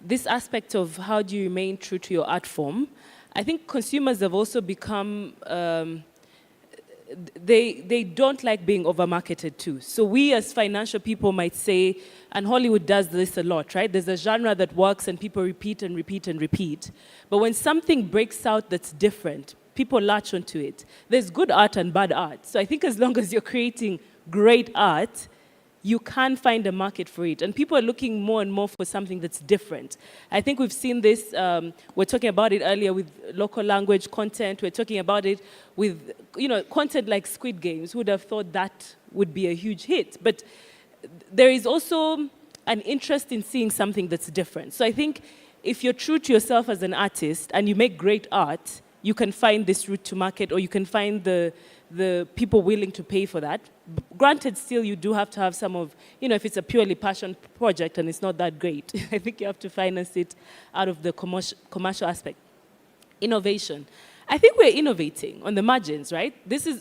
this aspect of how do you remain true to your art form, I think consumers have also become, they don't like being over-marketed too. So we as financial people might say, and Hollywood does this a lot, right? There's a genre that works and people repeat and repeat and repeat. But when something breaks out that's different, people latch onto it. There's good art and bad art. So I think as long as you're creating great art, you can find a market for it. And people are looking more and more for something that's different. I think we've seen this, we're talking about it earlier with local language content. We're talking about it with, content like Squid Games. Who would have thought that would be a huge hit? But there is also an interest in seeing something that's different. So I think if you're true to yourself as an artist and you make great art, you can find this route to market, or you can find the people willing to pay for that. Granted, still, you do have to have some of, if it's a purely passion project and it's not that great, I think you have to finance it out of the commercial aspect. Innovation. I think we're innovating on the margins, right?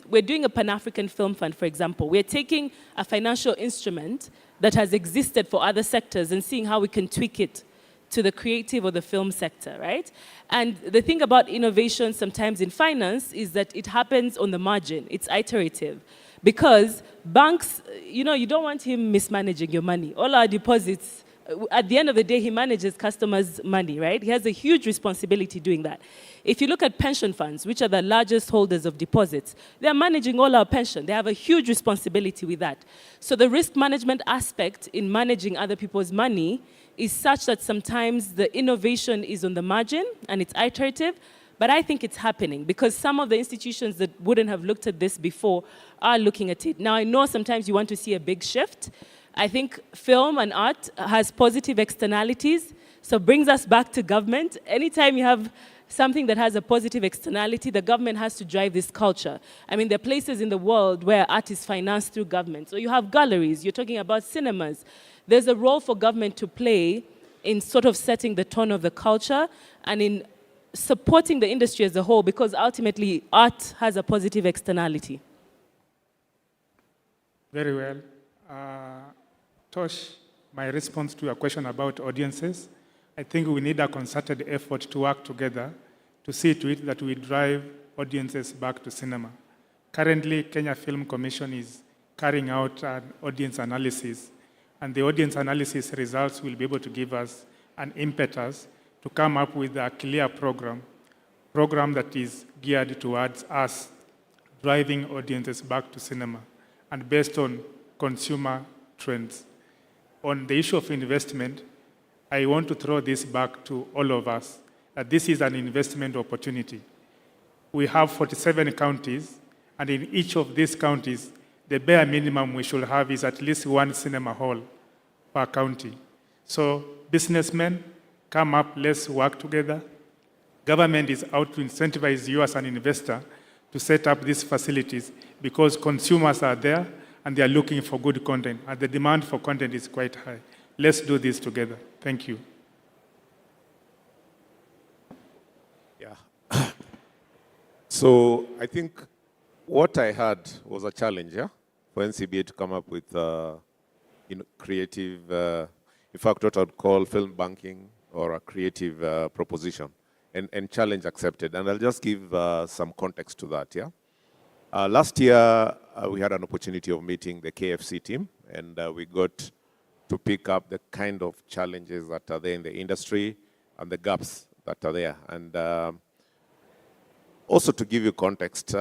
We're doing a Pan-African Film Fund, for example. We're taking a financial instrument that has existed for other sectors and seeing how we can tweak it to the creative or the film sector, right? And the thing about innovation sometimes in finance is that it happens on the margin. It's iterative. Because banks, you don't want him mismanaging your money. All our deposits, at the end of the day, he manages customers' money, right? He has a huge responsibility doing that. If you look at pension funds, which are the largest holders of deposits, they're managing all our pension. They have a huge responsibility with that. So the risk management aspect in managing other people's money is such that sometimes the innovation is on the margin and it's iterative, but I think it's happening because some of the institutions that wouldn't have looked at this before are looking at it. Now, I know sometimes you want to see a big shift. I think film and art has positive externalities, so it brings us back to government. Anytime you have something that has a positive externality, the government has to drive this culture. I mean, there are places in the world where art is financed through government. So you have galleries, you're talking about cinemas. There's a role for government to play in sort of setting the tone of the culture and in supporting the industry as a whole, because ultimately art has a positive externality. Very well. Tosh, my response to your question about audiences, I think we need a concerted effort to work together to see to it that we drive audiences back to cinema. Currently, Kenya Film Commission is carrying out an audience analysis, and the audience analysis results will be able to give us an impetus to come up with a clear program that is geared towards us driving audiences back to cinema and based on consumer trends. On the issue of investment, I want to throw this back to all of us, that this is an investment opportunity. We have 47 counties, and in each of these counties, the bare minimum we should have is at least one cinema hall per county. So businessmen, come up, let's work together. Government is out to incentivize you as an investor to set up these facilities because consumers are there and they are looking for good content, and the demand for content is quite high. Let's do this together. Thank you. Yeah. So I think what I had was a challenge, for NCBA to come up with creative, in fact, what I would call film banking or a creative proposition, and challenge accepted. And I'll just give some context to that, last year, we had an opportunity of meeting the KFC team, and we got to pick up the kind of challenges that are there in the industry and the gaps that are there. And also to give you context,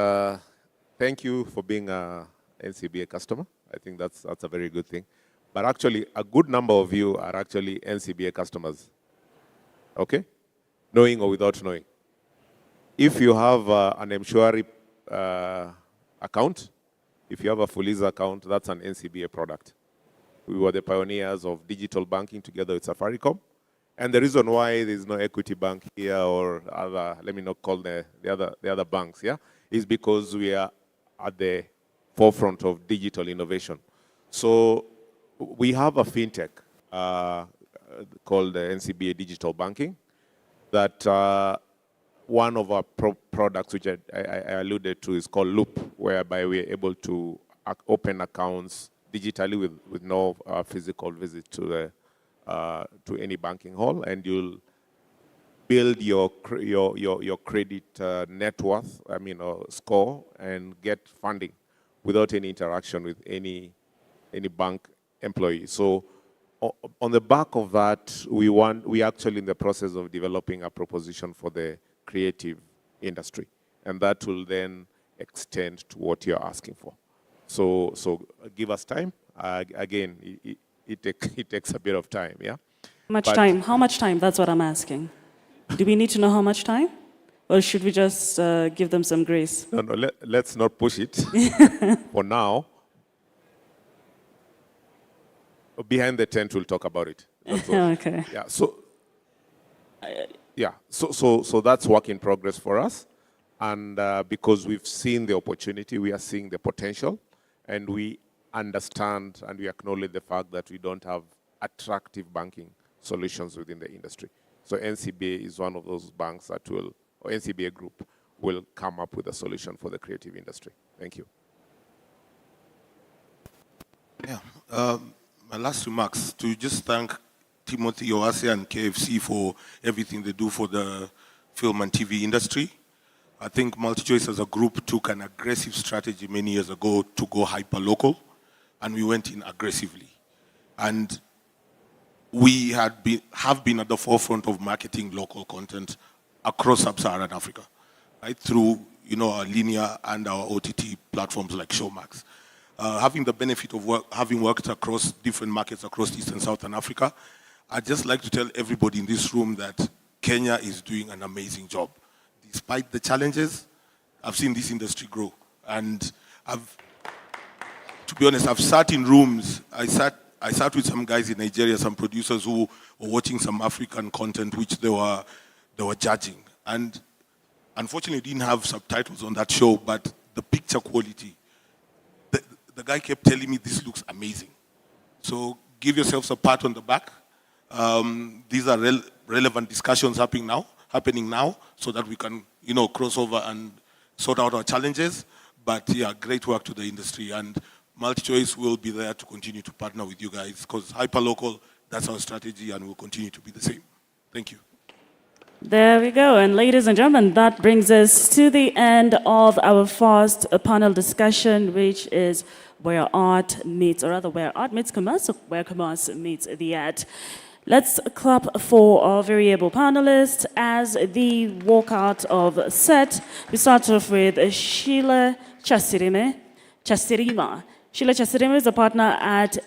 thank you for being an NCBA customer. I think that's a very good thing. But actually, a good number of you are actually NCBA customers, okay? Knowing or without knowing. If you have an Mshwari account, if you have a Fuliza account, that's an NCBA product. We were the pioneers of digital banking together with Safaricom. And the reason why there's no Equity Bank here or other, let me not call the other banks, is because we are at the forefront of digital innovation. So we have a fintech called the NCBA Digital Banking that one of our products, which I alluded to, is called Loop, whereby we're able to open accounts digitally with no physical visit to to any banking hall, and you'll build your credit net worth, or score, and get funding without any interaction with any bank employee. So on the back of that, we actually in the process of developing a proposition for the creative industry, and that will then extend to what you're asking for. So give us time. Again, it takes a bit of time, yeah? How much time? That's what I'm asking. Do we need to know how much time? Or should we just give them some grace? No, let's not push it for now. Behind the tent, we'll talk about it. Okay. Yeah, so that's work in progress for us. And because we've seen the opportunity, we are seeing the potential, and we understand and we acknowledge the fact that we don't have attractive banking solutions within the industry. So NCBA is one of those banks that or NCBA Group will come up with a solution for the creative industry. Thank you. Yeah, my last remarks, to just thank Timothy Owase and KFC for everything they do for the film and TV industry. I think MultiChoice as a group took an aggressive strategy many years ago to go hyper-local, and we went in aggressively. And we have been at the forefront of marketing local content across sub-Saharan Africa, right? Through our linear and our OTT platforms like Showmax. Having the benefit of having worked across different markets across East and Southern Africa, I'd just like to tell everybody in this room that Kenya is doing an amazing job. Despite the challenges, I've seen this industry grow. And to be honest, I've sat in rooms. I sat with some guys in Nigeria, some producers who were watching some African content which they were judging. And unfortunately, didn't have subtitles on that show, but the picture quality, the guy kept telling me this looks amazing. So give yourselves a pat on the back. These are relevant discussions happening now, so that we can, cross over and sort out our challenges. But yeah, great work to the industry, and MultiChoice will be there to continue to partner with you guys, because hyperlocal, that's our strategy, and will continue to be the same. Thank you. There we go. And ladies and gentlemen, that brings us to the end of our first panel discussion, which is where art meets commerce, or where commerce meets the art. Let's clap for our variable panelists as they walk out of set. We start off with Sheila Chasirima. Sheila Chasirima is a partner at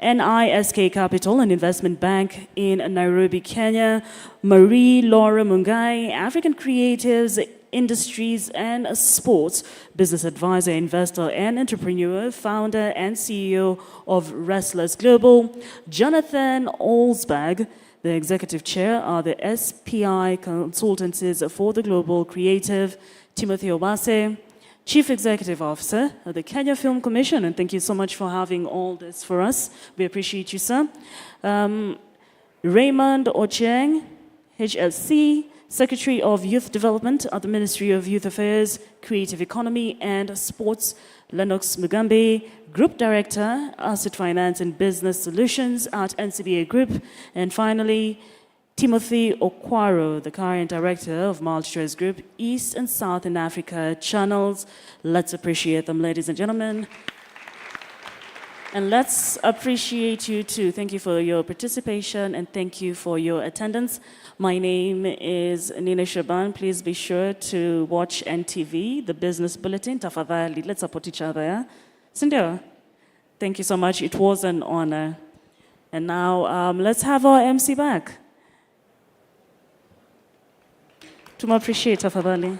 NISK Capital, an investment bank in Nairobi, Kenya. Marie Laura Mungai, African Creatives, Industries and Sports business advisor, investor and entrepreneur, founder and CEO of Wrestlers Global. Jonathan Olsberg, the executive chair of the SPI Consultancies for the Global Creative. Timothy Owase, Chief Executive Officer of the Kenya Film Commission, and thank you so much for having all this for us. We appreciate you, sir. Raymond Ochieng, HLC, Secretary of Youth Development at the Ministry of Youth Affairs, Creative Economy and Sports. Lennox Mugambe, Group Director, Asset Finance and Business Solutions at NCBA Group. And finally, Timothy Okwaro, the current Director of MultiChoice Group, East and Southern Africa Channels. Let's appreciate them, ladies and gentlemen. And let's appreciate you too. Thank you for your participation and thank you for your attendance. My name is Nina Shaban. Please be sure to watch NTV, the Business Bulletin. Tafadhali, let's support each other. Yeah? Sindio, thank you so much. It was an honor. And now let's have our MC back. To appreciate tafadhali.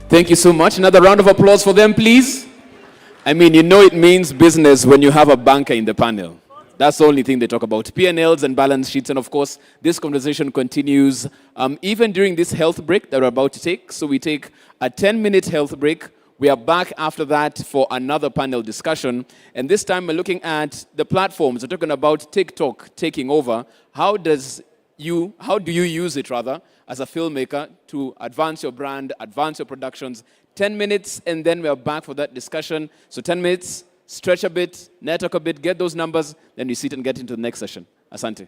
Thank you so much. Another round of applause for them, please. I mean, it means business when you have a banker in the panel. That's the only thing they talk about. P&Ls and balance sheets. And of course, this conversation continues even during this health break that we're about to take. So we take a 10-minute health break. We are back after that for another panel discussion. And this time we're looking at the platforms. We're talking about TikTok taking over. How do you use it, rather, as a filmmaker to advance your brand, advance your productions? 10 minutes, and then we're back for that discussion. So 10 minutes, stretch a bit, network a bit, get those numbers, then we sit and get into the next session. Asante.